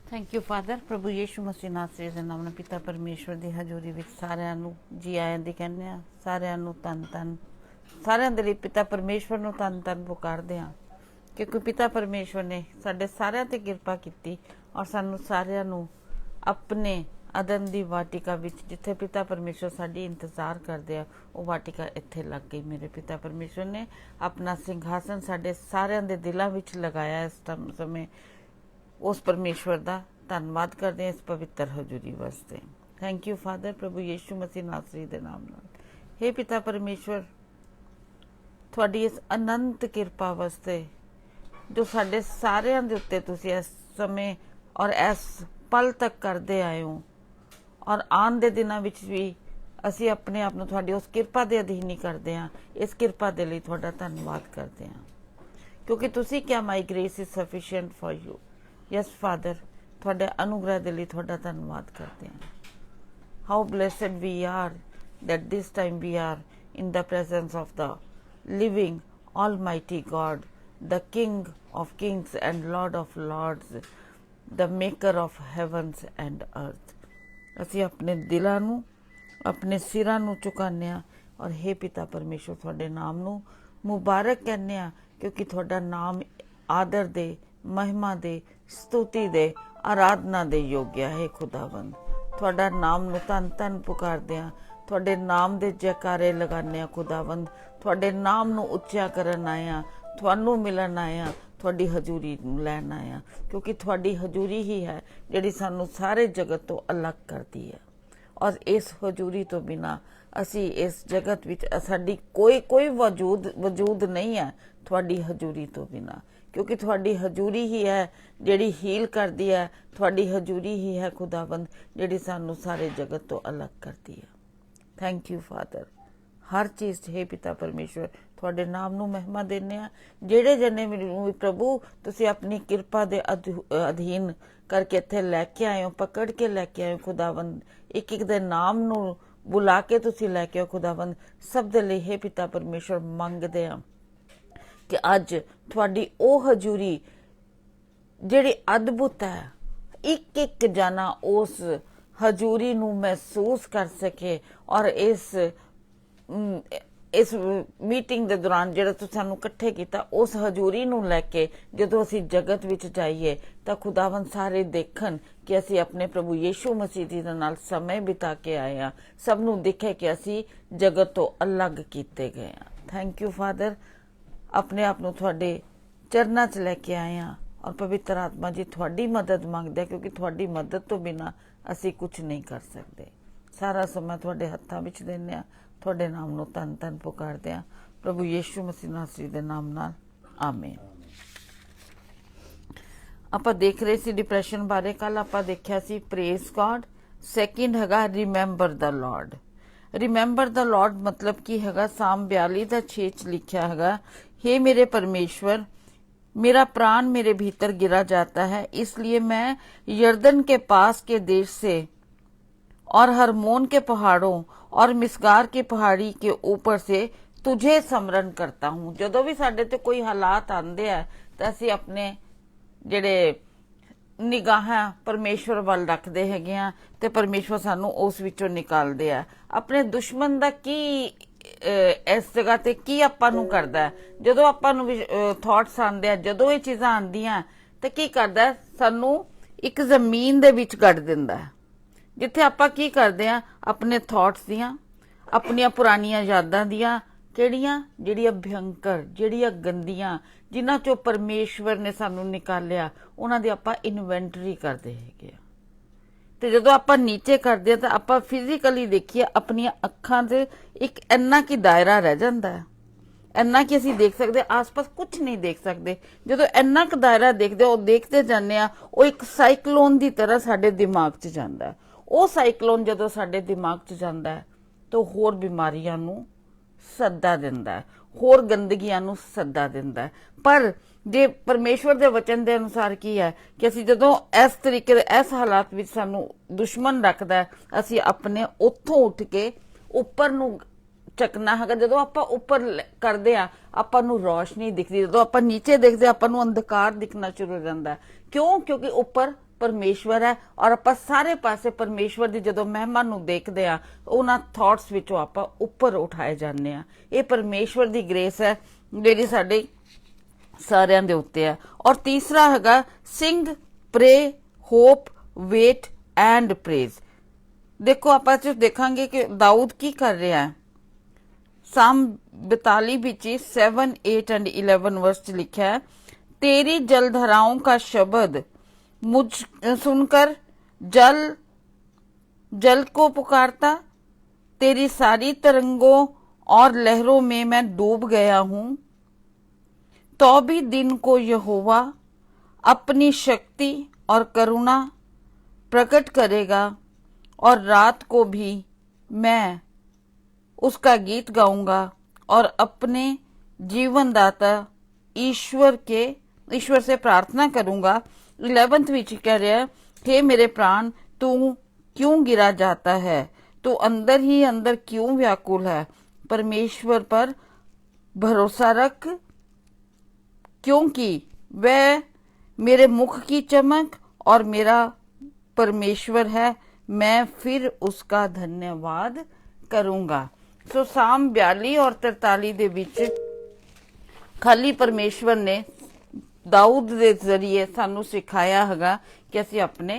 Thank you father. प्रभु यीशु मसीह नासरी दे नाम नाल पिता परमेश्वर दी हजूरी विच सारिਆਂ ਨੂੰ जी आਇਆਂ दी कहने आ। सारिਆਂ ਨੂੰ ਧੰਨ ਧੰਨ सारिਆਂ ਦੇ ਲਈ पिता परमेश्वर ਨੂੰ ਧੰਨ ਧੰਨ ਪੁਕਾਰਦੇ ਆ क्योंकि पिता परमेश्वर ने साडे सारिਆਂ ते किरपा कीती और सानू सारिਆਂ ਨੂੰ अपने अदन दी वाटिका विच जिथे पिता परमेश्वर साडी इंतजार करते हैं वो वाटिका इत्थे लग गई। मेरे पिता परमेश्वर ने अपना सिंघासन साडे सारिਆਂ दे दिलां विच लगाया। इस समय उस परमेश्वर का धन्यवाद करते हैं इस पवित्र हजूरी वास्ते। Thank you father. प्रभु यीशु मसीह नासरी दे नाम नाल हे पिता परमेश्वर थोड़ी इस अनंत किरपा वास्ते जो साडे सारिਆਂ दे उत्ते तुसीं इस समय और इस पल तक करते आए हो और आने दे दिनां विच भी असीं अपने आप नूं तुहाडी उस किरपा दे अधीन ही करते हैं। इस किरपा दे लई तुहाडा धन्नवाद करते हैं क्योंकि तुसीं क्या my grace is sufficient for you. Yes father थोड़े अनुग्रह के लिए थोड़ा धन्यवाद करते हैं। How blessed we are that this time we are in the presence of the living almighty God the king of kings and lord of lords the maker of heavens and earth. असी अपने दिलों नूं अपने सिरां नूं झुकाने और हे पिता परमेश्वर थोड़े नाम नूं मुबारक कहने क्योंकि थोड़ा नाम आदर दे महिमा दे स्तुति दे आराधना दे योग्य है। खुदावंद थोड़ा नाम नूं धन धन पुकारदे आ थोड़े नाम दे जयकारे लगाने आ। खुदावंद थोड़े नाम नूं उच्चा करन आया तुहानूं मिलन आया थोड़ी हजूरी नूं लैण आया क्योंकि थोड़ी हजूरी ही है जिहड़ी सानूं सारे जगत तो अलग करती है और इस हजूरी तो बिना असी इस जगत विच साडी कोई वजूद नहीं है थोड़ी हजूरी तो बिना क्योंकि थोड़ी हजूरी ही है जिहड़ी हील करती है। थोड़ी हजूरी ही है खुदावंद जिहड़ी सानू सारे जगत तो अलग करती है। थैंक यू फादर हर चीज़ हे पिता परमेश्वर थोड़े नाम नूं महिमा देने जेड़े जने भी प्रभु तुसी अपनी कृपा दे अधीन करके इत्थे लैके आए हो पकड़ के लैके आए हो खुदावंद एक एक दे नाम नूं बुला के तुसी लैके आओ खुदावंद सब दे लई हे पिता परमेश्वर मंगदे आ कि अज थोड़ी ओ हजूरी जिहड़ी अद्भुत है एक एक जना उस हजूरी नूं महसूस कर सके और इस मीटिंग के दौरान जिहड़ा तुसीं सानूं इकट्ठे कीता उस हजूरी नूं लैके जदों असीं जगत विच जाइए तां खुदावंद सारे देखण कि असीं अपने प्रभु यीशु मसीह जी दे नाल समय बिता के आए हां सब नूं दिखे कि असीं जगत तो अलग कीते गए हां। थैंक यू फादर अपने आप नूं तुहाडे चरनां 'च लैके आए हां और पवित्र आत्मा जी थोड़ी मदद मंगदे क्योंकि थोड़ी मदद तो बिना असी कुछ नहीं कर सकते। सारा समय थोड़े हत्थां विच देने थोड़े नाम नूं धन धन पुकारदे आ प्रभु यीशु मसीह नासरी दे नाम नाल आमीन। आपां देख रहे सी डिप्रैशन बारे कल आपां देखिया सी प्रेज गॉड। सैकेंड हैगा remember the Lord. Remember the Lord मतलब की हैगा साम 42 दा 6 च लिखिया हैगा हे मेरे परमेश्वर मेरा प्राण मेरे भीतर गिरा जाता है इसलिए मैं यर्दन के पास के देश से और हरमोन के पहाड़ों और मिसगार की पहाड़ी के ऊपर से तुझे समरण करता हूं। ਜਦੋਂ ਵੀ ਸਾਡੇ ਤੇ ਕੋਈ ਹਾਲਾਤ ਆਉਂਦੇ ਆ ਤਾਂ ਅਸੀਂ ਆਪਣੇ ਜਿਹੜੇ ਨਿਗਾਹਾਂ ਪਰਮੇਸ਼ਵਰ ਵੱਲ ਰੱਖਦੇ ਹੈਗੇ ਆ ਤੇ ਪਰਮੇਸ਼ਵਰ ਸਾਨੂੰ ਉਸ ਵਿੱਚੋਂ ਨਿਕਾਲਦੇ ਆ। ਆਪਣੇ ਦੁਸ਼ਮਣ ਦਾ ਕੀ ਇਸ ਜਗ੍ਹਾ ਤੇ ਕੀ ਆਪਾਂ ਨੂੰ ਕਰਦਾ, ਜਦੋਂ ਆਪਾਂ ਨੂੰ ਥਾਟਸ ਆਉਂਦੇ ਆ, ਜਦੋਂ ਇਹ ਚੀਜ਼ਾਂ ਆਉਂਦੀਆਂ ਤੇ ਕੀ ਕਰਦਾ, ਸਾਨੂੰ ਇੱਕ ਜ਼ਮੀਨ ਦੇ ਵਿੱਚ ਗੱਡ ਦਿੰਦਾ, ਜਿੱਥੇ ਆਪਾਂ ਕੀ ਕਰਦੇ ਆ, ਆਪਣੇ ਥਾਟਸ ਦੀਆਂ, ਆਪਣੀਆਂ ਪੁਰਾਣੀਆਂ ਯਾਦਾਂ ਦੀਆਂ, ਜਿਹੜੀਆਂ ਭਿਅੰਕਰ, ਜਿਹੜੀਆਂ ਗੰਦੀਆਂ, ਜਿਨ੍ਹਾਂ ਚੋਂ ਪਰਮੇਸ਼ਵਰ ਨੇ ਸਾਨੂੰ ਨਿਕਾਲਿਆ, ਉਹਨਾਂ ਦੀ ਆਪਾਂ ਇਨਵੈਂਟਰੀ ਕਰਦੇ ਹੈਗੇ ਆ। ਤੇ ਜਦੋਂ ਆਪਾਂ ਨੀਚੇ ਕਰਦੇ ਆ ਤਾਂ ਆਪਾਂ ਫਿਜ਼ੀਕਲੀ ਦੇਖੀਏ, ਆਪਣੀਆਂ ਅੱਖਾਂ ਤੇ ਇੱਕ ਇੰਨਾ ਕੀ ਦਾਇਰਾ ਰਹਿ ਜਾਂਦਾ ਹੈ, ਇੰਨਾ ਕਿ ਅਸੀਂ ਦੇਖ ਸਕਦੇ, ਆਸ-ਪਾਸ ਕੁਝ ਨਹੀਂ ਦੇਖ ਸਕਦੇ। ਜਦੋਂ ਇੰਨਾ ਕੁ ਦਾਇਰਾ ਦੇਖਦੇ, ਉਹ ਦੇਖਦੇ ਜਾਂਦੇ ਆ, ਉਹ ਇੱਕ ਸਾਈਕਲੋਨ ਦੀ ਤਰ੍ਹਾਂ ਸਾਡੇ ਦਿਮਾਗ 'ਚ ਜਾਂਦਾ ਹੈ। ਉਹ ਸਾਈਕਲੋਨ ਜਦੋਂ ਸਾਡੇ ਦਿਮਾਗ 'ਚ ਜਾਂਦਾ ਹੈ ਤਾਂ ਹੋਰ ਬਿਮਾਰੀਆਂ ਨੂੰ ਸੱਦਾ ਦਿੰਦਾ ਹੈ, ਹੋਰ ਗੰਦਗੀਆਂ ਨੂੰ ਸੱਦਾ ਦਿੰਦਾ ਹੈ। ਪਰ ਜੇ ਪਰਮੇਸ਼ਵਰ ਦੇ ਵਚਨ ਦੇ ਅਨੁਸਾਰ ਕੀ ਹੈ ਕਿ ਅਸੀਂ ਜਦੋਂ ਇਸ ਤਰੀਕੇ ਦੇ ਇਸ ਹਾਲਾਤ ਵਿੱਚ ਸਾਨੂੰ ਦੁਸ਼ਮਣ ਰੱਖਦਾ ਹੈ, ਅਸੀਂ ਆਪਣੇ ਉੱਥੋਂ ਉੱਠ ਕੇ ਉੱਪਰ ਨੂੰ ਚੱਕਣਾ ਹੈਗਾ। ਜਦੋਂ ਆਪਾਂ ਉੱਪਰ ਕਰਦੇ ਆ, ਆਪਾਂ ਨੂੰ ਰੋਸ਼ਨੀ ਦਿਖਦੀ, ਜਦੋਂ ਆਪਾਂ ਨੀਚੇ ਦੇਖਦੇ ਆਪਾਂ ਨੂੰ ਅੰਧਕਾਰ ਦਿਖਣਾ ਸ਼ੁਰੂ ਹੋ ਜਾਂਦਾ। ਕਿਉਂ? ਕਿਉਂਕਿ ਉੱਪਰ ਪਰਮੇਸ਼ਵਰ ਹੈ ਔਰ ਆਪਾਂ ਸਾਰੇ ਪਾਸੇ ਪਰਮੇਸ਼ਵਰ ਦੀ ਜਦੋਂ ਮਹਿਮਾ ਨੂੰ ਦੇਖਦੇ ਆ, ਉਹਨਾਂ ਥਾਟਸ ਵਿੱਚੋਂ ਆਪਾਂ ਉੱਪਰ ਉਠਾਏ ਜਾਂਦੇ ਆ। ਇਹ ਪਰਮੇਸ਼ਵਰ ਦੀ ਗ੍ਰੇਸ ਹੈ ਜਿਹੜੀ ਸਾਡੇ ਸਾਰਿਆਂ ਦੇ ਉੱਤੇ ਹੈ। ਔਰ ਤੀਸਰਾ ਹੈਗਾ ਸਿੰਗ, ਪ੍ਰੇ, ਹੋਪ, ਵੇਟ ਐਂਡ ਪ੍ਰੇਜ਼। ਦੇਖੋ ਆਪਾਂ ਦੇਖਾਂਗੇ ਕਿ ਦਾਊਦ ਕੀ ਕਰ ਰਿਹਾ ਹੈ। ਸਾਮ 42 ਵਿੱਚ 7, 8 एंड 11 वर्ष च लिखा है, तेरी जलधाराओं का शब्द मुझ सुनकर जल को पुकारता, तेरी सारी तरंगों और लहरों में मैं डूब गया हूं। तो भी दिन को यहोवा अपनी शक्ति और करुणा प्रकट करेगा और रात को भी मैं उसका गीत गाऊंगा और अपने जीवनदाता ईश्वर से प्रार्थना करूंगा। 11th विच कह रहा है, हे मेरे प्राण, तू क्यों गिरा जाता है, तू अंदर ही अंदर क्यों व्याकुल है, परमेश्वर पर भरोसा रख, क्योंकि वह मेरे मुख की चमक और मेरा परमेश्वर है, मैं फिर उसका धन्यवाद करूंगा। सो साम 42 और 43 ਦੇ ਵਿੱਚ ਖਾਲੀ ਪਰਮੇਸ਼ਵਰ ਨੇ ਦਾਊਦ ਦੇ ਜ਼ਰੀਏ ਸਾਨੂੰ ਸਿਖਾਇਆ ਹੈਗਾ ਕਿ ਅਸੀਂ ਆਪਣੇ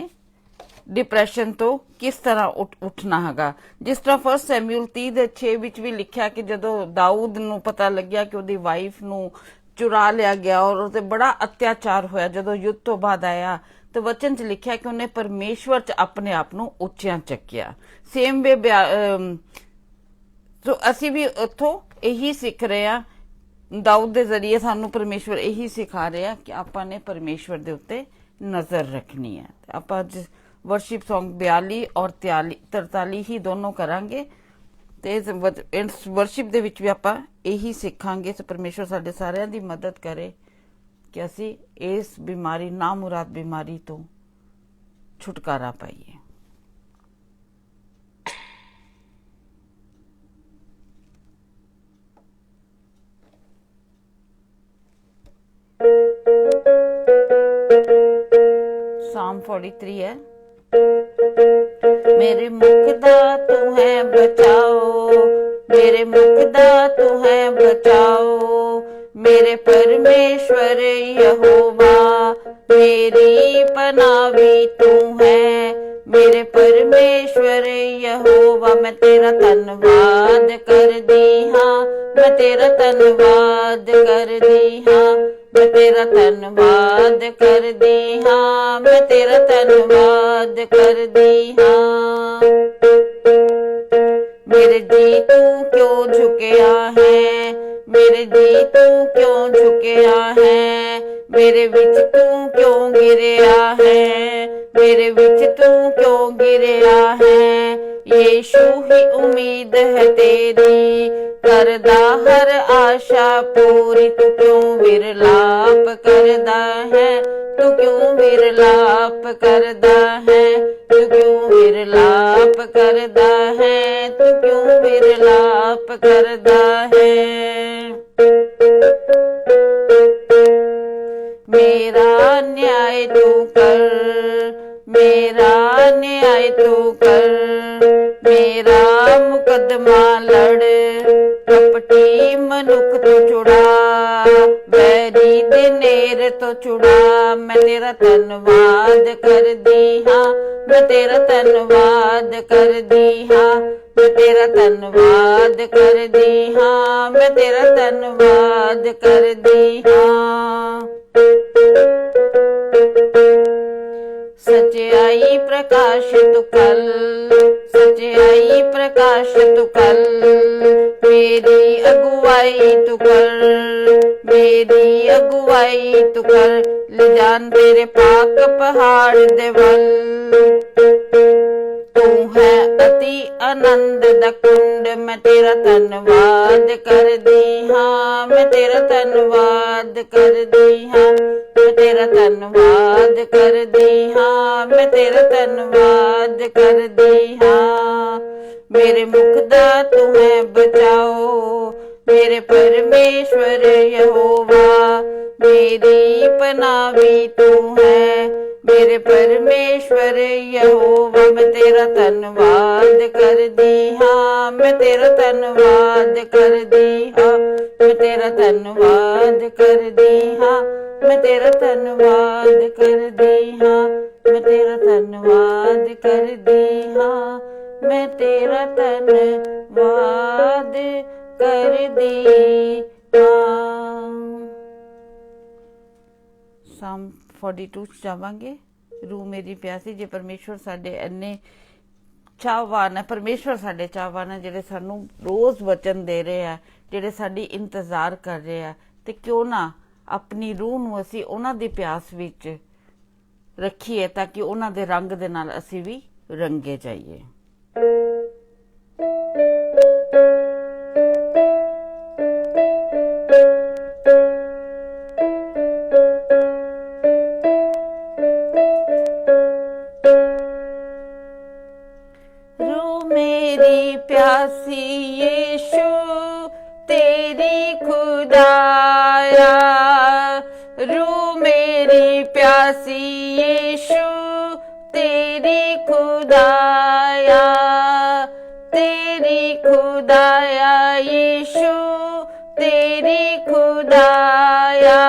ਡਿਪਰੈਸ਼ਨ ਤੋਂ ਕਿਸ ਤਰ੍ਹਾਂ ਉੱਠਣਾ ਹੈਗਾ। ਜਿਸ ਤਰ੍ਹਾਂ 1 ਸੈਮੂਅਲ 30:6 ਵਿੱਚ ਵੀ ਲਿਖਿਆ ਕਿ ਜਦੋਂ ਦਾਊਦ ਨੂੰ ਪਤਾ ਲੱਗਿਆ ਕਿ ਉਹਦੀ ਵਾਈਫ ਨੂੰ ਚੁਰਾ ਲਿਆ ਗਿਆ ਔਰ ਉਹ ਤੇ ਬੜਾ ਅਤਿਆਚਾਰ ਹੋਇਆ, ਜਦੋਂ ਯੁੱਧ ਤੋਂ ਬਾਅਦ ਆਇਆ ਤੇ ਵਚਨ 'ਚ ਲਿਖਿਆ ਕਿ ਉਹਨੇ ਪਰਮੇਸ਼ਵਰ 'ਚ ਆਪਣੇ ਆਪ ਨੂੰ ਉੱਚਿਆਂ ਚੱਕਿਆ। ਸੇਮ ਵੇ ਸੋ ਅਸੀਂ ਵੀ ਉੱਥੋਂ ਇਹੀ ਸਿੱਖ ਰਹੇ ਆ, ਦਾਊਦ ਦੇ ਜ਼ਰੀਏ ਸਾਨੂੰ ਪਰਮੇਸ਼ਵਰ ਇਹੀ ਸਿਖਾ ਰਿਹਾ ਕਿ ਆਪਾਂ ਨੇ ਪਰਮੇਸ਼ਵਰ ਦੇ ਉੱਤੇ ਨਜ਼ਰ ਰੱਖਣੀ ਹੈ। ਆਪਾਂ ਅੱਜ ਵਰਸ਼ਿਪ ਸੌਂਗ 42 ਔਰ 43 ਹੀ ਦੋਨੋਂ ਕਰਾਂਗੇ ਤੇ ਇਸ ਵਰਸ਼ਿਪ ਦੇ ਵਿੱਚ ਵੀ ਆਪਾਂ ਇਹੀ ਸਿੱਖਾਂਗੇ। ਸੋ ਪਰਮੇਸ਼ਵਰ ਸਾਡੇ ਸਾਰਿਆਂ ਦੀ ਮਦਦ ਕਰੇ ਕਿ ਅਸੀਂ ਇਸ ਬਿਮਾਰੀ, ਨਾਮੁਰਾਦ ਬਿਮਾਰੀ ਤੋਂ ਛੁਟਕਾਰਾ ਪਾਈਏ। साम 43 है, मेरे मुख दा तू है बचाओ, मेरे मुख दा तू है बचाओ, मेरे परमेश्वर यहोवा मेरी पनाह भी तू है, मेरे परमेश्वर यहोवा मैं तेरा धन्यवाद कर दी हाँ, मैं तेरा धन्यवाद कर दी हाँ, मैं तेरा धन्यवाद कर दी हाँ, मैं तेरा धन्यवाद कर दी हाँ। मेरे जी तू क्यों झुकया है, मेरे जी तू क्यों झुकया है, मेरे विच तू क्यों गिरया है, मेरे विच तू क्यों गिरया है, यीशु ही उम्मीद है तेरी, करदा हर आशा पूरी, तू क्यों विरलाप करदा है, तू क्यों विरलाप करदा है, तू क्यों विरलाप करदा है, तू क्यों विरलाप करदा है। मेरा न्याय तू कर, मेरा न्याय तू कर, मेरा मुकदमा लड़, कपटी मनुख तो छुड़ा, बैरी दे नेर तो छुड़ा। मैं तेरा धन्नवाद कर दी हाँ, मैं तेरा धन्नवाद कर दी हाँ, मैं तेरा धन्नवाद कर दी हाँ, मैं तेरा धन्नवाद कर दी हाँ। सच्चाई प्रकाश तू कल, सच्चाई प्रकाश तू कल, मेरी अगुवाई तू कर, मेरी अगुवाई तू कर, ले जान तेरे पाक पहाड़ दे वल। तू है अति आनंद दा कुंड, मैं तेरा धन्नवाद कर दी हाँ, मैं तेरा धन्नवाद कर दी हाँ, मैं तेरा धन्नवाद कर दी हाँ, मैं तेरा धन्नवाद कर दी हाँ। मेरे मुख दा तू है बचाओ, मेरे परमेश्वर यहोवा, मेरी पनाह भी तू है, मेरे परमेश्वर यहोवा। मैं तेरा धन्नवाद कर दी हाँ, मैं तेरा धन्नवाद कर दी हाँ, मैं तेरा धन्नवाद कर दी हाँ, मैं तेरा धन्नवाद कर दी हाँ, मैं तेरा धन्नवाद कर दी हाँ, मैं तेरा धन्नवाद कर दी हाँ। साम 42 जावांगे। रूह मेरी प्यासी, जे परमेश्वर साडे इन्ने चाहवान है, परमेश्वर साडे चाहवान है, ਜਿਹੜੇ ਸਾਨੂੰ रोज वचन दे रहे हैं, ਜਿਹੜੇ ਸਾਡੀ इंतजार कर रहे हैं, ਤੇ क्यों ना अपनी रूह ਨੂੰ ਅਸੀਂ ਉਹਨਾਂ ਦੀ ਪਿਆਸ ਵਿੱਚ ਰੱਖੀਏ ਤਾਂ ਕਿ ਉਹਨਾਂ ਦੇ ਰੰਗ ਦੇ ਨਾਲ ਅਸੀਂ ਵੀ ਰੰਗੇ ਜਾਈਏ। प्यासी यीशु तेरी खुदाया, रूह मेरी प्यासी यीशु तेरी खुदाया, तेरी खुदाया यीशु तेरी खुदाया,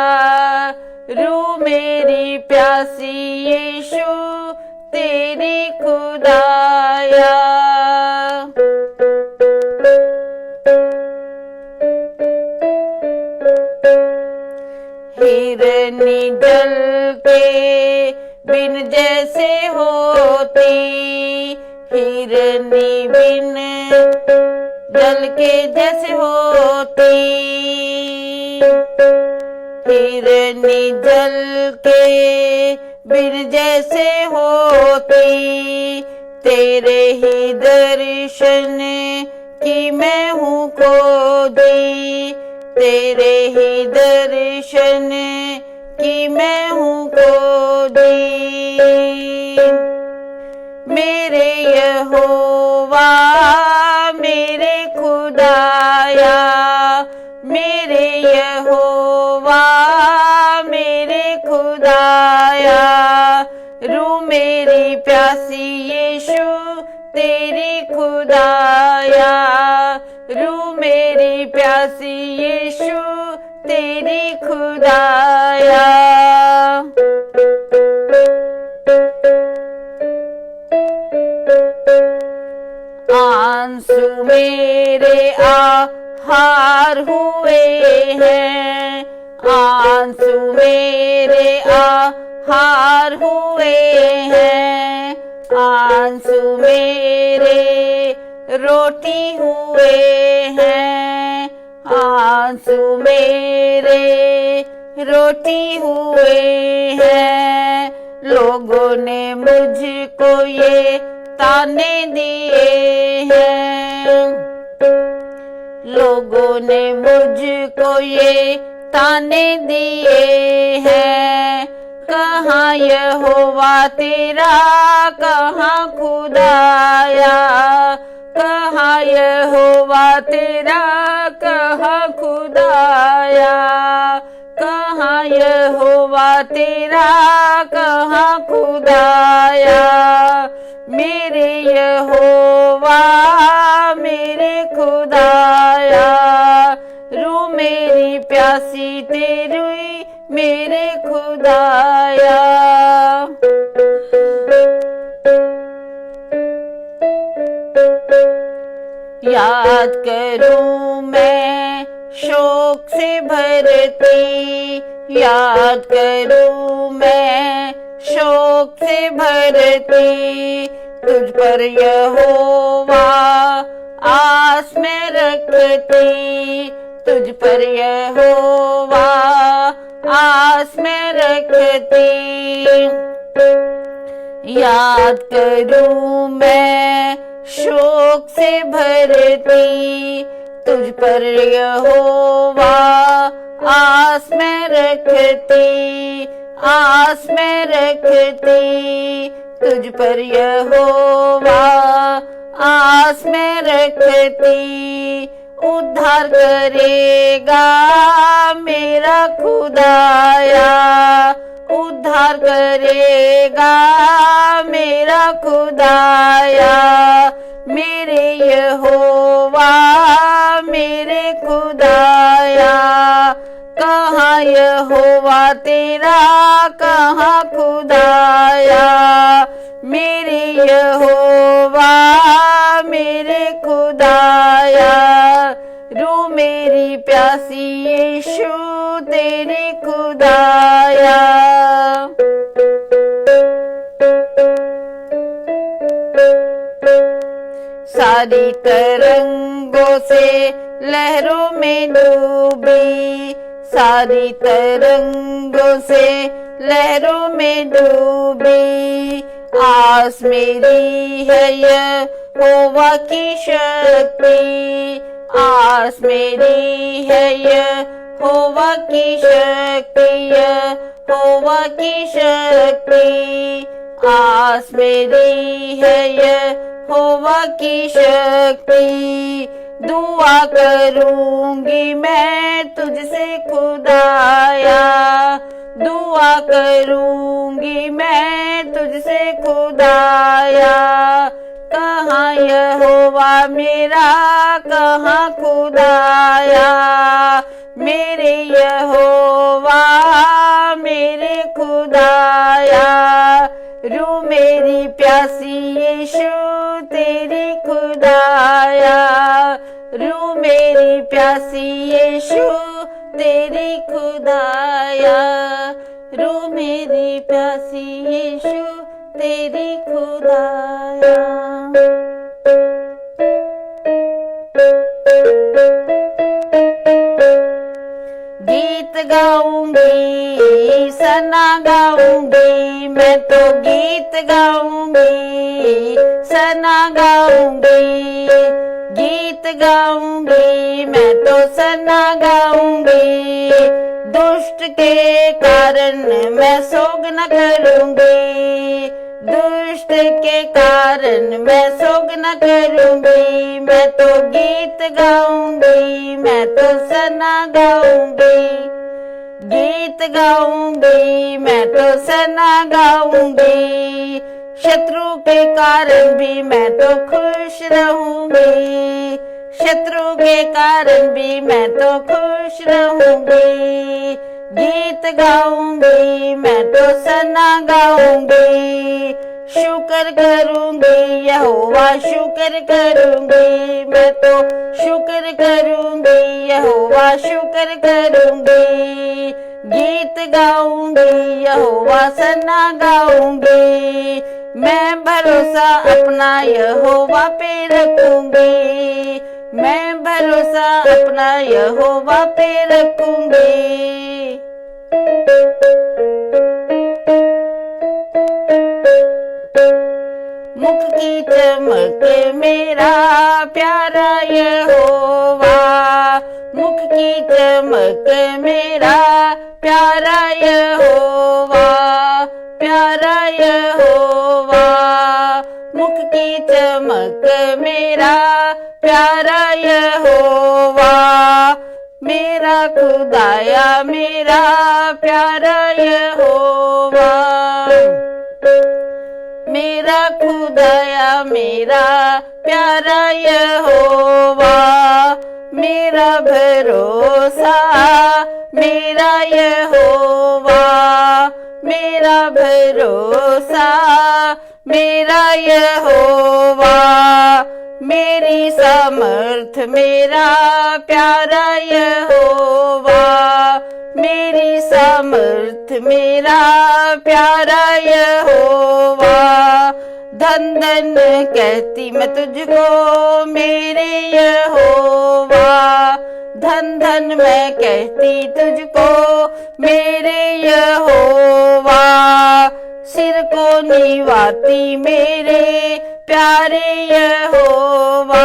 रूह मेरी प्यासी यीशु तेरी खुदाया। हिरनी जल के बिन जैसे होती, हिरनी बिन जल के जैसे होती, हिरनी जल के बिन जैसे होती, तेरे ही दर्शन की मैं हूँ खोजी, तेरे ही दर्शन की मैं हूँ खोजी। मेरे यहोवा मेरे खुदाया, मेरे यहोवा मेरे खुदाया, रूह मेरी प्यासी यीशु तेरी खुदाया, रूह मेरी प्यासी यीशु तेरी खुदाया। आंसू मेरे आहार हुए हैं, आंसू मेरे आहार हुए हैं, आंसू मेरे रोटी हुए हैं, आंसू मेरे रोटी हुए हैं। लोगों ने मुझको ये ताने दिए हैं, लोगों ने मुझको ये ताने दिए हैं, कहाँ यहोवा तेरा, कहाँ खुदाया, कहाँ यहोवा तेरा, कहाँ खुदाया, कहाँ यहोवा तेरा, कहाँ खुदाया, मेरे यहोवा मेरे खुदाया, रू मेरी प्यासी तेरी मेरे खुदाया। याद करूं मैं शोक से भरती, याद करूं मैं शोक से भरती, तुझ पर यहोवा आस में रखती, तुझ पर यहोवा आस में रखती। याद करूं मैं शोक से भरती, तुझ पर यहोवा आस में रखती, आस में रखती, तुझ पर यहोवा आस में रखती। उद्धार करेगा मेरा खुदाया, उद्धार करेगा मेरा खुदाया, मेरे यहोवा मेरे खुदाया। कहाँ यहोवा तेरा, कहाँ खुदाया, मेरे यहोवा मेरे खुदाया, रू मेरी प्यासी यीशु तेरे खुदाया। सारी तरंगों से लहरों में डूबी, सारी तरंगों से लहरों में डूबी, आस मेरी है यहोवा की शक्ति, आस मेरी है यहोवा की शक्ति, यहोवा की शक्ति, आस मेरी है यहोवा की शक्ति। दुआ करूंगी मैं तुझसे खुदाया, दुआ करूंगी मैं तुझसे खुदाया। कहाँ यहोवा मेरा, कहाँ खुदाया, मेरे यहोवा मेरे खुदाया, रू मेरी प्यासी यीशु तेरी खुदाया, रू मेरी प्यासी यीशु तेरी खुदाया, रू मेरी प्यासी यीशु तेरी खुदाया। गीत गाऊंगी सना गाऊंगी, मैं तो गीत गाऊंगी सना गाऊंगी, गीत गाऊंगी मैं तो सना गाऊंगी। दुष्ट के कारण मैं सोग न करूंगी, दुष्ट के कारण मैं सोग न करूंगी। मैं तो गीत गाऊंगी, मैं तो सना गाऊंगी, गीत गाऊंगी मैं तो सना गाऊंगी। शत्रु के कारण भी मैं तो खुश रहूंगी, शत्रु के कारण भी मैं तो खुश रहूंगी। गीत गाऊंगी मैं तो सना गाऊंगी, शुक्र करूंगी यहोवा शुक्र करूंगी, मैं तो शुक्र करूंगी यहोवा शुक्र करूंगी। गीत गाऊंगी यहोवा सना गाऊंगी, मैं भरोसा अपना यहोवा पे रखूंगी, मैं भरोसा अपना यहोवा पे रखूंगी। मुख की चमक मेरा प्यारा यहोवा, मुख की चमक मेरा प्यारा यहोवा। मेरा प्यारा यहोवा, मेरा खुदाया मेरा प्यारा यहोवा, मेरा खुदाया मेरा प्यारा यहोवा, मेरा भरोसा मेरा यहोवा, मेरा भरोसा मेरा यहोवा, मेरी सामर्थ मेरा प्यारा यहोवा, मेरी सामर्थ मेरा प्यारा यहोवा, धन धन कहती मैं तुझको मेरे यहोवा, धन धन मैं कहती तुझको मेरे यहोवा, सिर को निवाती मेरे प्यारे यहोवा,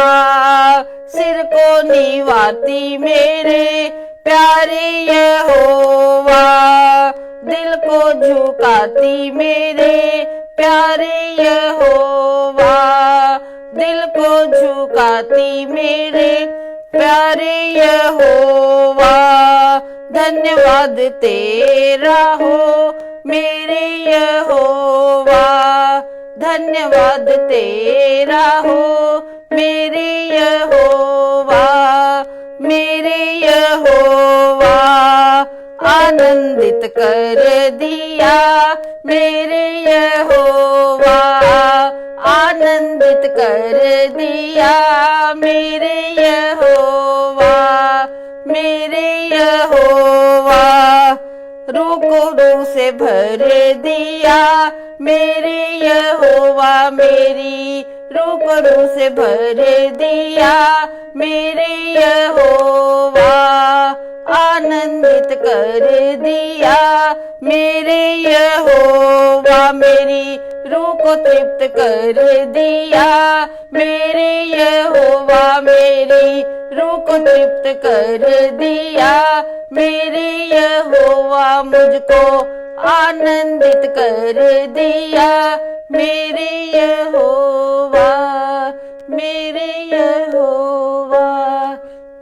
सिर को निवाती मेरे प्यारे यहोवा, दिल को झुकाती मेरे प्यारे यहोवा, दिल को झुकाती मेरे प्यारे यहोवा, धन्यवाद तेरा हो मेरे यहोवा, धन्यवाद तेरा हो मेरे यहोवा, मेरे यहोवा, आनंदित कर दिया मेरे यहोवा, आनंदित कर दिया मेरे यहोवा, मेरे यहोवा, रूह को रूह से भर दिया मेरे यहोवा, मेरी रूह को रूह से भर दिया मेरे यहोवा, आनंदित कर दिया मेरे यहोवा, मेरी रूह को तृप्त कर दिया मेरे यहोवा, मेरी रूह को तृप्त कर दिया मेरे यहोवा, मुझको आनंदित कर दिया मेरे यहोवा, मेरे यहोवा,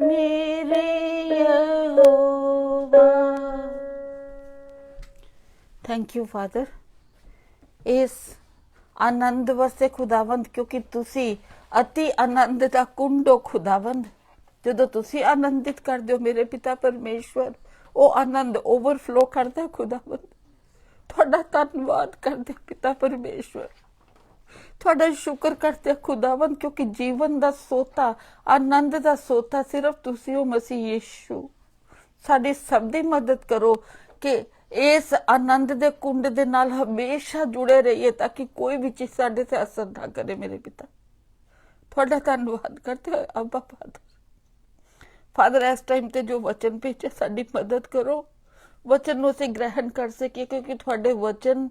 मेरे यहोवा। थैंक यू फादर, इस आनंद वास्ते खुदावंद, क्योंकि तुसी अति आनंद दा कुंड हो खुदावंद। जो तुसी आनंदित कर दो मेरे पिता परमेश्वर, वो आनंद ओवरफ्लो करता खुदावंद। थोड़ा धन्यवाद करते पिता परमेश्वर, थोड़ा शुक्र करते खुदावंद, क्योंकि जीवन दा सोता, आनंद दा सोता सिर्फ तुसी हो मसीह यीशु। साडी सब दी मदद करो कि इस आनंद दे कुंड दे नाल हमेशा जुड़े रहिए, ताकि कोई भी चीज साडे ते असर ना करे मेरे पिता। थोड़ा धन्यवाद करते हो अब्बा फादर। फादर इस टाइम ते जो वचन भेजे साडी मदद करो, वचन नूं असीं ग्रहण कर सके, क्योंकि थोड़े वचन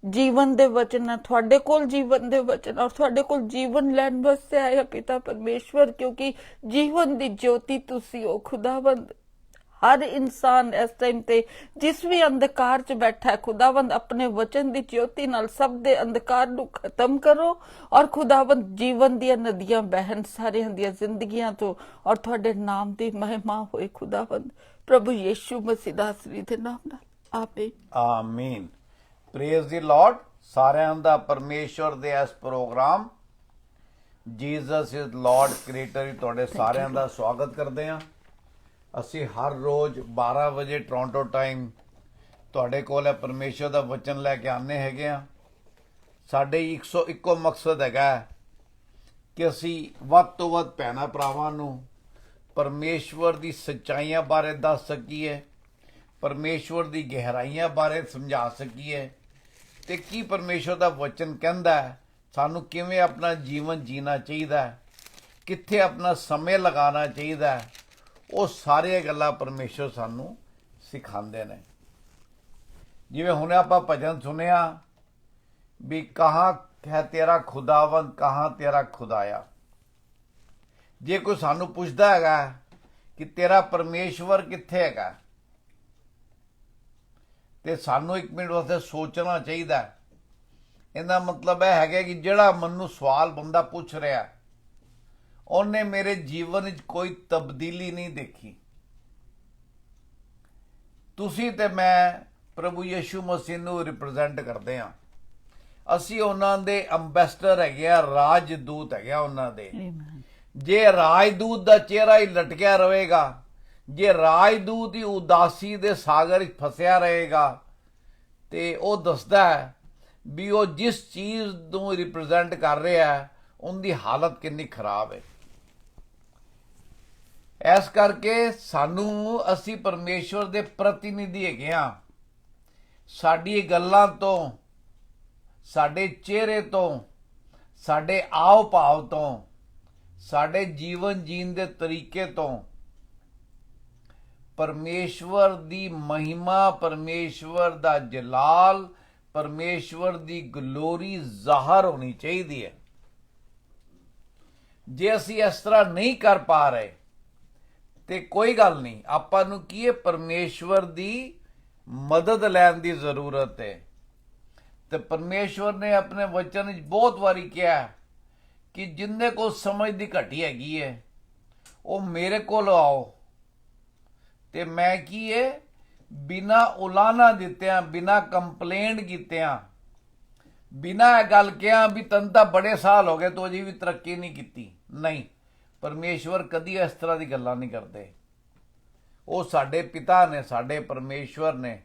जीवन दे वचन है, थोड़े कोल जीवन दे वचन, और थोड़े कोल जीवन लैण वास्ते आया पिता परमेश्वर, क्योंकि जीवन दी ज्योति तुसी हो खुदावंद। हर इंसान इस टाइम ते जिस भी अंधकार च बैठा है खुदावंद, अपने वचन दी ज्योति नाल सब दे अंधकार नूं खत्म करो, और खुदावंद जीवन दी नदियां बहन सारियां दी जिंदगियां तो, और थोड़े नाम दी महिमा होए खुदावंद, प्रभु यीशु मसीह दा असली दे नाम नाल आमीन आमीन। Praise the lord. सारिਆਂ ਦਾ परमेश्वर ਦੇ ਇਸ programme Jesus is Lord creator ਹੀ ਤੁਹਾਡੇ ਸਾਰਿਆਂ ਦਾ ਸਵਾਗਤ ਕਰਦੇ ਹਾਂ। ਅਸੀਂ ਹਰ ਰੋਜ਼ 12 ਵਜੇ ਟੋਰਾਂਟੋ ਟਾਈਮ ਤੁਹਾਡੇ ਕੋਲ ਹੈ ਪਰਮੇਸ਼ਰ ਦਾ ਵਚਨ ਲੈ ਕੇ ਆਨੇ ਹੈਗੇ ਆ। ਸਾਡੇ 101 ਮਕਸਦ ਹੈਗਾ ਕਿ ਅਸੀਂ ਵੱਧ ਤੋਂ ਵੱਧ ਭੈਣਾਂ ਭਰਾਵਾਂ ਨੂੰ ਪਰਮੇਸ਼ਵਰ ਦੀ ਸੱਚਾਈਆਂ ਬਾਰੇ ਦੱਸ ਸਕੀਏ, ਪਰਮੇਸ਼ਵਰ ਦੀ ਗਹਿਰਾਈਆਂ ਬਾਰੇ ਸਮਝਾ ਸਕੀਏ, ਤੇ ਕੀ ਪਰਮੇਸ਼ਵਰ ਦਾ ਵਚਨ ਕਹਿੰਦਾ ਹੈ, ਸਾਨੂੰ ਕਿਵੇਂ ਆਪਣਾ ਜੀਵਨ ਜੀਣਾ ਚਾਹੀਦਾ ਹੈ, ਕਿੱਥੇ ਆਪਣਾ ਸਮੇਂ ਲਗਾਉਣਾ ਚਾਹੀਦਾ ਹੈ, ਉਹ ਸਾਰੀਆਂ ਗੱਲਾਂ ਪਰਮੇਸ਼ਵਰ ਸਾਨੂੰ ਸਿਖਾਉਂਦੇ ਨੇ। ਜਿਵੇਂ ਹੁਣ ਆਪਾਂ ਭਜਨ ਸੁਣਿਆ ਵੀ ਕਹਾਂ ਹੈ ਤੇਰਾ ਖੁਦਾਵੰਦ, ਕਹਾਂ ਤੇਰਾ ਖੁਦਾਇਆ। ਜੇ ਕੋਈ ਸਾਨੂੰ ਪੁੱਛਦਾ ਹੈਗਾ ਕਿ ਤੇਰਾ ਪਰਮੇਸ਼ਵਰ ਕਿੱਥੇ ਹੈਗਾ, ਤੇ ਸਾਨੂੰ 1 ਮਿੰਟ ਵਾਸਤੇ ਸੋਚਣਾ ਚਾਹੀਦਾ। ਇਹਦਾ ਮਤਲਬ ਇਹ ਹੈਗਾ ਕਿ ਜਿਹੜਾ ਮੈਨੂੰ ਸਵਾਲ ਬੰਦਾ ਪੁੱਛ ਰਿਹਾ ਉਹਨੇ ਮੇਰੇ ਜੀਵਨ ਵਿੱਚ ਕੋਈ ਤਬਦੀਲੀ ਨਹੀਂ ਦੇਖੀ। ਤੁਸੀਂ ਤੇ ਮੈਂ ਪ੍ਰਭੂ ਯਿਸੂ ਮਸੀਹ ਨੂੰ ਰਿਪਰੈਜ਼ੈਂਟ ਕਰਦੇ ਹਾਂ। ਅਸੀਂ ਉਹਨਾਂ ਦੇ ਅੰਬੈਸਡਰ ਹੈਗੇ ਆ, ਰਾਜਦੂਤ ਹੈਗੇ ਆ ਉਹਨਾਂ ਦੇ। Amen. ਜੇ ਰਾਜਦੂਤ ਦਾ ਚਿਹਰਾ ਹੀ ਲਟਕਿਆ ਰਹੇਗਾ, ਜੇ ਰਾਜਦੂਤ ਹੀ ਉਦਾਸੀ ਦੇ ਸਾਗਰ ਵਿੱਚ ਫਸਿਆ ਰਹੇਗਾ, ਤੇ ਉਹ ਦੱਸਦਾ ਹੈ ਵੀ ਉਹ ਜਿਸ ਚੀਜ਼ ਨੂੰ ਰਿਪਰੈਜ਼ੈਂਟ ਕਰ ਰਿਹਾ ਹੈ ਉਹਦੀ ਹਾਲਤ ਕਿੰਨੀ ਖਰਾਬ ਹੈ। ਇਸ ਕਰਕੇ ਅਸੀਂ ਪਰਮੇਸ਼ਵਰ ਦੇ ਪ੍ਰਤੀਨਿਧੀ ਹੈਗੇ ਆ। ਸਾਡੀ ਗੱਲਾਂ ਤੋਂ, ਸਾਡੇ ਚਿਹਰੇ ਤੋਂ, ਸਾਡੇ ਆਓ ਭਾਵ ਤੋਂ, ਸਾਡੇ ਜੀਵਨ ਜੀਣ ਦੇ ਤਰੀਕੇ ਤੋਂ ਪਰਮੇਸ਼ਵਰ ਦੀ ਮਹਿਮਾ, ਪਰਮੇਸ਼ਵਰ ਦਾ ਜਲਾਲ, ਪਰਮੇਸ਼ਵਰ ਦੀ ਗਲੋਰੀ ਜ਼ਾਹਰ ਹੋਣੀ ਚਾਹੀਦੀ ਹੈ। ਜੇ ਅਸੀਂ ਇਸ ਤਰ੍ਹਾਂ ਨਹੀਂ ਕਰ ਪਾ ਰਹੇ ਤੇ ਕੋਈ ਗੱਲ ਨਹੀਂ, ਆਪਾਂ ਨੂੰ ਕੀ ਹੈ, ਪਰਮੇਸ਼ਵਰ ਦੀ ਮਦਦ ਲੈਣ ਦੀ ਜ਼ਰੂਰਤ ਹੈ। ਤੇ ਪਰਮੇਸ਼ਵਰ ਨੇ ਆਪਣੇ ਵਚਨ ਵਿੱਚ ਬਹੁਤ ਵਾਰੀ ਕਿਹਾ ਕਿ ਜਿੰਨੇ ਕੋਲ ਸਮਝ ਦੀ ਘਟੀ ਹੈਗੀ ਹੈ ਉਹ ਮੇਰੇ ਕੋਲ ਆਓ, ਤੇ ਮੈਂ ਕੀ ਹੈ, ਬਿਨਾ ਉਲਾਨਾ ਦਿੱਤਿਆਂ, ਬਿਨਾ ਕੰਪਲੇਂਟ ਕੀਤਿਆਂ, ਬਿਨਾ ਇਹ ਗੱਲ ਕਿਹਾ ਵੀ ਤੈਨੂੰ ਤਾਂ ਬੜੇ ਸਾਲ ਹੋ ਗਏ ਤੂੰ ਅਜੇ ਵੀ ਤਰੱਕੀ ਨਹੀਂ ਕੀਤੀ। ਨਹੀਂ, ਪਰਮੇਸ਼ਵਰ ਕਦੀ ਇਸ ਤਰ੍ਹਾਂ ਦੀ ਗੱਲਾਂ ਨਹੀਂ ਕਰਦੇ। ਉਹ ਸਾਡੇ ਪਿਤਾ ਨੇ, ਸਾਡੇ ਪਰਮੇਸ਼ਵਰ ਨੇ,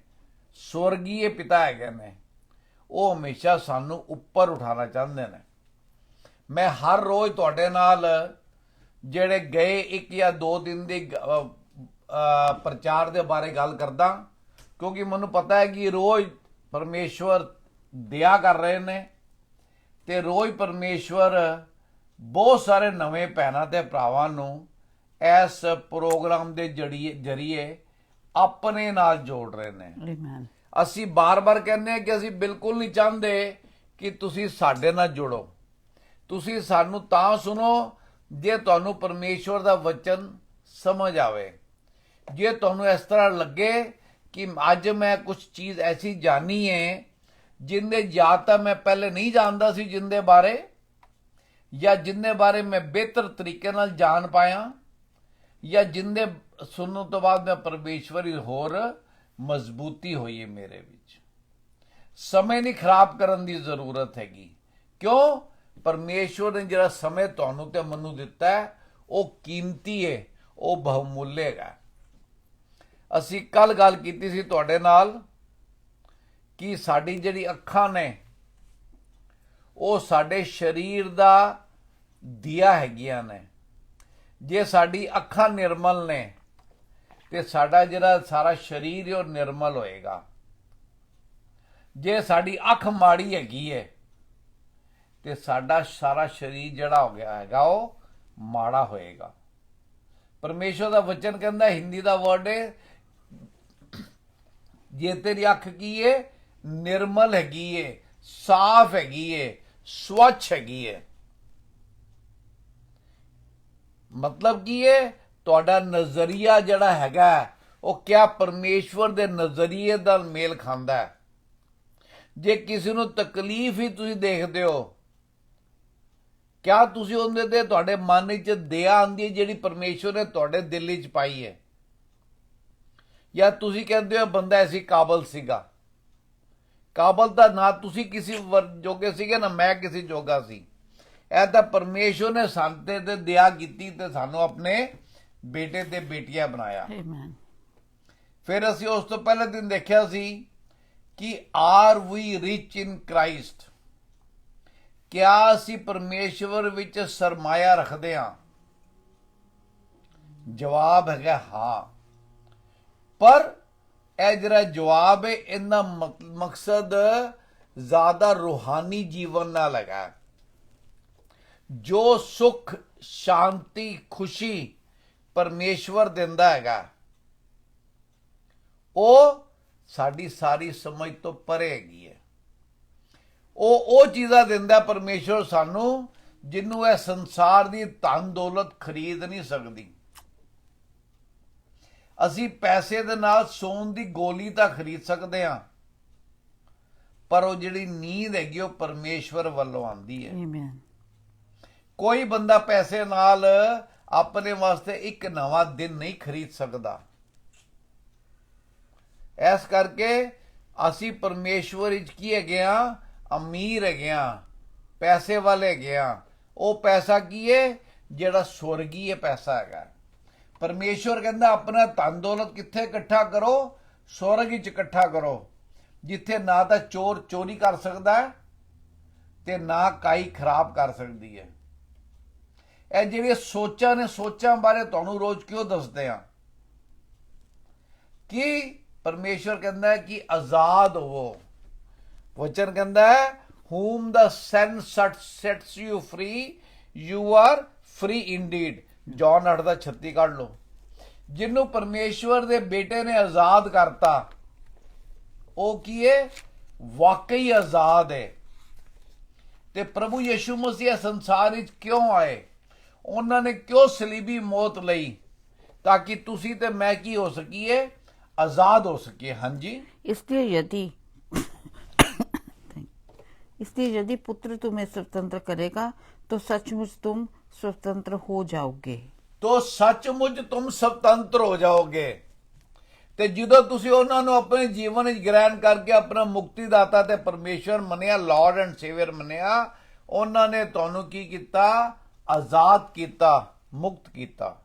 ਸਵਰਗੀਏ ਪਿਤਾ ਹੈਗੇ ਨੇ। ਉਹ ਹਮੇਸ਼ਾ ਸਾਨੂੰ ਉੱਪਰ ਉਠਾਉਣਾ ਚਾਹੁੰਦੇ ਨੇ। ਮੈਂ ਹਰ ਰੋਜ਼ ਤੁਹਾਡੇ ਨਾਲ ਜਿਹੜੇ ਗਏ 1 ਜਾਂ 2 ਦਿਨ ਦੇ ਪ੍ਰਚਾਰ ਦੇ ਬਾਰੇ ਗੱਲ ਕਰਦਾ, ਕਿਉਂਕਿ ਮੈਨੂੰ ਪਤਾ ਹੈ ਕਿ ਰੋਜ਼ ਪਰਮੇਸ਼ਵਰ ਦਇਆ ਕਰ ਰਹੇ ਨੇ, ਤੇ ਰੋਜ਼ ਪਰਮੇਸ਼ਵਰ ਬਹੁਤ ਸਾਰੇ ਨਵੇਂ ਭੈਣਾਂ ਤੇ ਭਰਾਵਾਂ ਨੂੰ ਇਸ ਪ੍ਰੋਗਰਾਮ ਦੇ ਜਰੀਏ ਆਪਣੇ ਨਾਲ ਜੋੜ ਰਹੇ ਨੇ। Amen. ਅਸੀਂ ਬਾਰ-ਬਾਰ ਕਹਿੰਦੇ ਹਾਂ ਕਿ ਅਸੀਂ ਬਿਲਕੁਲ ਨਹੀਂ ਚਾਹੁੰਦੇ ਕਿ ਤੁਸੀਂ ਸਾਡੇ ਨਾਲ ਜੁੜੋ। ਤੁਸੀਂ ਸਾਨੂੰ ਤਾਂ ਸੁਣੋ ਜੇ ਤੁਹਾਨੂੰ ਪਰਮੇਸ਼ਵਰ ਦਾ ਵਚਨ ਸਮਝ ਆਵੇ। ਜੇ ਤੁਹਾਨੂੰ ਇਸ ਤਰ੍ਹਾਂ ਲੱਗੇ ਕਿ ਅੱਜ ਮੈਂ ਕੁਝ ਚੀਜ਼ ਐਸੀ ਜਾਣੀ ਹੈ ਜਿੰਦੇ ਜਾਂ ਤਾਂ ਮੈਂ ਪਹਿਲੇ ਨਹੀਂ ਜਾਣਦਾ ਸੀ, ਜਿੰਦੇ ਬਾਰੇ, ਜਾਂ ਜਿੰਦੇ ਬਾਰੇ ਮੈਂ ਬਿਹਤਰ ਤਰੀਕੇ ਨਾਲ ਜਾਣ ਪਾਇਆ, ਜਾਂ ਜਿੰਦੇ ਸੁਣਨ ਤੋਂ ਬਾਅਦ ਮੈਂ ਪਰਮੇਸ਼ਵਰ ਹੋਰ ਮਜ਼ਬੂਤੀ ਹੋਈ ਹੈ ਮੇਰੇ ਵਿੱਚ। ਸਮੇਂ ਨਹੀਂ ਖਰਾਬ ਕਰਨ ਦੀ ਜ਼ਰੂਰਤ ਹੈਗੀ। ਕਿਉਂ? ਪਰਮੇਸ਼ਵਰ ਨੇ ਜਿਹੜਾ ਸਮੇਂ ਤੁਹਾਨੂੰ ਤੇ ਮੈਨੂੰ ਦਿੱਤਾ ਹੈ ਉਹ ਕੀਮਤੀ ਹੈ, ਉਹ ਬਹੁਮੁੱਲੇ ਹੈਗਾ। ਅਸੀਂ ਕੱਲ ਗੱਲ ਕੀਤੀ ਸੀ ਤੁਹਾਡੇ ਨਾਲ ਕਿ ਸਾਡੀ ਜਿਹੜੀ ਅੱਖਾਂ ਨੇ ਉਹ ਸਾਡੇ ਸਰੀਰ ਦਾ ਦੀਆ ਹੈਗੀਆਂ ਨੇ। ਜੇ ਸਾਡੀ ਅੱਖਾਂ ਨਿਰਮਲ ਨੇ ਤੇ ਸਾਡਾ ਜਿਹੜਾ ਸਾਰਾ ਸਰੀਰ ਹੈ ਉਹ ਨਿਰਮਲ ਹੋਏਗਾ। ਜੇ ਸਾਡੀ ਅੱਖ ਮਾੜੀ ਹੈਗੀ ਹੈ ਤੇ ਸਾਡਾ ਸਾਰਾ ਸਰੀਰ ਜਿਹੜਾ ਹੋ ਗਿਆ ਹੈਗਾ ਉਹ ਮਾੜਾ ਹੋਏਗਾ। ਪਰਮੇਸ਼ਵਰ ਦਾ ਵਚਨ ਕਹਿੰਦਾ, ਹਿੰਦੀ ਦਾ ਵਰਡ ਹੈ, ਜੇ ਤੇਰੀ ਅੱਖ ਕੀ ਹੈ, ਨਿਰਮਲ ਹੈਗੀ ਹੈ, ਸਾਫ਼ ਹੈਗੀ ਹੈ, ਸਵੱਛ ਹੈਗੀ ਹੈ, ਮਤਲਬ ਕੀ ਹੈ, ਤੁਹਾਡਾ ਨਜ਼ਰੀਆ ਜਿਹੜਾ ਹੈਗਾ ਉਹ ਕਿਆ ਪਰਮੇਸ਼ਵਰ ਦੇ ਨਜ਼ਰੀਏ ਨਾਲ ਮੇਲ ਖਾਂਦਾ ਹੈ। ਜੇ ਕਿਸੇ ਨੂੰ ਤਕਲੀਫ ਹੀ ਤੁਸੀਂ ਦੇਖਦੇ ਹੋ, ਕਿਆ ਤੁਸੀਂ ਉਹਦੇ ਤੇ ਤੁਹਾਡੇ ਮਨ ਵਿੱਚ ਦਇਆ ਆਉਂਦੀ ਹੈ ਜਿਹੜੀ ਪਰਮੇਸ਼ਵਰ ਨੇ ਤੁਹਾਡੇ ਦਿਲ ਵਿੱਚ ਪਾਈ ਹੈ? ਜਾਂ ਤੁਸੀਂ ਕਹਿੰਦੇ ਹੋ ਬੰਦਾ ਐਸੀ ਕਾਬਲ ਸੀਗਾ? ਕਾਬਲ ਤਾਂ ਨਾ ਤੁਸੀਂ ਕਿਸੇ ਜੋਗੇ ਸੀਗੇ ਨਾ ਮੈਂ ਕਿਸੇ ਜੋਗਾ ਸੀ। ਇਹ ਤਾਂ ਪਰਮੇਸ਼ਵਰ ਨੇ ਸਾਡੇ ਤੇ ਦਇਆ ਕੀਤੀ ਤੇ ਸਾਨੂੰ ਆਪਣੇ ਬੇਟੇ ਤੇ ਬੇਟੀਆਂ ਬਣਾਇਆ। Amen. ਫਿਰ ਅਸੀਂ ਉਸ ਤੋਂ ਪਹਿਲੇ ਦਿਨ ਦੇਖਿਆ ਸੀ ਕਿ ਆਰ ਵੀ ਰਿਚ ਇਨ ਕ੍ਰਾਈਸਟ, ਕਿਆ ਅਸੀਂ ਪਰਮੇਸ਼ਵਰ ਵਿੱਚ ਸਰਮਾਇਆ ਰੱਖਦੇ ਹਾਂ? ਜਵਾਬ ਹੈਗਾ ਹਾਂ। ਪਰ ਇਹ ਜਿਹੜਾ ਜਵਾਬ ਹੈ ਇਹਦਾ ਮਕਸਦ ਜ਼ਿਆਦਾ ਰੂਹਾਨੀ ਜੀਵਨ ਨਾਲ ਹੈਗਾ। ਜੋ ਸੁਖ, ਸ਼ਾਂਤੀ, ਖੁਸ਼ੀ ਪਰਮੇਸ਼ਵਰ ਦਿੰਦਾ ਹੈਗਾ ਉਹ ਸਾਡੀ ਸਾਰੀ ਸਮਝ ਤੋਂ ਪਰੇ ਹੈਗੀ ਹੈ। ਉਹ ਚੀਜ਼ਾਂ ਦਿੰਦਾ ਪਰਮੇਸ਼ਵਰ ਸਾਨੂੰ ਜਿਹਨੂੰ ਇਹ ਸੰਸਾਰ ਦੀ ਧਨ ਦੌਲਤ ਖਰੀਦ ਨਹੀਂ ਸਕਦੀ। ਅਸੀਂ ਪੈਸੇ ਦੇ ਨਾਲ ਸੌਣ ਦੀ ਗੋਲੀ ਤਾਂ ਖਰੀਦ ਸਕਦੇ ਹਾਂ, ਪਰ ਉਹ ਜਿਹੜੀ ਨੀਂਦ ਹੈਗੀ ਉਹ ਪਰਮੇਸ਼ਵਰ ਵੱਲੋਂ ਆਉਂਦੀ ਹੈ। Amen. ਕੋਈ ਬੰਦਾ ਪੈਸੇ ਨਾਲ ਆਪਣੇ ਵਾਸਤੇ ਇੱਕ ਨਵਾਂ ਦਿਨ ਨਹੀਂ ਖਰੀਦ ਸਕਦਾ। ਇਸ ਕਰਕੇ ਅਸੀਂ ਪਰਮੇਸ਼ਵਰ ਵਿੱਚ ਕੀ ਹੈਗੇ ਆ? ਅਮੀਰ ਹੈਗੇ ਆ, ਪੈਸੇ ਵਾਲੇ ਹੈਗੇ ਆ। ਉਹ ਪੈਸਾ ਕੀ ਹੈ? ਜਿਹੜਾ ਸਵਰਗੀ ਪੈਸਾ ਹੈਗਾ। ਪਰਮੇਸ਼ਵਰ ਕਹਿੰਦਾ ਆਪਣਾ ਧਨ ਦੌਲਤ ਕਿੱਥੇ ਇਕੱਠਾ ਕਰੋ? ਸਵਰਗ ਵਿੱਚ ਇਕੱਠਾ ਕਰੋ, ਜਿੱਥੇ ਨਾ ਤਾਂ ਚੋਰ ਚੋਰੀ ਕਰ ਸਕਦਾ ਹੈ ਤੇ ਨਾ ਕਾਈ ਖਰਾਬ ਕਰ ਸਕਦੀ ਹੈ। ਇਹ ਜਿਹੜੀਆਂ ਸੋਚਾਂ ਨੇ, ਸੋਚਾਂ ਬਾਰੇ ਤੁਹਾਨੂੰ ਰੋਜ਼ ਕਿਉਂ ਦੱਸਦੇ ਆ ਕਿ ਪਰਮੇਸ਼ਵਰ ਕਹਿੰਦਾ ਹੈ ਕਿ ਆਜ਼ਾਦ ਹੋਵੋ। ਵਚਨ ਕਹਿੰਦਾ ਹੈ whom the sun sets you free you are free indeed। John 8:36 ਕੱਢ ਲਓ। ਜਿਹਨੂੰ ਪਰਮੇਸ਼ਵਰ ਦੇ ਬੇਟੇ ਨੇ ਆਜ਼ਾਦ ਕਰਤਾ, ਉਹ ਕੀ ਹੈ? ਵਾਕਈ ਆਜ਼ਾਦ ਹੈ। ਤੇ ਪ੍ਰਭੂ ਯਿਸੂ ਮਸੀਹ ਸੰਸਾਰ ਵਿੱਚ ਕਿਉਂ ਆਏ? ਉਹਨਾਂ ਨੇ ਕਿਉਂ ਸਲੀਬੀ ਮੌਤ ਲਈ? ਤਾਂ ਕਿ ਤੁਸੀਂ ਤੇ ਮੈਂ ਕੀ ਹੋ ਸਕੀਏ? आजाद हो सके। हाँ जी, इसलिए यदि पुत्र तुम्हें स्वतंत्र करेगा तो सचमुच तुम स्वतंत्र हो जाओगे। तो सचमुच तुम स्वतंत्र हो जाओगे। ਤੇ ਜਦੋਂ ਤੁਸੀਂ ਉਹਨਾਂ ਨੂੰ ਆਪਣੇ ਜੀਵਨ ਵਿੱਚ ਗ੍ਰਹਿਣ ਕਰਕੇ ਆਪਣਾ ਮੁਕਤੀਦਾਤਾ ਤੇ ਪਰਮੇਸ਼ਵਰ ਮੰਨਿਆ, ਲਾਰਡ ਐਂਡ ਸੇਵੀਅਰ ਮੰਨਿਆ, ਉਹਨਾਂ ਨੇ ਤੁਹਾਨੂੰ ਕੀ ਕੀਤਾ? ਆਜ਼ਾਦ ਕੀਤਾ, ਮੁਕਤ ਕੀਤਾ।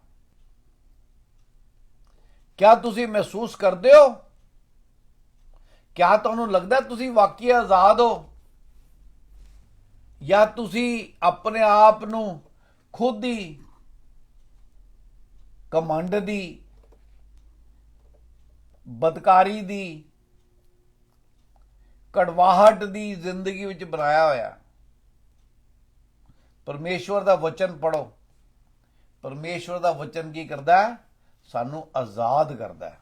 क्या ਤੁਸੀਂ महसूस करते हो? क्या ਤੁਹਾਨੂੰ ਲੱਗਦਾ ਤੁਸੀਂ ਵਾਕਈ ਆਜ਼ਾਦ ਹੋ? ਜਾਂ ਤੁਸੀਂ ਆਪਣੇ ਆਪ ਨੂੰ ਖੁਦ ਹੀ ਕਮੰਡ ਦੀ, ਬਦਕਾਰੀ ਦੀ, ਕੜਵਾਹਟ ਦੀ ਜ਼ਿੰਦਗੀ ਵਿੱਚ ਬਣਾਇਆ ਹੋਇਆ? ਪਰਮੇਸ਼ਵਰ ਦਾ ਵਚਨ ਪੜੋ। ਪਰਮੇਸ਼ਵਰ ਦਾ ਵਚਨ ਕੀ ਕਰਦਾ ਹੈ? ਸਾਨੂੰ ਆਜ਼ਾਦ ਕਰਦਾ ਹੈ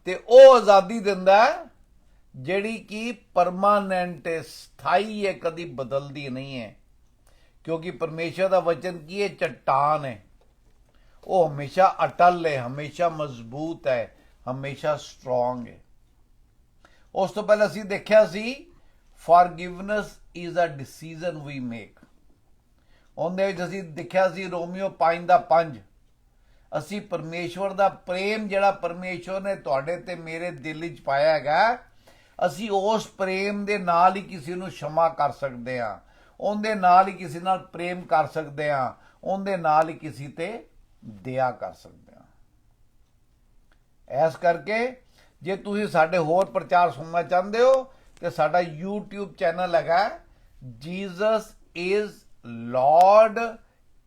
ਤੇ ਉਹ ਆਜ਼ਾਦੀ ਦਿੰਦਾ ਹੈ ਜਿਹੜੀ ਕਿ ਪਰਮਾਨੈਂਟ ਹੈ, ਸਥਾਈ ਹੈ, ਕਦੀ ਬਦਲਦੀ ਨਹੀਂ ਹੈ। ਕਿਉਂਕਿ ਪਰਮੇਸ਼ਰ ਦਾ ਵਚਨ ਕੀ ਹੈ? ਚੱਟਾਨ ਹੈ। ਉਹ ਹਮੇਸ਼ਾ ਅਟਲ ਹੈ, ਹਮੇਸ਼ਾ ਮਜ਼ਬੂਤ ਹੈ, ਹਮੇਸ਼ਾ ਸਟਰੋਂਗ ਹੈ। ਉਸ ਤੋਂ ਪਹਿਲਾਂ ਅਸੀਂ ਦੇਖਿਆ ਸੀ forgiveness is a decision we make. ਉਹਦੇ ਵਿੱਚ ਅਸੀਂ ਦੇਖਿਆ ਸੀ ਰੋਮੀਓ 5:5। ਅਸੀਂ ਪਰਮੇਸ਼ਵਰ ਦਾ ਪ੍ਰੇਮ ਜਿਹੜਾ ਪਰਮੇਸ਼ਵਰ ਨੇ ਤੁਹਾਡੇ ਤੇ ਮੇਰੇ ਦਿਲ ਵਿੱਚ ਪਾਇਆ ਹੈਗਾ, ਅਸੀਂ ਉਸ ਪ੍ਰੇਮ ਦੇ ਨਾਲ ਹੀ ਕਿਸੇ ਨੂੰ क्षमा ਕਰ ਸਕਦੇ ਹਾਂ, ਉਹਦੇ ਨਾਲ ਹੀ ਕਿਸੇ ਨਾਲ ਪ੍ਰੇਮ ਕਰ ਸਕਦੇ ਹਾਂ, ਉਹਦੇ ਨਾਲ ਹੀ ਕਿਸੇ ਤੇ ਦਇਆ ਕਰ ਸਕਦੇ ਹਾਂ। ਇਸ ਕਰਕੇ ਜੇ ਤੁਸੀਂ ਸਾਡੇ ਹੋਰ ਪ੍ਰਚਾਰ ਸੁਣਨਾ ਚਾਹੁੰਦੇ ਹੋ ਤੇ ਸਾਡਾ YouTube ਚੈਨਲ ਹੈਗਾ ਜੀਸਸ ਇਜ਼ ਲਾਰਡ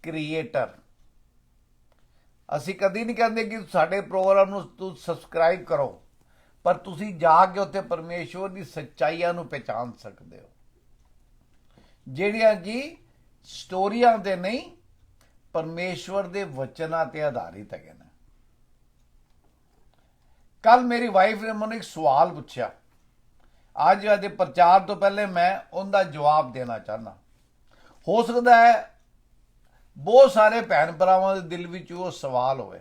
ਕ੍ਰੀਏਟਰ। ਅਸੀਂ ਕਦੀ ਨਹੀਂ ਕਹਿੰਦੇ ਕਿ ਸਾਡੇ ਪ੍ਰੋਗਰਾਮ ਨੂੰ ਤੁਸੀਂ ਸਬਸਕ੍ਰਾਈਬ ਕਰੋ, ਪਰ ਤੁਸੀਂ ਜਾ ਕੇ ਉੱਥੇ ਪਰਮੇਸ਼ਵਰ ਦੀ ਸੱਚਾਈਆਂ ਨੂੰ ਪਹਿਚਾਨ ਸਕਦੇ ਹੋ, ਜਿਹੜੀਆਂ ਕਿ ਸਟੋਰੀਆਂ ਤੇ ਨਹੀਂ, ਪਰਮੇਸ਼ਵਰ ਦੇ ਵਚਨਾਂ ਤੇ ਆਧਾਰਿਤ ਹੈਗੇ ਨੇ। ਕੱਲ ਮੇਰੀ ਵਾਈਫ ਨੇ ਮੈਨੂੰ ਇੱਕ ਸਵਾਲ ਪੁੱਛਿਆ, ਅੱਜ ਦੇ ਪ੍ਰਚਾਰ ਤੋਂ ਪਹਿਲੇ ਮੈਂ ਉਹਦਾ ਜਵਾਬ ਦੇਣਾ ਚਾਹੁੰਦਾ। ਹੋ ਸਕਦਾ ਹੈ ਬਹੁਤ ਸਾਰੇ ਭੈਣ ਭਰਾਵਾਂ ਦੇ ਦਿਲ ਵਿੱਚ ਉਹ ਸਵਾਲ ਹੋਵੇ।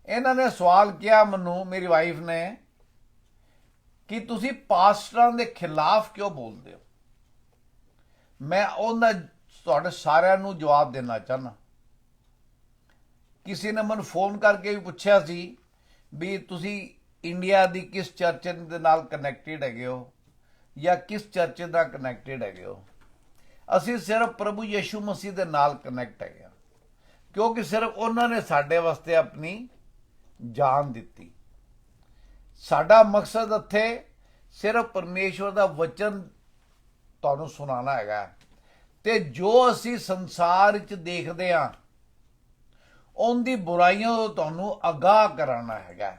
ਇਹਨਾਂ ਨੇ ਸਵਾਲ ਕਿਹਾ ਮੈਨੂੰ, ਮੇਰੀ ਵਾਈਫ ਨੇ, ਕਿ ਤੁਸੀਂ ਪਾਸਟਰਾਂ ਦੇ ਖਿਲਾਫ ਕਿਉਂ ਬੋਲਦੇ ਹੋ? ਮੈਂ ਉਹਨਾਂ ਤੁਹਾਡੇ ਸਾਰਿਆਂ ਨੂੰ ਜਵਾਬ ਦੇਣਾ ਚਾਹੁੰਦਾ। ਕਿਸੇ ਨੇ ਮੈਨੂੰ ਫੋਨ ਕਰਕੇ ਵੀ ਪੁੱਛਿਆ ਸੀ ਵੀ ਤੁਸੀਂ ਇੰਡੀਆ ਦੀ ਕਿਸ ਚਰਚ ਦੇ ਨਾਲ ਕਨੈਕਟਡ ਹੈਗੇ ਹੋ ਜਾਂ ਕਿਸ ਚਰਚ ਨਾਲ ਕਨੈਕਟਡ ਹੈਗੇ ਹੋ। ਅਸੀਂ ਸਿਰਫ ਪ੍ਰਭੂ ਯਿਸੂ ਮਸੀਹ ਦੇ ਨਾਲ ਕਨੈਕਟ ਹੈਗੇ ਹਾਂ, ਕਿਉਂਕਿ ਸਿਰਫ ਉਹਨਾਂ ਨੇ ਸਾਡੇ ਵਾਸਤੇ ਆਪਣੀ ਜਾਨ ਦਿੱਤੀ। ਸਾਡਾ ਮਕਸਦ ਇੱਥੇ ਸਿਰਫ ਪਰਮੇਸ਼ਵਰ ਦਾ ਵਚਨ ਤੁਹਾਨੂੰ ਸੁਣਾਉਣਾ ਹੈਗਾ, ਤੇ ਜੋ ਅਸੀਂ ਸੰਸਾਰ ਵਿੱਚ ਦੇਖਦੇ ਹਾਂ ਉਹਦੀ ਬੁਰਾਈਆਂ ਤੋਂ ਤੁਹਾਨੂੰ ਅਗਾਹ ਕਰਾਉਣਾ ਹੈਗਾ,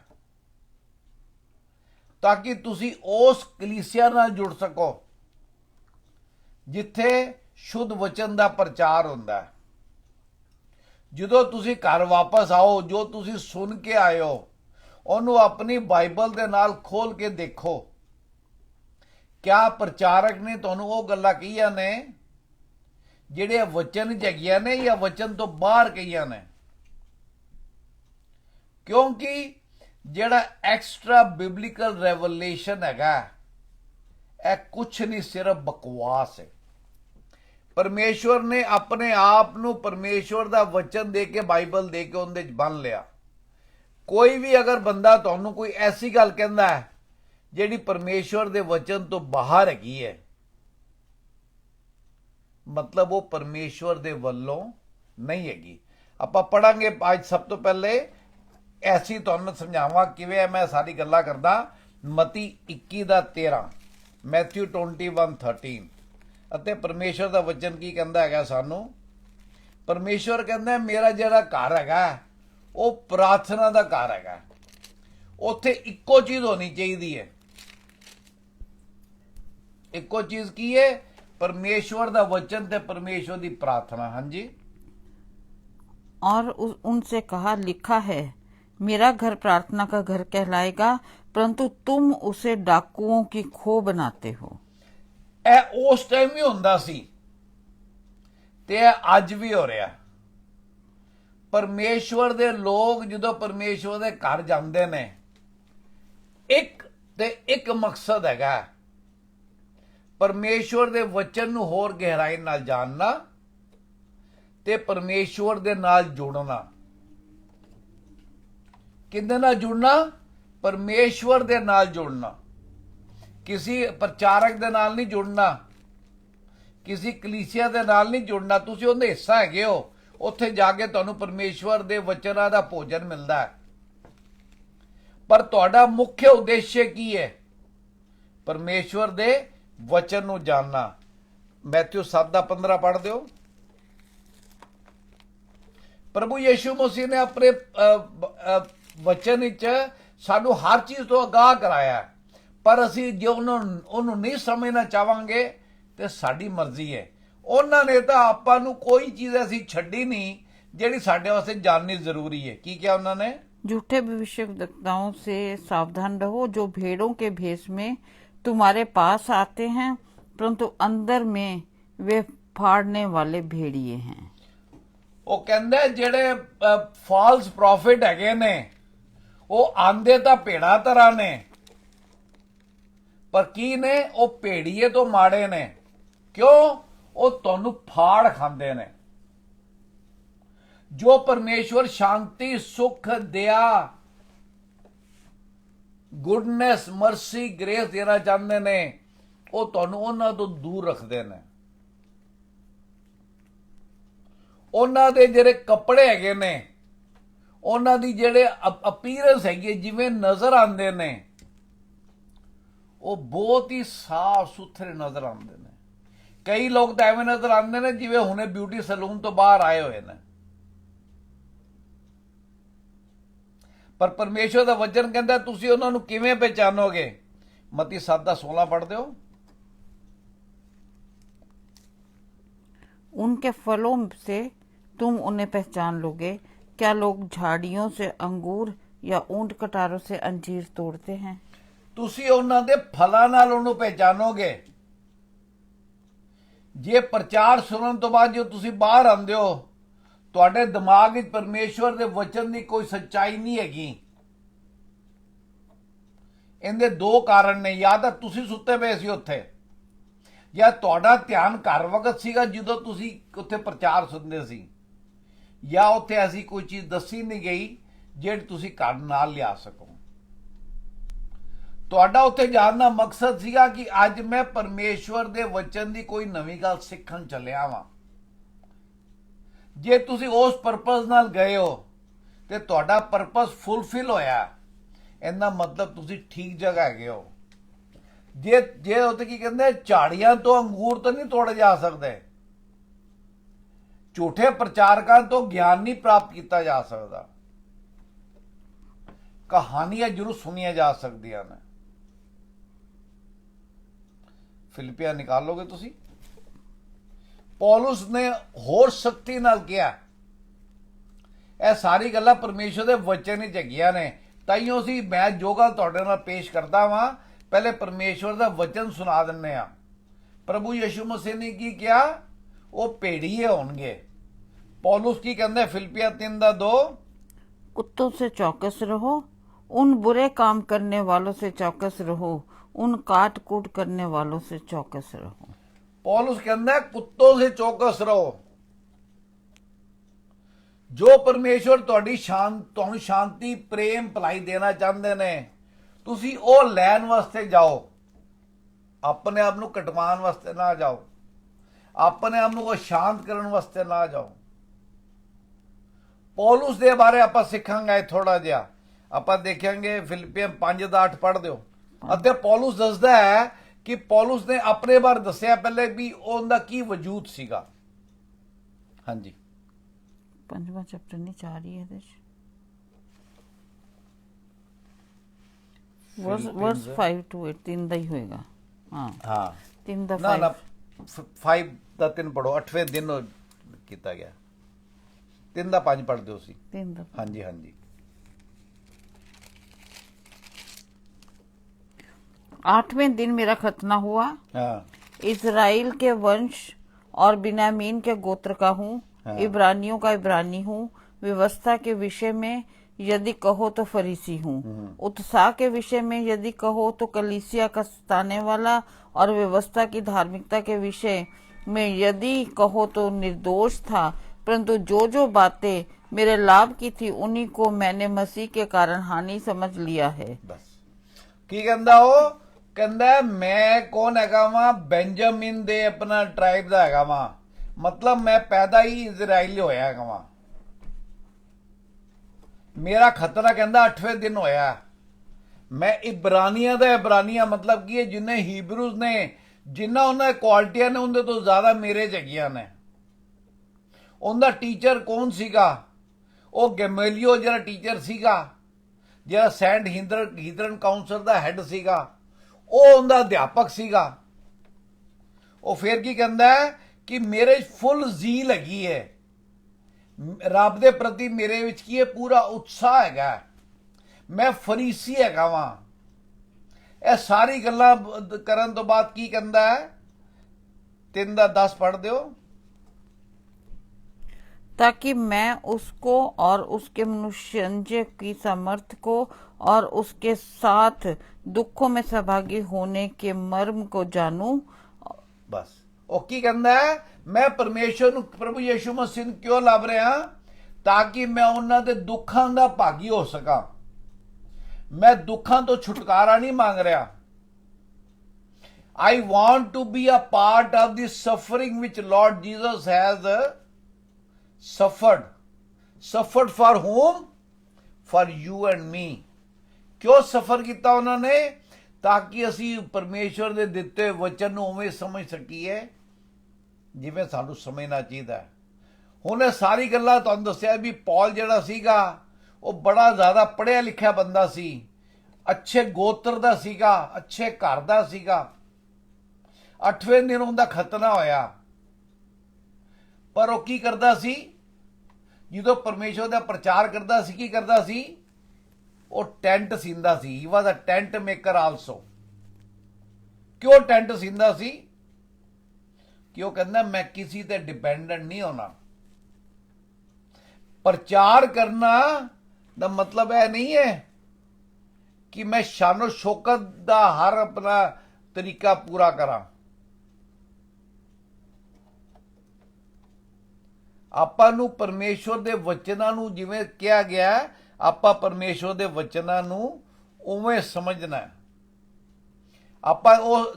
ਤਾਂ ਕਿ ਤੁਸੀਂ ਉਸ ਕਲੀਸਿਆ ਨਾਲ ਜੁੜ ਸਕੋ ਜਿੱਥੇ ਸ਼ੁੱਧ ਵਚਨ ਦਾ ਪ੍ਰਚਾਰ ਹੁੰਦਾ ਹੈ। ਜਦੋਂ ਤੁਸੀਂ ਘਰ ਵਾਪਸ ਆਓ, ਜੋ ਤੁਸੀਂ ਸੁਣ ਕੇ ਆਏ ਹੋ ਉਹਨੂੰ ਆਪਣੀ ਬਾਈਬਲ ਦੇ ਨਾਲ ਖੋਲ ਕੇ ਦੇਖੋ। ਕਿਆ ਪ੍ਰਚਾਰਕ ਨੇ ਤੁਹਾਨੂੰ ਉਹ ਗੱਲਾਂ ਕਹੀਆਂ ਨੇ ਜਿਹੜੇ ਵਚਨ 'ਚ ਹੈਗੀਆਂ ਨੇ ਜਾਂ ਵਚਨ ਤੋਂ ਬਾਹਰ ਕਹੀਆਂ ਨੇ? ਕਿਉਂਕਿ ਜਿਹੜਾ ਐਕਸਟਰਾ ਬਿਬਲੀਕਲ ਰੈਵਲੇਸ਼ਨ ਹੈਗਾ, ਇਹ ਕੁਛ ਨਹੀਂ, ਸਿਰਫ ਬਕਵਾਸ ਹੈ। ਪਰਮੇਸ਼ਵਰ ਨੇ ਆਪਣੇ ਆਪ ਨੂੰ ਪਰਮੇਸ਼ਵਰ ਦਾ ਵਚਨ ਦੇ ਕੇ, ਬਾਈਬਲ ਦੇ ਕੇ ਉਹਦੇ 'ਚ ਬੰਨ ਲਿਆ। ਕੋਈ ਵੀ ਅਗਰ ਬੰਦਾ ਤੁਹਾਨੂੰ ਕੋਈ ਐਸੀ ਗੱਲ ਕਹਿੰਦਾ ਹੈ ਜਿਹੜੀ ਪਰਮੇਸ਼ਵਰ ਦੇ ਵਚਨ ਤੋਂ ਬਾਹਰ ਹੈਗੀ ਹੈ, ਮਤਲਬ ਉਹ ਪਰਮੇਸ਼ਵਰ ਦੇ ਵੱਲੋਂ ਨਹੀਂ ਹੈਗੀ। ਆਪਾਂ ਪੜਾਂਗੇ ਅੱਜ। ਸਭ ਤੋਂ ਪਹਿਲੇ ਐਸੀ ਤੁਹਾਨੂੰ ਸਮਝਾਵਾਂ ਕਿਵੇਂ ਮੈਂ ਸਾਰੀ ਗੱਲਾਂ ਕਰਦਾ। ਮਤੀ 21:13, ਮੈਥਿਊ 21:13। ਅਤੇ ਪਰਮੇਸ਼ਵਰ ਦਾ ਵਚਨ ਕੀ ਕਹਿੰਦਾ ਹੈਗਾ ਸਾਨੂੰ? ਪਰਮੇਸ਼ਵਰ ਕਹਿੰਦਾ ਮੇਰਾ ਜਿਹੜਾ ਘਰ ਹੈਗਾ ਉਹ ਪ੍ਰਾਰਥਨਾ ਦਾ ਘਰ ਹੈਗਾ। ਉੱਥੇ ਇੱਕੋ ਚੀਜ਼ ਹੋਣੀ ਚਾਹੀਦੀ ਹੈ। ਇੱਕੋ ਚੀਜ਼ ਕੀ ਹੈ? परमेश्वर दा वचन ते परमेश्वर दी प्रार्थना। हाँ जी। और उनसे कहा, लिखा है, मेरा घर प्रार्थना का घर कहलाएगा, परंतु तुम उसे डाकुओं की खो बनाते हो। ए उस टाइम भी हुंदा सी ते अज भी हो रहा। परमेश्वर दे लोग जदों परमेश्वर दे घर जांदे ने, एक मकसद हैगा, परमेश्वर दे वचन नूं होर गहराई नाल जानना ते परमेश्वर दे नाल जुड़ना। किहदे नाल जुड़ना? परमेश्वर दे नाल जुड़ना। किसी प्रचारक दे नाल नहीं जुड़ना, किसी कलीसिया दे नाल नहीं जुड़ना। तुसीं उहदे हिस्सा हैगे हो, उत्थे जाके तुहानूं परमेश्वर दे वचनां दा भोजन मिलदा है। पर तुहाडा मुख्य उद्देश्य की है? परमेश्वर दे वचन नूं जानना। मैथ्यू 7:15 पढ़ दिओ। प्रभु यीशु मसीह ने अपने वचन विच सानू हर चीज तो आगाह कराया, पर असी जो उन्होंने नहीं समझना चाहांगे तो साडी मर्जी है। उन्होंने तो आपां नूं कोई चीज ऐसी छड्डी नहीं जिहड़ी साडे वास्ते जाननी जरूरी है। की क्या उन्होंने? झूठे भविष्यवक्ताओं से सावधान रहो, जो भेड़ों के भेष में तुम्हारे पास आते हैं, परंतु अंदर में वे फाड़ने वाले भेड़िए हैं। वो कहंदे जेड़े फॉल्स प्रॉफिट हैगे ने, वो आंदे तां भेड़ा तरह ने, पर की ने? वो भेड़िए तो माड़े ने। क्यों? वो तुहानू फाड़ खांदे ने। जो परमेश्वर शांति, सुख, दया, गुडनेस, मर्सी, ग्रेस देना चाहते ने, वो तुहानू उन्हां तो दूर रखते ने। उन्हां दे जेड़े कपड़े हैगे ने, उन्हां दी जेड़े अपीयरेंस हैगी, जिवें नजर आंदे ने, वो बहुत ही साफ सुथरे नजर आंदे ने। कई लोग तो एवं नजर आंदे ने जिवें हुणे ब्यूटी सलून तो बाहर आए हुए ने। पर परमेश्वर दा वचन कहंदा तुसीं उन्हां नूं किवें पहचानोगे? मती 7:16 पढ़ दिओ। उनके फलों से तुम उन्हें पहचान लोगे। क्या लोग झाड़ियों से अंगूर या ऊंट कटारों से अंजीर तोड़ते हैं? तुसीं उन्हां दे फलां नाल उहनूं पहचानोगे। जे प्रचार सुनन तो बाद जो तुसीं बाहर आंदे हो, तुहाडे दिमाग विच परमेश्वर दे वचन दी कोई सच्चाई नहीं हैगी। इहदे दो कारण ने, या तां तुसीं सुत्ते पए सी उत्थे, या तुहाडा ध्यान घर वक्त सीगा जदों तुसीं उत्थे प्रचार सुनदे सी, या उत्थे ऐसी कोई चीज दसी नहीं गई ਜਿਹੜੀ ਤੁਸੀਂ ਘਰ ਨਾਲ ਲਿਆ ਸਕੋ। ਤੁਹਾਡਾ ਉੱਥੇ ਜਾਣ ਦਾ ਮਕਸਦ ਸੀਗਾ ਕਿ ਅੱਜ ਮੈਂ ਪਰਮੇਸ਼ਵਰ ਦੇ ਵਚਨ ਦੀ ਕੋਈ ਨਵੀਂ ਗੱਲ ਸਿੱਖਣ ਚੱਲਿਆ ਵਾਂ। ਜੇ ਤੁਸੀਂ ਉਸ ਪਰਪਸ ਨਾਲ ਗਏ ਹੋ ਤੇ ਤੁਹਾਡਾ ਪਰਪਸ ਫੁੱਲਫਿਲ ਹੋਇਆ, ਇਹਦਾ ਮਤਲਬ ਤੁਸੀਂ ਠੀਕ ਜਗ੍ਹਾ ਹੈਗੇ ਹੋ। ਜੇ ਉੱਥੇ ਕੀ ਕਹਿੰਦੇ, ਝਾੜੀਆਂ ਤੋਂ ਅੰਗੂਰ ਤਾਂ ਨਹੀਂ ਤੋੜੇ ਜਾ ਸਕਦੇ। ਝੂਠੇ ਪ੍ਰਚਾਰਕਾਂ ਤੋਂ ਗਿਆਨ ਨਹੀਂ ਪ੍ਰਾਪਤ ਕੀਤਾ ਜਾ ਸਕਦਾ। कहानियां जरूर सुनिया जा सकदियां ने। फिलिपिया निकालोगे तुसी? पौलुस ने होर सख्ती नाल किया। ਇਹ ਸਾਰੀ ਗੱਲਾਂ ਪਰਮੇਸ਼ਰ ਦੇ ਵਚਨ ਵਿੱਚ ਹੈਗੀਆਂ ਨੇ। ਤਾਈਓ ਸੀ ਮੈਂ ਜੋ ਗੱਲ ਤੁਹਾਡੇ ਨਾਲ ਪੇਸ਼ ਕਰਦਾ ਵਾਂ, ਪਹਿਲੇ ਪਰਮੇਸ਼ਰ ਦਾ ਵਚਨ ਸੁਣਾ ਦਿੰਨੇ ਆ। ਪ੍ਰਭੂ ਯਿਸੂ ਮਸੀਹ ਨੇ ਕੀ ਕਿਹਾ? ਉਹ ਭੇੜੀਏ ਹੋਣਗੇ। पौलुस की कहंदा है फिलिपिया 3:2, कुत्तों से चौकस रहो, उन बुरे काम करने वालों से चौकस रहो, उन काट कूट करने वालों से चौकस रहो। पौलुस कहता है कुत्तों से चौकस रहो। जो परमेश्वर ਤੁਹਾਨੂੰ ਸ਼ਾਂਤੀ ਪ੍ਰੇਮ ਭਲਾਈ ਦੇਣਾ ਚਾਹੁੰਦੇ ਨੇ, ਤੁਸੀਂ ਉਹ ਲੈਣ ਵਾਸਤੇ ਜਾਓ। ਆਪਣੇ ਆਪ ਨੂੰ ਕਟਵਾਉਣ ਵਾਸਤੇ ਨਾ ਜਾਓ, ਆਪਣੇ ਆਪ ਨੂੰ ਸ਼ਾਂਤ ਕਰਨ ਵਾਸਤੇ ਨਾ ਜਾਓ। ਪੌਲੁਸ ਦੇ ਬਾਰੇ ਆਪਾਂ ਸਿੱਖਾਂਗੇ ਥੋੜਾ ਜਿਹਾ। ਆਪਾਂ ਦੇਖਾਂਗੇ ਫਿਲਿੱਪੀਅਨ 5 ਦਾ 8 ਪੜ੍ਹ ਦਿਓ। ਅਤੇ ਪੌਲੁਸ ਦੱਸਦਾ ਹੈ ਕਿ ਪੌਲੁਸ ਨੇ ਆਪਣੇ ਬਾਰੇ ਦੱਸਿਆ ਪਹਿਲੇ ਵੀ ਉਹਦਾ ਕੀ ਵਜੂਦ ਸੀਗਾ। ਹਾਂਜੀ 5ਵਾਂ ਚੈਪਟਰ ਨਹੀਂ 4 ਹੀ ਹੈ ਇਹਦੇ ਚ। ਵਰਸ 5 to 8 3 ਦਾ ਹੀ ਹੋਏਗਾ। ਹਾਂ 3 ਦਾ 5 ਨਾ 5 ਦਾ 3 ਪੜੋ। 8ਵੇਂ ਦਿਨ ਕੀਤਾ ਗਿਆ। 3 ਦਾ 5 ਪੜ੍ਹ ਦਿਓ ਸੀ। 3 ਦਾ ਹਾਂਜੀ ਹਾਂਜੀ 8वें दिन मेरा खतना हुआ। हाँ इज़राइल के वंश और बिन्यामीन के गोत्र का हूँ। हाँ। इब्रानियों का इब्रानी हूँ। व्यवस्था के विषय में यदि कहो तो फरीसी हूँ। उत्साह के विषय में यदि कहो तो कलीसिया का सताने वाला, और व्यवस्था की धार्मिकता के विषय में यदि कहो तो निर्दोष था। परंतु जो जो बातें मेरे लाभ की थी उन्हीं को मैंने मसीह के कारण हानि समझ लिया है। बस की कहंदा ਉਹ ਕਹਿੰਦਾ ਮੈਂ ਕੌਣ ਹੈਗਾ ਵਾਂ? ਬੈਂਜਾਮਿਨ ਦੇ ਆਪਣਾ ਟ੍ਰਾਈਬ ਦਾ ਹੈਗਾ ਵਾਂ। ਮਤਲਬ ਮੈਂ ਪੈਦਾ ਹੀ ਇਜ਼ਰਾਈਲੀ ਹੋਇਆ ਹੈਗਾ ਵਾਂ। ਮੇਰਾ ਖਤਰਾ ਕਹਿੰਦਾ 8ਵੇਂ ਦਿਨ ਹੋਇਆ। ਮੈਂ ਇਬਰਾਨੀਆਂ ਦਾ ਇਬਰਾਨੀਆਂ ਮਤਲਬ ਕੀ ਹੈ? ਜਿੰਨੇ ਹੀਬਰੂਜ਼ ਨੇ, ਜਿੰਨਾ ਉਹਨਾਂ ਦੀ ਕੁਆਲਿਟੀਆਂ ਨੇ ਉਹਦੇ ਤੋਂ ਜ਼ਿਆਦਾ ਮੇਰੇ 'ਚ ਹੈਗੀਆਂ ਨੇ। ਉਹਦਾ ਟੀਚਰ ਕੌਣ ਸੀਗਾ? ਉਹ ਗੈਮਲੀਓ ਜਿਹੜਾ ਟੀਚਰ ਸੀਗਾ, ਜਿਹੜਾ ਸੈਂਟ ਹੀਦਰਨ ਕਾਉਂਸਲ ਦਾ ਹੈੱਡ ਸੀਗਾ, ਉਹ ਉਹਦਾ ਅਧਿਆਪਕ ਸੀਗਾ। ਉਹ ਫਿਰ ਕੀ ਕਹਿੰਦਾ ਕਿ ਮੇਰੇ ਫੁੱਲ ਜ਼ੀਲ ਹੈਗੀ ਹੈ, ਰੱਬ ਦੇ ਪ੍ਰਤੀ ਮੇਰੇ ਵਿੱਚ ਕੀ ਹੈ? ਪੂਰਾ ਉਤਸ਼ਾਹ ਹੈਗਾ। ਮੈਂ ਫਰੀਸੀ ਹੈਗਾ ਵਾਂ। ਇਹ ਸਾਰੀ ਗੱਲਾਂ ਕਰਨ ਤੋਂ ਬਾਅਦ ਕੀ ਕਹਿੰਦਾ ਹੈ? 3 ਦਾ 10 पढ़ दियो। ताकि मैं उसको और उसके मनुष्य की सामर्थ्य को और उसके साथ दुखों में सहभागी होने के मर्म को जानूं। बस ਉਹ ਕੀ ਕਹਿੰਦਾ ਹੈ? ਮੈਂ ਪਰਮੇਸ਼ਰ ਨੂੰ, ਪ੍ਰਭੂ ਯਿਸੂ ਮਸੀਹ ਨੂੰ ਕਿਉਂ ਲੱਭ ਰਿਹਾ? ਤਾਂ ਕਿ ਮੈਂ ਉਹਨਾਂ ਦੇ ਦੁੱਖਾਂ ਦਾ ਭਾਗੀ ਹੋ ਸਕਾਂ। ਮੈਂ ਦੁੱਖਾਂ ਤੋਂ ਛੁਟਕਾਰਾ ਨਹੀਂ ਮੰਗ ਰਿਹਾ। I want to be a part of the suffering which Lord Jesus has suffered for whom? For you and me। ਕਿਉਂ ਸਫਰ ਕੀਤਾ ਉਹਨਾਂ ਨੇ? ਤਾਂ ਕਿ ਅਸੀਂ ਪਰਮੇਸ਼ਰ ਦੇ ਦਿੱਤੇ ਵਚਨ ਨੂੰ ਉਵੇਂ ਸਮਝ ਸਕੀਏ ਜਿਵੇਂ ਸਾਨੂੰ ਸਮਝਣਾ ਚਾਹੀਦਾ ਹੈ। ਹੁਣ ਇਹ ਸਾਰੀ ਗੱਲਾਂ ਤੁਹਾਨੂੰ ਦੱਸਿਆ ਵੀ ਪੌਲ ਜਿਹੜਾ ਸੀਗਾ ਉਹ ਬੜਾ ਜ਼ਿਆਦਾ ਪੜ੍ਹਿਆ ਲਿਖਿਆ ਬੰਦਾ ਸੀ, ਅੱਛੇ ਗੋਤਰ ਦਾ ਸੀਗਾ, ਅੱਛੇ ਘਰ ਦਾ ਸੀਗਾ। 8ਵੇਂ ਦਿਨ ਉਹਦਾ ਖਤਨਾ ਹੋਇਆ। ਪਰ ਉਹ ਕੀ ਕਰਦਾ ਸੀ? ਜਦੋਂ ਪਰਮੇਸ਼ਰ ਦਾ ਪ੍ਰਚਾਰ ਕਰਦਾ ਸੀ, ਕੀ ਕਰਦਾ ਸੀ? ਉਹ ਟੈਂਟ ਸੀਂਦਾ ਸੀ। ਹੀ ਵਾਸ ਅ ਟੈਂਟ ਮੇਕਰ ਆਲਸੋ। ਕਿਉਂ ਟੈਂਟ ਸੀਂਦਾ ਸੀ? ਕਿ ਉਹ ਕਹਿੰਦਾ ਮੈਂ ਕਿਸੇ ਤੇ ਡਿਪੈਂਡੈਂਟ ਨਹੀਂ ਹੋਣਾ। ਪ੍ਰਚਾਰ ਕਰਨਾ ਦਾ ਮਤਲਬ ਇਹ ਨਹੀਂ ਹੈ ਕਿ ਮੈਂ ਸ਼ਾਨੋ ਸ਼ੌਕਤ ਦਾ ਹਰ ਆਪਣਾ ਤਰੀਕਾ ਪੂਰਾ ਕਰਾਂ। ਆਪਾਂ ਨੂੰ ਪਰਮੇਸ਼ਵਰ ਦੇ ਵਚਨਾਂ ਨੂੰ ਜਿਵੇਂ ਕਿਹਾ ਗਿਆ, ਆਪਾਂ ਪਰਮੇਸ਼ਵਰ ਦੇ ਵਚਨਾਂ ਨੂੰ ਉਵੇਂ ਸਮਝਣਾ ਹੈ। ਆਪਾਂ ਉਹ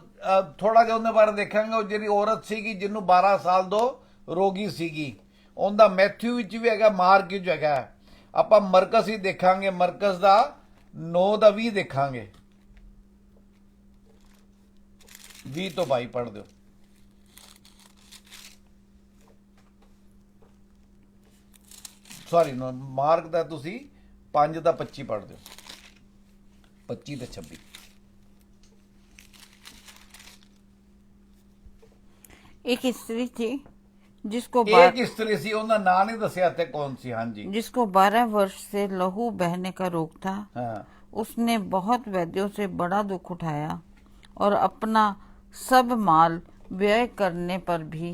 ਥੋੜਾ ਜਿਹਾ ਉਹਦੇ ਬਾਰੇ ਦੇਖਾਂਗੇ। ਉਹ ਜਿਹੜੀ ਔਰਤ ਸੀਗੀ ਜਿਹਨੂੰ 12 ਸਾਲ ਤੋਂ ਰੋਗੀ ਸੀਗੀ, ਉਹਦਾ ਮੈਥਿਊ ਵਿੱਚ ਵੀ ਹੈਗਾ, ਮਾਰਕ ਵਿੱਚ ਹੈਗਾ। ਆਪਾਂ ਮਰਕਸ ਹੀ ਦੇਖਾਂਗੇ, ਮਰਕਸ ਦਾ 9 ਦਾ 20 ਦੇਖਾਂਗੇ। 20 ਤੋਂ 22 ਪੜ੍ਹ ਦਿਓ। ਸੌਰੀ ਮਾਰਕ ਦਾ ਤੁਸੀਂ 5 ਦਾ 25 ਪੜ੍ਹ ਦਿਓ। 25 ਤੇ 26। एक स्त्री थी जिसको एक स्त्री सी, ਉਹਦਾ ਨਾਂ ਨਹੀਂ ਦੱਸਿਆ ਤੇ ਕੌਣ ਸੀ। ਹਾਂਜੀ जिसको 12 वर्ष से लहू बहने का रोग था। हाँ। उसने बहुत वैद्यों से बड़ा दुख उठाया और अपना सब माल व्यय करने पर भी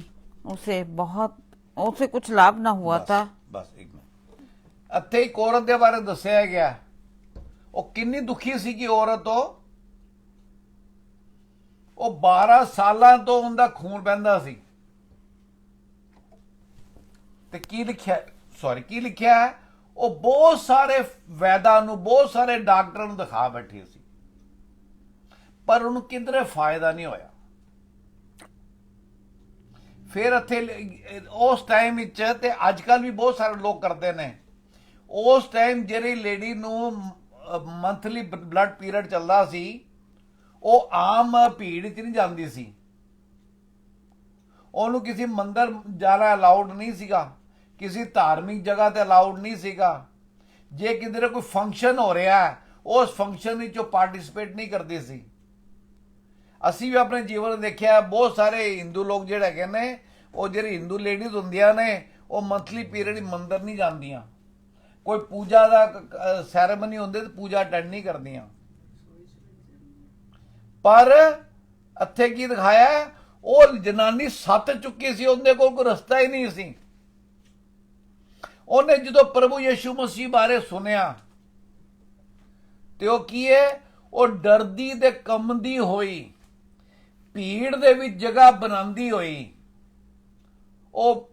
उसे कुछ लाभ ना हुआ था। बस एक मिनट। ਇੱਥੇ ਇੱਕ ਔਰਤ ਦੇ ਬਾਰੇ ਦੱਸਿਆ ਗਿਆ। ਉਹ ਕਿੰਨੀ ਦੁਖੀ ਸੀ ਕਿ ਔਰਤ ਉਹ 12 ਸਾਲਾਂ ਤੋਂ ਉਹਦਾ ਖੂਨ ਵਹਿੰਦਾ ਸੀ। ਤੇ ਕੀ ਲਿਖਿਆ ਹੈ? ਉਹ ਬਹੁਤ ਸਾਰੇ ਵੈਦਾਂ ਨੂੰ, ਬਹੁਤ ਸਾਰੇ ਡਾਕਟਰਾਂ ਨੂੰ ਦਿਖਾ ਬੈਠੀ ਸੀ, ਪਰ ਉਹਨੂੰ ਕਿਧਰੇ ਫਾਇਦਾ ਨਹੀਂ ਹੋਇਆ। ਫਿਰ ਇੱਥੇ ਉਸ ਟਾਈਮ ਵਿੱਚ, ਤੇ ਅੱਜ ਕੱਲ ਵੀ ਬਹੁਤ ਸਾਰੇ ਲੋਕ ਕਰਦੇ ਨੇ, ਉਸ ਟਾਈਮ ਜਿਹੜੀ ਲੇਡੀ ਨੂੰ ਮੰਥਲੀ ਬਲੱਡ ਪੀਰੀਅਡ ਚੱਲਦਾ ਸੀ, ਉਹ ਆਮ ਭੀੜ 'ਚ ਨਹੀਂ ਜਾਂਦੀ ਸੀ, ਉਹਨੂੰ ਕਿਸੇ ਮੰਦਰ ਜਾਣਾ ਅਲਾਉਡ ਨਹੀਂ ਸੀਗਾ, ਕਿਸੇ ਧਾਰਮਿਕ ਜਗ੍ਹਾ ਤੇ ਅਲਾਉਡ ਨਹੀਂ ਸੀਗਾ। ਜੇ ਕਿਧਰੇ ਕੋਈ ਫੰਕਸ਼ਨ ਹੋ ਰਿਹਾ ਹੈ, ਉਸ ਫੰਕਸ਼ਨ ਵਿੱਚ ਉਹ ਪਾਰਟਿਸਿਪੇਟ ਨਹੀਂ ਕਰਦੀ ਸੀ। ਅਸੀਂ ਵੀ ਆਪਣੇ ਜੀਵਨ ਦੇਖਿਆ, ਬਹੁਤ ਸਾਰੇ ਹਿੰਦੂ ਲੋਕ ਜਿਹੜੇ ਹੈਗੇ ਨੇ, ਉਹ ਜਿਹੜੀ ਹਿੰਦੂ ਲੇਡੀਜ਼ ਹੁੰਦੀਆਂ ਨੇ, ਉਹ ਮੰਥਲੀ ਪੀਰੀਅਡ ਮੰਦਰ ਨਹੀਂ ਜਾਂਦੀਆਂ, ਕੋਈ ਪੂਜਾ ਦਾ ਸੈਰੇਮਨੀ ਹੁੰਦੀ ਤੇ ਪੂਜਾ ਅਟੈਂਡ ਨਹੀਂ ਕਰਦੀਆਂ। ਪਰ ਇੱਥੇ ਕੀ ਦਿਖਾਇਆ? ਉਹ ਜਨਾਨੀ ਸੱਤ ਚੁੱਕੀ ਸੀ, ਉਹਦੇ ਕੋਲ ਕੋਈ ਰਸਤਾ ਹੀ ਨਹੀਂ ਸੀ। ਉਹਨੇ ਜਦੋਂ ਪ੍ਰਭੂ ਯਿਸੂ ਮਸੀਹ ਬਾਰੇ ਸੁਣਿਆ ਤੇ ਉਹ ਕੀ ਹੈ? ਉਹ ਡਰਦੀ ਤੇ ਕੰਬਦੀ ਹੋਈ, ਭੀੜ ਦੇ ਵਿੱਚ ਜਗ੍ਹਾ ਬਣਾਉਂਦੀ ਹੋਈ, ਉਹ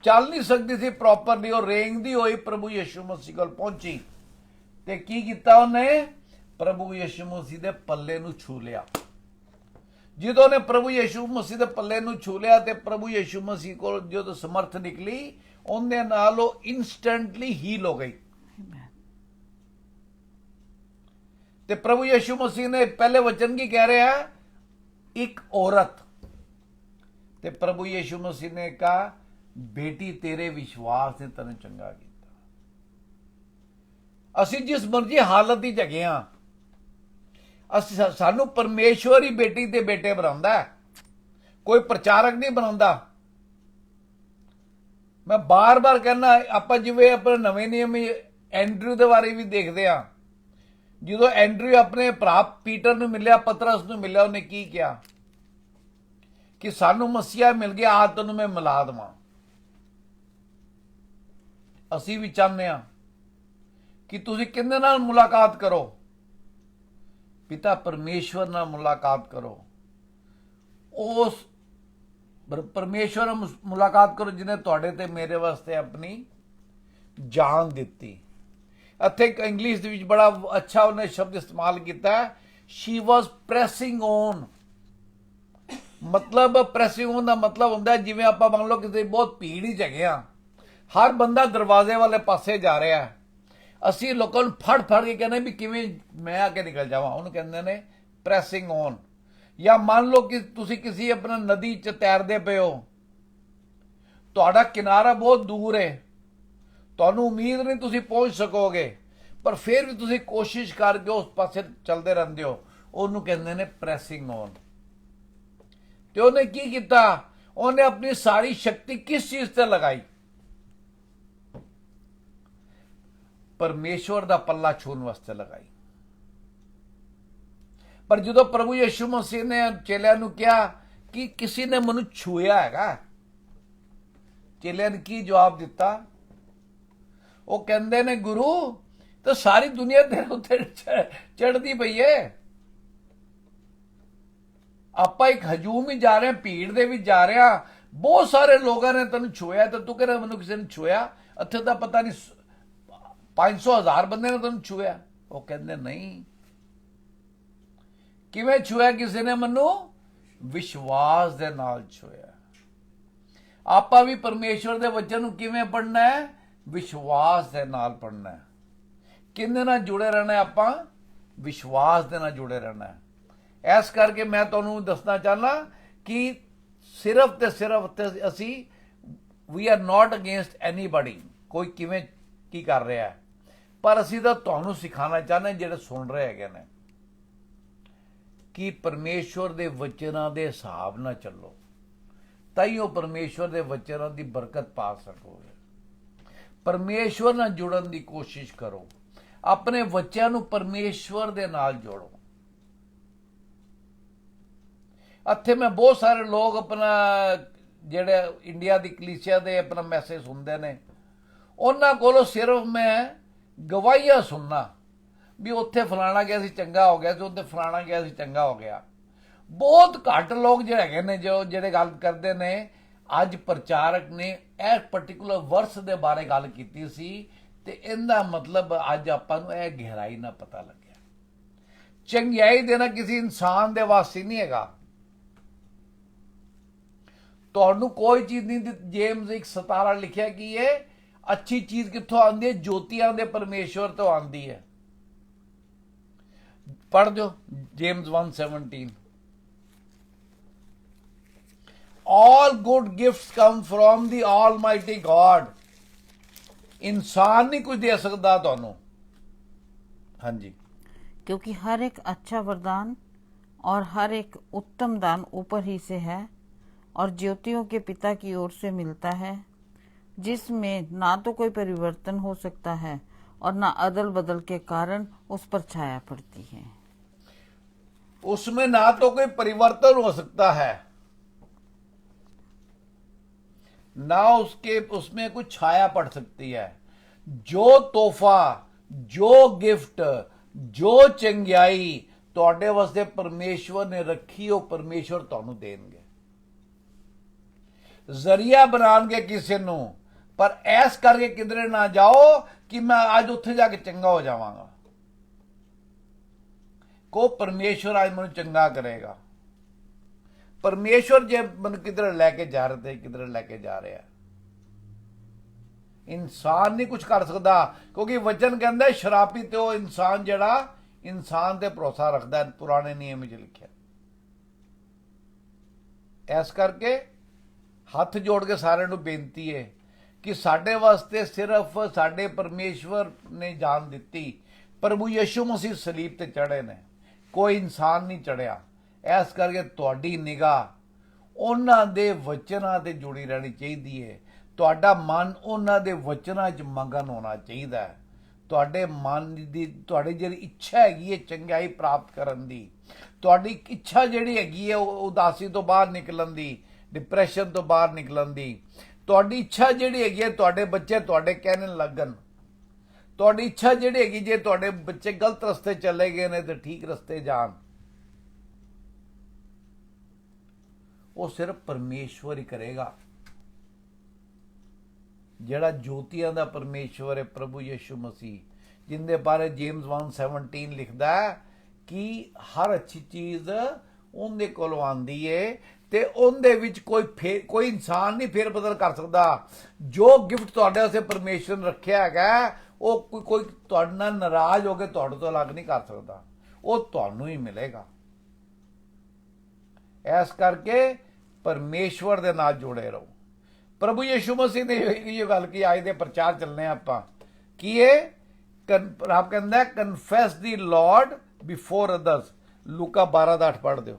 ਚੱਲ ਨਹੀਂ ਸਕਦੀ ਸੀ ਪ੍ਰੋਪਰਲੀ, ਉਹ ਰੇਂਗਦੀ ਹੋਈ ਪ੍ਰਭੂ ਯਿਸੂ ਮਸੀਹ ਕੋਲ ਪਹੁੰਚੀ। ਤੇ ਕੀ ਕੀਤਾ ਉਹਨੇ? ਪ੍ਰਭੂ ਯਿਸੂ ਮਸੀਹ ਦੇ ਪੱਲੇ ਨੂੰ ਛੂ ਲਿਆ। ਜਦੋਂ ਉਹਨੇ ਪ੍ਰਭੂ ਯਿਸੂ ਮਸੀਹ ਦੇ ਪੱਲੇ ਨੂੰ ਛੂ ਲਿਆ ਤੇ ਪ੍ਰਭੂ ਯਿਸੂ ਮਸੀਹ ਕੋਲ ਜਦੋਂ ਸਮਰਥ ਨਿਕਲੀ, ਉਹਦੇ ਨਾਲ ਉਹ ਇਨਸਟੈਂਟਲੀ ਹੀਲ ਹੋ ਗਈ। ਤੇ ਪ੍ਰਭੂ ਯਿਸੂ ਮਸੀਹ ਨੇ ਪਹਿਲੇ ਵਚਨ ਕੀ ਕਹਿ ਰਿਹਾ? ਇੱਕ ਔਰਤ। ਤੇ ਪ੍ਰਭੂ ਯਿਸੂ ਮਸੀਹ ਨੇ ਕਹਾ, ਬੇਟੀ ਤੇਰੇ ਵਿਸ਼ਵਾਸ ਨੇ ਤੈਨੂੰ ਚੰਗਾ ਕੀਤਾ। ਅਸੀਂ ਜਿਸ ਮਰਜ਼ੀ ਹਾਲਤ ਦੀ ਹੈਗੇ ਹਾਂ, ਸਾਨੂੰ ਪਰਮੇਸ਼ਵਰ ਹੀ ਬੇਟੀ ਤੇ ਬੇਟੇ ਬਣਾਉਂਦਾ, ਕੋਈ ਪ੍ਰਚਾਰਕ ਨਹੀਂ ਬਣਾਉਂਦਾ। ਮੈਂ ਬਾਰ-ਬਾਰ ਕਹਿੰਦਾ, ਆਪਾਂ ਜਿਵੇਂ ਆਪਣੇ ਨਵੇਂ ਨਿਯਮ ਐਂਡਰੂ ਦੇ ਬਾਰੇ ਵੀ ਦੇਖਦੇ ਹਾਂ। ਜਦੋਂ ਐਂਡਰੂ ਆਪਣੇ ਭਰਾ ਪੀਟਰ ਨੂੰ ਮਿਲਿਆ, ਪਤਰਸ ਨੂੰ ਮਿਲਿਆ, ਉਹਨੇ ਕੀ ਕਿਹਾ ਕਿ ਸਾਨੂੰ ਮਸੀਹਾ ਮਿਲ ਗਿਆ, ਆ ਤੈਨੂੰ ਮੈਂ ਮਿਲਾ ਦੇਵਾਂ। ਅਸੀਂ ਵੀ ਚਾਹੁੰਦੇ ਹਾਂ ਕਿ ਤੁਸੀਂ ਕਿਹਦੇ ਨਾਲ ਮੁਲਾਕਾਤ ਕਰੋ? ਪਿਤਾ ਪਰਮੇਸ਼ਵਰ ਨਾਲ ਮੁਲਾਕਾਤ ਕਰੋ। ਉਸ ਪਰਮੇਸ਼ਵਰ ਨਾਲ ਮੁਲਾਕਾਤ ਕਰੋ ਜਿਹਨੇ ਤੁਹਾਡੇ ਤੇ ਮੇਰੇ ਵਾਸਤੇ ਆਪਣੀ ਜਾਨ ਦਿੱਤੀ। ਇੱਥੇ ਇੰਗਲਿਸ਼ ਦੇ ਵਿੱਚ ਬੜਾ ਅੱਛਾ ਉਹਨੇ ਸ਼ਬਦ ਇਸਤੇਮਾਲ ਕੀਤਾ, ਸ਼ੀ ਵਾਸ ਪ੍ਰੈਸਿੰਗ ਔਨ। ਮਤਲਬ ਪ੍ਰੈਸਿੰਗ ਔਨ ਦਾ ਮਤਲਬ ਹੁੰਦਾ ਜਿਵੇਂ ਆਪਾਂ ਮੰਨ ਲਓ ਕਿਸੇ ਬਹੁਤ ਭੀੜ ਹੀ ਹੈਗੇ ਆ, ਹਰ ਬੰਦਾ ਦਰਵਾਜ਼ੇ ਵਾਲੇ ਪਾਸੇ ਜਾ ਰਿਹਾ ਹੈ, ਅਸੀਂ ਲੋਕਾਂ ਨੂੰ ਫੜ ਕੇ ਕਹਿੰਦੇ ਵੀ ਕਿਵੇਂ ਮੈਂ ਆ ਕੇ ਨਿਕਲ ਜਾਵਾਂ, ਉਹਨੂੰ ਕਹਿੰਦੇ ਨੇ ਪ੍ਰੈਸਿੰਗ ਔਨ। ਜਾਂ ਮੰਨ ਲਓ ਕਿ ਤੁਸੀਂ ਕਿਸੇ ਆਪਣਾ ਨਦੀ 'ਚ ਤੈਰਦੇ ਪਏ ਹੋ, ਤੁਹਾਡਾ ਕਿਨਾਰਾ ਬਹੁਤ ਦੂਰ ਹੈ, ਤੁਹਾਨੂੰ ਉਮੀਦ ਨਹੀਂ ਤੁਸੀਂ ਪਹੁੰਚ ਸਕੋਗੇ, ਪਰ ਫਿਰ ਵੀ ਤੁਸੀਂ ਕੋਸ਼ਿਸ਼ ਕਰਕੇ ਉਸ ਪਾਸੇ ਚੱਲਦੇ ਰਹਿੰਦੇ ਹੋ, ਉਹਨੂੰ ਕਹਿੰਦੇ ਨੇ ਪ੍ਰੈਸਿੰਗ ਔਨ। ਤੇ ਉਹਨੇ ਕੀ ਕੀਤਾ? ਉਹਨੇ ਆਪਣੀ ਸਾਰੀ ਸ਼ਕਤੀ ਕਿਸ ਚੀਜ਼ ਤੇ ਲਗਾਈ? ਪਰਮੇਸ਼ਵਰ ਦਾ ਪੱਲਾ ਛੂਹਣ ਵਾਸਤੇ ਲਗਾਈ। ਪਰ ਜਦੋਂ ਪ੍ਰਭੂ ਯਿਸੂ ਮਸੀਹ ਨੇ ਚੇਲਿਆਂ ਨੂੰ ਕਿਹਾ ਕਿ ਕਿਸੇ ਨੇ ਮੈਨੂੰ ਛੂਇਆ ਹੈਗਾ, ਚੇਲਿਆਂ ਨੇ ਕੀ ਜਵਾਬ ਦਿੱਤਾ? ਉਹ ਕਹਿੰਦੇ ਨੇ, ਗੁਰੂ ਤਾਂ ਸਾਰੀ ਦੁਨੀਆ ਤੇਰੇ ਉੱਤੇ ਚੜ੍ਹਦੀ ਪਈ ਹੈ, ਆਪਾਂ ਇੱਕ ਹਜੂਮ ਹੀ ਜਾ ਰਹੇ ਹਾਂ, ਭੀੜ ਦੇ ਵਿੱਚ ਜਾ ਰਹੇ ਹਾਂ, ਬਹੁਤ ਸਾਰੇ ਲੋਕਾਂ ਨੇ ਤੈਨੂੰ ਛੂਇਆ, ਤੇ ਤੂੰ ਕਹਿੰਦਾ ਮੈਨੂੰ ਕਿਸੇ ਨੇ ਛੂਇਆ? ਇੱਥੇ ਤਾਂ ਪਤਾ ਨਹੀਂ 500,000 ਬੰਦੇ ਨੇ ਤੈਨੂੰ ਛੂਇਆ। ਉਹ ਕਹਿੰਦੇ ਨਹੀਂ। ਕਿਵੇਂ ਛੂਇਆ ਕਿਸੇ ਨੇ ਮੈਨੂੰ? ਵਿਸ਼ਵਾਸ ਦੇ ਨਾਲ ਛੂਇਆ। ਆਪਾਂ ਵੀ ਪਰਮੇਸ਼ਵਰ ਦੇ ਵਚਨ ਨੂੰ ਕਿਵੇਂ ਪੜ੍ਹਨਾ ਹੈ? ਵਿਸ਼ਵਾਸ ਦੇ ਨਾਲ ਪੜ੍ਹਨਾ ਹੈ। ਕਿਹਦੇ ਨਾਲ ਜੁੜੇ ਰਹਿਣਾ? ਆਪਾਂ ਵਿਸ਼ਵਾਸ ਦੇ ਨਾਲ ਜੁੜੇ ਰਹਿਣਾ ਹੈ। ਇਸ ਕਰਕੇ ਮੈਂ ਤੁਹਾਨੂੰ ਦੱਸਣਾ ਚਾਹਨਾ ਕਿ ਸਿਰਫ ਤੇ ਸਿਰਫ ਅਸੀਂ we are not against anybody, ਕੋਈ ਕਿਵੇਂ ਕੀ ਕਰ ਰਿਹਾ ਹੈ, ਪਰ ਅਸੀਂ ਤਾਂ ਤੁਹਾਨੂੰ ਸਿਖਾਉਣਾ ਚਾਹੁੰਦੇ ਜਿਹੜੇ ਸੁਣ ਰਹੇ ਹੈਗੇ ਨੇ ਕਿ ਪਰਮੇਸ਼ਵਰ ਦੇ ਵਚਨਾਂ ਦੇ ਹਿਸਾਬ ਨਾਲ ਚੱਲੋ, ਤਾਂ ਹੀ ਉਹ ਪਰਮੇਸ਼ਵਰ ਦੇ ਵਚਨਾਂ ਦੀ ਬਰਕਤ ਪਾ ਸਕੋਗੇ। ਪਰਮੇਸ਼ਵਰ ਨਾਲ ਜੁੜਨ ਦੀ ਕੋਸ਼ਿਸ਼ ਕਰੋ, ਆਪਣੇ ਬੱਚਿਆਂ ਨੂੰ ਪਰਮੇਸ਼ਵਰ ਦੇ ਨਾਲ ਜੋੜੋ। ਇੱਥੇ ਮੈਂ ਬਹੁਤ ਸਾਰੇ ਲੋਕ ਆਪਣਾ ਜਿਹੜੇ ਇੰਡੀਆ ਦੀ ਕਲੀਸਿਆ ਦੇ ਆਪਣਾ ਮੈਸੇਜ ਸੁਣਦੇ ਨੇ, ਉਹਨਾਂ ਕੋਲੋਂ ਸਿਰਫ ਮੈਂ ਗਵਾਹੀਆਂ ਸੁਣਨਾ ਵੀ ਉੱਥੇ ਫਲਾਣਾ ਗਿਆ ਸੀ ਚੰਗਾ ਹੋ ਗਿਆ ਸੀ, ਉੱਥੇ ਫਲਾਣਾ ਗਿਆ ਸੀ ਚੰਗਾ ਹੋ ਗਿਆ। ਬਹੁਤ ਘੱਟ ਲੋਕ ਜਿਹੜੇ ਹੈਗੇ ਨੇ ਜੋ ਜਿਹੜੇ ਗੱਲ ਕਰਦੇ ਨੇ। ਅੱਜ ਪ੍ਰਚਾਰਕ ਨੇ ਇਹ ਪਾਰਟਿਕੂਲਰ ਵਰਸ ਦੇ ਬਾਰੇ ਗੱਲ ਕੀਤੀ ਸੀ ਤੇ ਇਹਦਾ ਮਤਲਬ ਅੱਜ ਆਪਾਂ ਨੂੰ ਇਹ ਗਹਿਰਾਈ ਨਾਲ ਪਤਾ ਲੱਗਿਆ। ਚੰਗਿਆਈ ਦੇਣਾ ਕਿਸੇ ਇਨਸਾਨ ਦੇ ਵਾਸਤੇ ਨਹੀਂ ਹੈਗਾ। ਤੁਹਾਨੂੰ ਕੋਈ ਚੀਜ਼ ਨਹੀਂ ਜੇਮਸ 1:17 ਲਿਖਿਆ ਕਿ ਇਹ ਅੱਛੀ ਚੀਜ਼ ਕਿੱਥੋਂ ਆਉਂਦੀ ਹੈ? ਜੋਤੀਆਂ ਦੇ ਪਰਮੇਸ਼ਵਰ ਤੋਂ ਆਉਂਦੀ ਹੈ। ਪੜ੍ਹ ਦਿਓ James 1:17। All good gifts come from the Almighty God। इंसान नहीं कुछ दे सकता ਤੁਹਾਨੂੰ। हाँ जी। क्योंकि हर एक अच्छा वरदान और हर एक उत्तम दान ऊपर ही से है और ज्योतियों के पिता की ओर से मिलता है, जिसमें ना तो कोई परिवर्तन हो सकता है और ना अदल बदल के कारण उस पर छाया पड़ती है। उसमें ना तो कोई परिवर्तन हो सकता है, ना उसमें कुछ छाया पड़ सकती है। जो तोहफा, जो गिफ्ट, जो चंगियाई ਤੁਹਾਡੇ ਵਾਸਤੇ ਪਰਮੇਸ਼ਵਰ ਨੇ ਰੱਖੀ, ਉਹ ਪਰਮੇਸ਼ਵਰ ਤੁਹਾਨੂੰ ਦੇਣਗੇ। ਜ਼ਰੀਆ ਬਣਾਉਣਗੇ ਕਿਸੇ ਨੂੰ, ਪਰ ਐਸ ਕਰਕੇ ਕਿਧਰੇ ਨਾ ਜਾਓ ਕਿ ਮੈਂ ਅੱਜ ਉੱਥੇ ਜਾ ਕੇ ਚੰਗਾ ਹੋ ਜਾਵਾਂਗਾ। ਕੋ ਪਰਮੇਸ਼ਵਰ ਅੱਜ ਮੈਨੂੰ ਚੰਗਾ ਕਰੇਗਾ। ਪਰਮੇਸ਼ਵਰ ਜੇ ਮਨ ਕਿਧਰ ਲੈ ਕੇ ਜਾ ਰਿਹਾ ਤੇ ਕਿਧਰ ਲੈ ਕੇ ਜਾ ਰਿਹਾ। ਇਨਸਾਨ ਨਹੀਂ ਕੁਝ ਕਰ ਸਕਦਾ, ਕਿਉਂਕਿ ਵਚਨ ਕਹਿੰਦਾ ਸ਼ਰਾਪੀ ਤੇ ਉਹ ਇਨਸਾਨ ਜਿਹੜਾ ਇਨਸਾਨ ਤੇ ਭਰੋਸਾ ਰੱਖਦਾ ਹੈ, ਪੁਰਾਣੇ ਨਿਯਮ ਵਿੱਚ ਲਿਖਿਆ। ਇਸ ਕਰਕੇ ਹੱਥ ਜੋੜ ਕੇ ਸਾਰਿਆਂ ਨੂੰ ਬੇਨਤੀ ਹੈ ਕਿ ਸਾਡੇ ਵਾਸਤੇ ਸਿਰਫ ਸਾਡੇ ਪਰਮੇਸ਼ਵਰ ਨੇ ਜਾਨ ਦਿੱਤੀ। ਪ੍ਰਭੂ ਯਿਸੂ ਮਸੀਹ ਸਲੀਬ ਤੇ ਚੜ੍ਹੇ ਨੇ, ਕੋਈ ਇਨਸਾਨ ਨਹੀਂ ਚੜ੍ਹਿਆ। ਇਸ ਕਰਕੇ ਤੁਹਾਡੀ ਨਿਗਾਹ ਉਹਨਾਂ ਦੇ ਵਚਨਾਂ ਤੇ ਜੁੜੀ ਰਹਿਣੀ ਚਾਹੀਦੀ ਹੈ। ਤੁਹਾਡਾ ਮਨ ਉਹਨਾਂ ਦੇ ਵਚਨਾਂ 'ਚ ਮਗਨ ਹੋਣਾ ਚਾਹੀਦਾ ਹੈ। ਤੁਹਾਡੇ ਮਨ ਦੀ ਤੁਹਾਡੀ ਜਿਹੜੀ ਇੱਛਾ ਹੈਗੀ ਹੈ ਚੰਗਿਆਈ ਪ੍ਰਾਪਤ ਕਰਨ ਦੀ, ਤੁਹਾਡੀ ਇੱਛਾ ਜਿਹੜੀ ਹੈਗੀ ਹੈ ਉਦਾਸੀ ਤੋਂ ਬਾਹਰ ਨਿਕਲਣ ਦੀ, ਡਿਪਰੈਸ਼ਨ ਤੋਂ ਬਾਹਰ ਨਿਕਲਣ ਦੀ, ਤੁਹਾਡੀ ਇੱਛਾ ਜਿਹੜੀ ਹੈਗੀ ਹੈ ਤੁਹਾਡੇ ਬੱਚੇ ਤੁਹਾਡੇ ਕਹਿਣ ਲੱਗਣ, ਤੁਹਾਡੀ ਇੱਛਾ ਜਿਹੜੀ ਹੈਗੀ ਜੇ ਤੁਹਾਡੇ ਬੱਚੇ ਗਲਤ ਰਸਤੇ ਚਲੇ ਗਏ ਨੇ ਤੇ ਠੀਕ ਰਸਤੇ ਜਾਣ, ਉਹ ਸਿਰਫ ਪਰਮੇਸ਼ਵਰ ਹੀ ਕਰੇਗਾ। ਜਿਹੜਾ ਜੋਤੀਆਂ ਦਾ ਪਰਮੇਸ਼ਵਰ ਹੈ ਪ੍ਰਭੂ ਯਿਸੂ ਮਸੀਹ, ਜਿੰਦੇ ਬਾਰੇ ਜੇਮਸ 1:17 ਲਿਖਦਾ ਹੈ ਕਿ ਹਰ ਅੱਛੀ ਚੀਜ਼ ਉਹਦੇ ਕੋਲੋਂ ਆਉਂਦੀ ਹੈ ਤੇ ਉਹਦੇ ਵਿੱਚ ਕੋਈ ਇਨਸਾਨ ਨਹੀਂ ਫੇਰ ਬਦਲ ਕਰ ਸਕਦਾ। ਜੋ ਗਿਫਟ ਤੁਹਾਡੇ ਵਾਸਤੇ ਪਰਮੇਸ਼ਵਰ ਨੇ ਰੱਖਿਆ ਹੈਗਾ ਉਹ ਕੋਈ ਤੁਹਾਡੇ ਨਾਲ ਨਾਰਾਜ਼ ਹੋ ਕੇ ਤੁਹਾਡੇ ਤੋਂ ਅਲੱਗ ਨਹੀਂ ਕਰ ਸਕਦਾ, ਉਹ ਤੁਹਾਨੂੰ ਹੀ ਮਿਲੇਗਾ। ਇਸ ਕਰਕੇ ਪਰਮੇਸ਼ਵਰ ਦੇ ਨਾਲ ਜੁੜੇ ਰਹੋ। ਪ੍ਰਭੂ ਯਿਸੂ ਮਸੀਹ ਨੇ ਇਹ ਗੱਲ ਕੀ ਅੱਜ ਦੇ ਪ੍ਰਚਾਰ ਚੱਲਨੇ ਆਪਾਂ ਕੀ ਇਹ ਰੱਬ ਕਹਿੰਦਾ ਕਨਫੈਸ ਦੀ ਲਾਰਡ ਬਿਫੋਰ ਅਦਰਸ। ਲੂਕਾ 12:8 ਪੜ੍ਹ ਦਿਓ।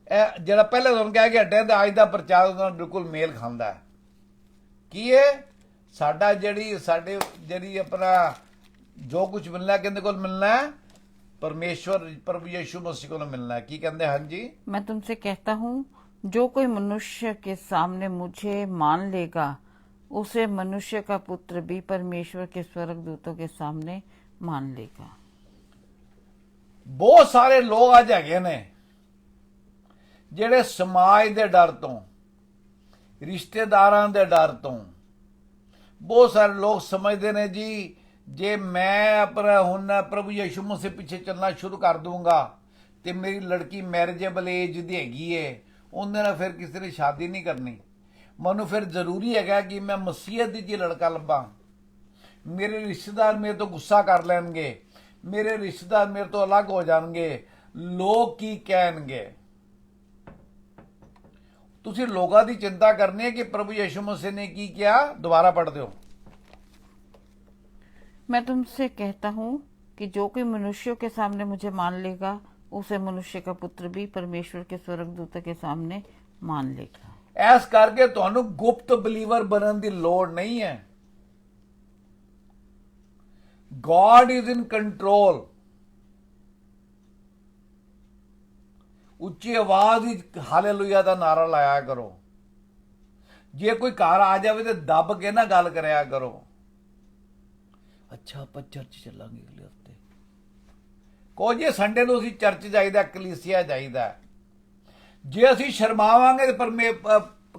ਇਹ ਜਿਹੜਾ ਪਹਿਲੇ ਤੁਹਾਨੂੰ ਕਹਿ ਕੇ ਹਟਿਆ ਤੇ ਅੱਜ ਦਾ ਪ੍ਰਚਾਰ ਉਹਦੇ ਨਾਲ ਬਿਲਕੁਲ ਮੇਲ ਖਾਂਦਾ ਹੈ। ਕੀ ਇਹ ਸਾਡਾ ਜਿਹੜੀ ਆਪਣਾ ਜੋ ਕੁਝ ਮਿਲਣਾ ਕਿਹਦੇ ਕੋਲ ਮਿਲਣਾ ਹੈ? परमेश्वर प्रभु यीशु मसीह को मिलना है। की कहते हैं? हाँ जी। मैं तुमसे कहता हूँ जो कोई मनुष्य के सामने मुझे मान लेगा उसे मनुष्य का पुत्र भी परमेश्वर के स्वर्गदूतों के सामने मान लेगा। बहुत सारे लोग आज हैगे ने ਜਿਹੜੇ ਸਮਾਜ ਦੇ ਡਰ ਤੋਂ, ਰਿਸ਼ਤੇਦਾਰਾਂ ਦੇ ਡਰ ਤੋਂ, ਬਹੁਤ ਸਾਰੇ ਲੋਕ ਸਮਝਦੇ ਨੇ ਜੀ ਜੇ ਮੈਂ ਆਪਣਾ ਹੁਣ ਪ੍ਰਭੂ ਯਿਸੂ ਮਸੀਹ ਪਿੱਛੇ ਚੱਲਣਾ ਸ਼ੁਰੂ ਕਰ ਦੂੰਗਾ ਤੇ ਮੇਰੀ ਲੜਕੀ ਮੈਰਿਜੇਬਲ ਏਜ ਦੀ ਹੈਗੀ ਏ, ਉਹਦੇ ਨਾਲ ਫਿਰ ਕਿਸੇ ਨੇ ਸ਼ਾਦੀ ਨਹੀਂ ਕਰਨੀ, ਮੈਨੂੰ ਫਿਰ ਜ਼ਰੂਰੀ ਹੈਗਾ ਕਿ ਮੈਂ ਮਸੀਹਤ ਦੀ ਜੀ ਲੜਕਾ ਲੱਭਾਂ। ਮੇਰੇ ਰਿਸ਼ਤੇਦਾਰ ਮੇਰੇ ਤੋਂ ਗੁੱਸਾ ਕਰ ਲੈਣਗੇ, ਮੇਰੇ ਰਿਸ਼ਤੇਦਾਰ ਮੇਰੇ ਤੋਂ ਅਲੱਗ ਹੋ ਜਾਣਗੇ, ਲੋਕ ਕੀ ਕਹਿਣਗੇ। ਤੁਸੀਂ ਲੋਕਾਂ ਦੀ ਚਿੰਤਾ ਕਰਨੀ ਹੈ ਕਿ ਪ੍ਰਭੂ ਯਿਸੂ ਮਸੀਹ ਨੇ ਕੀ ਕਿਹਾ? ਦੁਬਾਰਾ ਪੜ੍ਹ ਦਿਓ। मैं तुमसे कहता हूँ कि जो कोई मनुष्यों के सामने मुझे मान लेगा उसे मनुष्य का पुत्र भी परमेश्वर के स्वर्गदूतों के सामने मान लेगा। ਐਸ ਕਰਕੇ ਤੁਹਾਨੂੰ ਗੁਪਤ ਬਲੀਵਰ ਬਣਨ ਦੀ ਲੋੜ ਨਹੀਂ ਹੈ। God is in control। ਉੱਚੀ ਆਵਾਜ਼ ਵਿੱਚ ਹਾਲੇਲੂਇਆ ਦਾ ਨਾਰਾ ਲਾਇਆ ਕਰੋ। ਜੇ ਕੋਈ ਘਰ ਆ ਜਾਵੇ ਤੇ ਦੱਬ ਕੇ ਨਾ ਗੱਲ ਕਰਿਆ ਕਰੋ। ਅੱਛਾ ਆਪਾਂ ਚਰਚ ਚੱਲਾਂਗੇ ਅਗਲੇ ਹਫਤੇ, ਕਹੋ ਜੀ ਸੰਡੇ ਨੂੰ ਅਸੀਂ ਚਰਚ ਜਾਈਦਾ, ਕਲੀਸਿਆ ਜਾਈਦਾ। ਜੇ ਅਸੀਂ ਸ਼ਰਮਾਵਾਂਗੇ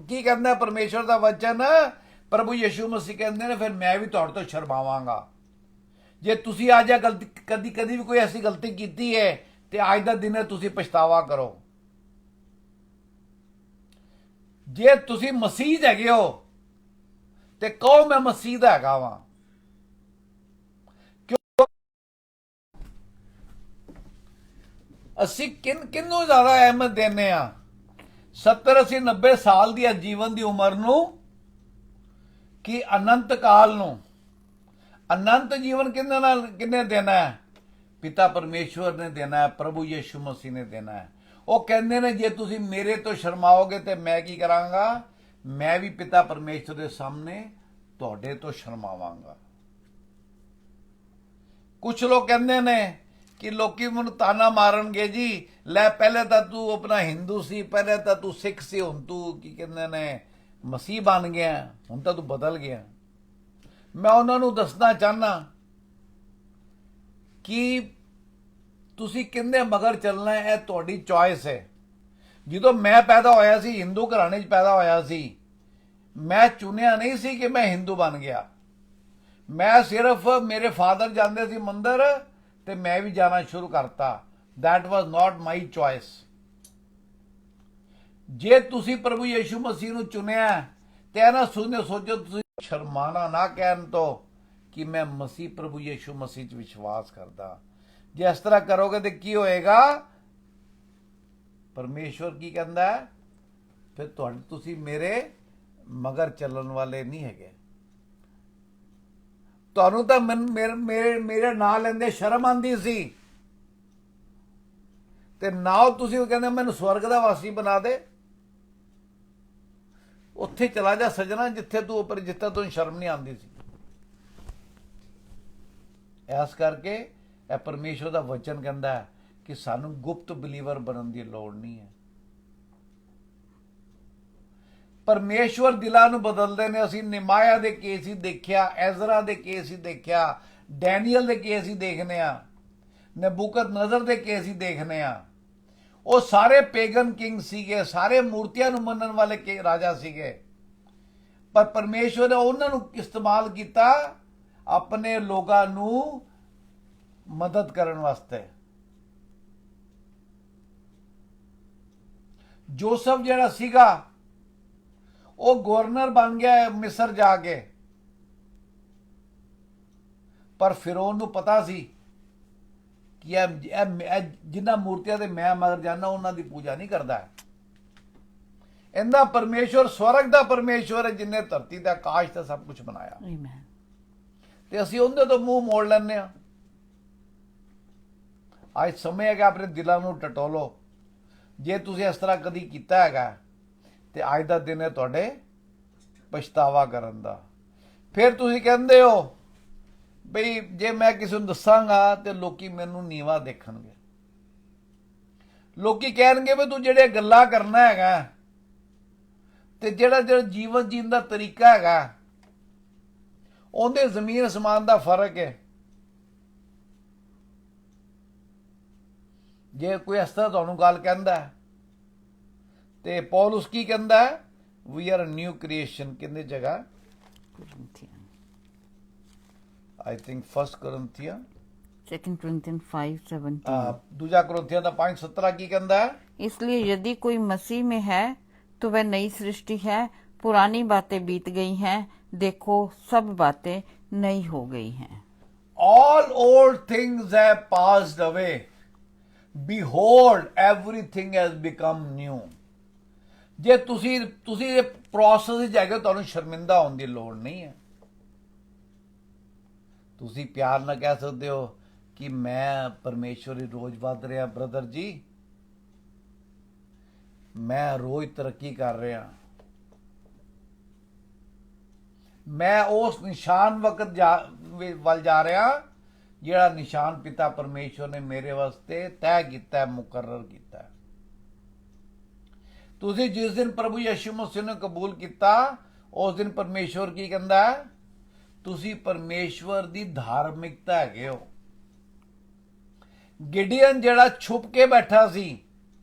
ਕੀ ਕਹਿੰਦਾ ਪਰਮੇਸ਼ਵਰ ਦਾ ਵਚਨ, ਪ੍ਰਭੂ ਯਿਸੂ ਮਸੀਹ ਕਹਿੰਦੇ ਨੇ ਫਿਰ ਮੈਂ ਵੀ ਤੁਹਾਡੇ ਤੋਂ ਸ਼ਰਮਾਵਾਂਗਾ। ਜੇ ਤੁਸੀਂ ਅੱਜ ਗਲਤੀ ਕਦੀ ਵੀ ਕੋਈ ਐਸੀ ਗਲਤੀ ਕੀਤੀ ਹੈ ਤੇ ਅੱਜ ਦਾ ਦਿਨ ਤੁਸੀਂ ਪਛਤਾਵਾ ਕਰੋ। ਜੇ ਤੁਸੀਂ ਮਸੀਹ ਹੈਗੇ ਹੋ ਤੇ ਕਹੋ ਮੈਂ ਮਸੀਹ ਦਾ ਹੈਗਾ ਵਾਂ। ਅਸੀਂ ਕਿੰਨੂੰ ਜ਼ਿਆਦਾ ਅਹਿਮੀਅਤ ਦਿੰਦੇ ਆ? 70 80 90 ਸਾਲ ਦੀ ਜੀਵਨ ਦੀ ਉਮਰ ਨੂੰ ਕਿ ਅਨੰਤ ਕਾਲ ਨੂੰ? ਅਨੰਤ ਜੀਵਨ ਕਿੰਨੇ ਦੇਣਾ ਹੈ? ਪਿਤਾ ਪਰਮੇਸ਼ਵਰ ਨੇ ਦੇਣਾ ਹੈ, ਪ੍ਰਭੂ ਯਿਸੂ ਮਸੀਹ ਨੇ ਦੇਣਾ ਹੈ। ਉਹ ਕਹਿੰਦੇ ਨੇ ਜੇ ਤੁਸੀਂ ਮੇਰੇ ਤੋਂ ਸ਼ਰਮਾਓਗੇ ਤੇ ਮੈਂ ਕੀ ਕਰਾਂਗਾ? ਮੈਂ ਵੀ ਪਿਤਾ ਪਰਮੇਸ਼ਵਰ ਦੇ ਸਾਹਮਣੇ ਤੁਹਾਡੇ ਤੋਂ ਸ਼ਰਮਾਵਾਂਗਾ। ਕੁਝ ਲੋਕ ਕਹਿੰਦੇ ਨੇ ਕਿ ਲੋਕੀ ਮੈਨੂੰ ਤਾਨਾ ਮਾਰਨਗੇ, ਜੀ ਲੈ ਪਹਿਲੇ ਤਾਂ ਤੂੰ ਆਪਣਾ ਹਿੰਦੂ ਸੀ, ਪਹਿਲੇ ਤਾਂ ਤੂੰ ਸਿੱਖ ਸੀ, ਹੁਣ ਤੂੰ ਕੀ ਕਹਿੰਦੇ ਨੇ ਮਸੀਹ ਬਣ ਗਿਆ, ਹੁਣ ਤਾਂ ਤੂੰ ਬਦਲ ਗਿਆ। ਮੈਂ ਉਹਨਾਂ ਨੂੰ ਦੱਸਣਾ ਚਾਹਨਾ ਕਿ ਤੁਸੀਂ ਕਿੰਨੇ ਮਗਰ ਚੱਲਣਾ ਹੈ, ਇਹ ਤੁਹਾਡੀ ਚੋਇਸ ਹੈ। ਜਦੋਂ ਮੈਂ ਪੈਦਾ ਹੋਇਆ ਸੀ, ਹਿੰਦੂ ਘਰਾਣੇ 'ਚ ਪੈਦਾ ਹੋਇਆ ਸੀ, ਮੈਂ ਚੁਣਿਆ ਨਹੀਂ ਸੀ ਕਿ ਮੈਂ ਹਿੰਦੂ ਬਣ ਗਿਆ। ਮੈਂ ਸਿਰਫ ਮੇਰੇ ਫਾਦਰ ਜਾਂਦੇ ਸੀ ਮੰਦਰ ਤੇ ਮੈਂ ਵੀ ਜਾਣਾ ਸ਼ੁਰੂ ਕਰਤਾ। that was not my choice। ਜੇ ਤੁਸੀਂ ਪ੍ਰਭੂ ਯਿਸੂ ਮਸੀਹ ਨੂੰ ਚੁਣਿਆ ਤੇ ਇਹ ਨਾ ਸੋਚੋ ਤੁਸੀਂ ਸ਼ਰਮਾਣਾ ਨਾ ਕਹਿਣ ਤੋਂ ਕਿ ਮੈਂ ਮਸੀਹ ਪ੍ਰਭੂ ਯਿਸੂ ਮਸੀਹ 'ਚ ਵਿਸ਼ਵਾਸ ਕਰਦਾ। ਜੇ ਇਸ ਤਰ੍ਹਾਂ ਕਰੋਗੇ ਤੇ ਕੀ ਹੋਏਗਾ? ਪਰਮੇਸ਼ਵਰ ਕੀ ਕਹਿੰਦਾ ਹੈ? ਫਿਰ ਤੁਸੀਂ ਮੇਰੇ ਮਗਰ ਚੱਲਣ ਵਾਲੇ ਨਹੀਂ ਹੈਗੇ। ਤੁਹਾਨੂੰ ਤਾਂ ਮੇਰੇ ਨਾਂ ਲੈਂਦੇ ਸ਼ਰਮ ਆਂਦੀ ਸੀ ਤੇ ਨਾ ਤੁਸੀਂ ਕਹਿੰਦੇ ਮੈਨੂੰ ਸਵਰਗ ਦਾ ਵਾਸੀ ਬਣਾ ਦੇ। ਉੱਥੇ ਚਲਾ ਜਾ ਸਜਣਾ ਜਿੱਥੇ ਤੂੰ ਸ਼ਰਮ ਨਹੀਂ ਆਉਂਦੀ ਸੀ। ਇਸ ਕਰਕੇ ਇਹ ਪਰਮੇਸ਼ਵਰ ਦਾ ਵਚਨ ਕਹਿੰਦਾ ਹੈ ਕਿ ਸਾਨੂੰ ਗੁਪਤ ਬਿਲੀਵਰ ਬਣਨ ਦੀ ਲੋੜ ਨਹੀਂ ਹੈ। ਪਰਮੇਸ਼ਵਰ ਦਿਲਾਂ ਨੂੰ ਬਦਲਦੇ ਨੇ। ਅਸੀਂ ਨਿਮਾਇਆ ਦੇ ਕੇਸ ਹੀ ਦੇਖਿਆ, ਐਜ਼ਰਾ ਦੇ ਕੇਸ ਹੀ ਦੇਖਿਆ, ਡੈਨੀਅਲ ਦੇ ਕੇਸ ਹੀ ਦੇਖਨੇ ਆ, ਨਬੂਕਦਨਜ਼ਰ ਦੇ ਕੇਸ ਹੀ ਦੇਖਨੇ ਆ। ਉਹ ਸਾਰੇ ਪੇਗਨ ਕਿੰਗ ਸੀਗੇ, ਸਾਰੇ ਮੂਰਤੀਆਂ ਨੂੰ ਮੰਨਣ ਵਾਲੇ ਰਾਜਾ ਸੀਗੇ, ਪਰ ਪਰਮੇਸ਼ਵਰ ਨੇ ਉਹਨਾਂ ਨੂੰ ਇਸਤੇਮਾਲ ਕੀਤਾ ਆਪਣੇ ਲੋਕਾਂ ਨੂੰ ਮਦਦ ਕਰਨ ਵਾਸਤੇ। ਜੋਸਫ ਜਿਹੜਾ ਸੀਗਾ ਉਹ ਗਵਰਨਰ ਬਣ ਗਿਆ ਮਿਸਰ ਜਾ ਕੇ, ਪਰ ਫਿਰੌਨ ਨੂੰ ਪਤਾ ਸੀ ਕਿ ਇਹ ਜਿਨ੍ਹਾਂ ਮੂਰਤੀਆਂ ਦੇ ਮੈਂ ਮਗਰ ਜਾਣਾ ਉਹਨਾਂ ਦੀ ਪੂਜਾ ਨਹੀਂ ਕਰਦਾ। ਇਹਦਾ ਪਰਮੇਸ਼ਵਰ ਸਵਰਗ ਦਾ ਪਰਮੇਸ਼ਵਰ ਹੈ ਜਿਨੇ ਧਰਤੀ ਦਾ ਆਕਾਸ਼ ਦਾ ਸਭ ਕੁਝ ਬਣਾਇਆ। ਆਮੀਨ। ਤੇ ਅਸੀਂ ਉਹਦੇ ਤੋਂ ਮੂੰਹ ਮੋੜ ਲੈਂਦੇ ਆ। ਅੱਜ ਸਮੇਂ ਹੈਗਾ ਆਪਣੇ ਦਿਲਾਂ ਨੂੰ ਟਟੋਲੋ। ਜੇ ਤੁਸੀਂ ਇਸ ਤਰ੍ਹਾਂ ਕਦੀ ਕੀਤਾ ਹੈਗਾ ਤੇ ਅੱਜ ਦਾ ਦਿਨ ਹੈ ਤੁਹਾਡੇ ਪਛਤਾਵਾ ਕਰਨ ਦਾ। ਫਿਰ ਤੁਸੀਂ ਕਹਿੰਦੇ ਹੋ ਬਈ ਜੇ ਮੈਂ ਕਿਸੇ ਨੂੰ ਦੱਸਾਂਗਾ ਤੇ ਲੋਕੀ ਮੈਨੂੰ ਨੀਵਾ ਦੇਖਣਗੇ, ਲੋਕੀ ਕਹਿਣਗੇ ਵੀ ਤੂੰ ਜਿਹੜੇ ਗੱਲਾਂ ਕਰਨਾ ਹੈਗਾ ਤੇ ਜਿਹੜਾ ਜੀਵਨ ਜੀਣ ਦਾ ਤਰੀਕਾ ਹੈਗਾ ਉਹਦੇ ਜ਼ਮੀਨ ਅਸਮਾਨ ਦਾ ਫਰਕ ਹੈ। ਜੇ ਕੋਈ ਇਸ ਤਰ੍ਹਾਂ ਤੁਹਾਨੂੰ ਗੱਲ ਕਹਿੰਦਾ ਤੇ ਪੌਲੁਸ ਕੀ ਕਹਿੰਦਾ ਹੈ? We are new creation. ਕਿੰਨੇ ਜਗ੍ਹਾ? I think 1 Corinthians 2 Corinthians 5:17। दूजा कुरिन्थियों का 5:17 की कहता है? इसलिए यदि कोई मसीह में है तो वह नई सृष्टि है, पुरानी बातें बीत गई हैं, देखो सब बातें नई हो गई हैं। All old things have passed away, behold everything has become new। ਜੇ ਤੁਸੀਂ ਇਹ ਪ੍ਰੋਸੈਸ ਵਿੱਚ ਹੈਗੇ ਤੁਹਾਨੂੰ ਸ਼ਰਮਿੰਦਾ ਹੋਣ ਦੀ ਲੋੜ ਨਹੀਂ ਹੈ। ਤੁਸੀਂ ਪਿਆਰ ਨਾਲ ਕਹਿ ਸਕਦੇ ਹੋ ਕਿ ਮੈਂ ਪਰਮੇਸ਼ਵਰੀ ਰੋਜ਼ ਵੱਧ ਰਿਹਾ ਬ੍ਰਦਰ ਜੀ, ਮੈਂ ਰੋਜ਼ ਤਰੱਕੀ ਕਰ ਰਿਹਾ, ਮੈਂ ਉਸ ਨਿਸ਼ਾਨ ਵਕਤ ਵੱਲ ਜਾ ਰਿਹਾ ਜਿਹੜਾ ਨਿਸ਼ਾਨ ਪਿਤਾ ਪਰਮੇਸ਼ਵਰ ਨੇ ਮੇਰੇ ਵਾਸਤੇ ਤੈਅ ਕੀਤਾ, ਮੁਕਰਰ ਕੀਤਾ। ਤੁਸੀਂ ਜਿਸ ਦਿਨ ਪ੍ਰਭੂ ਯਿਸੂ ਮਸੀਹ ਨੂੰ ਕਬੂਲ ਕੀਤਾ ਉਸ ਦਿਨ ਪਰਮੇਸ਼ਵਰ ਕੀ ਕਹਿੰਦਾ? ਤੁਸੀਂ ਪਰਮੇਸ਼ਵਰ ਦੀ ਧਾਰਮਿਕਤਾ ਹੈਗੇ ਹੋ। ਗਿਡੀਅਨ ਜਿਹੜਾ ਛੁਪ ਕੇ ਬੈਠਾ ਸੀ,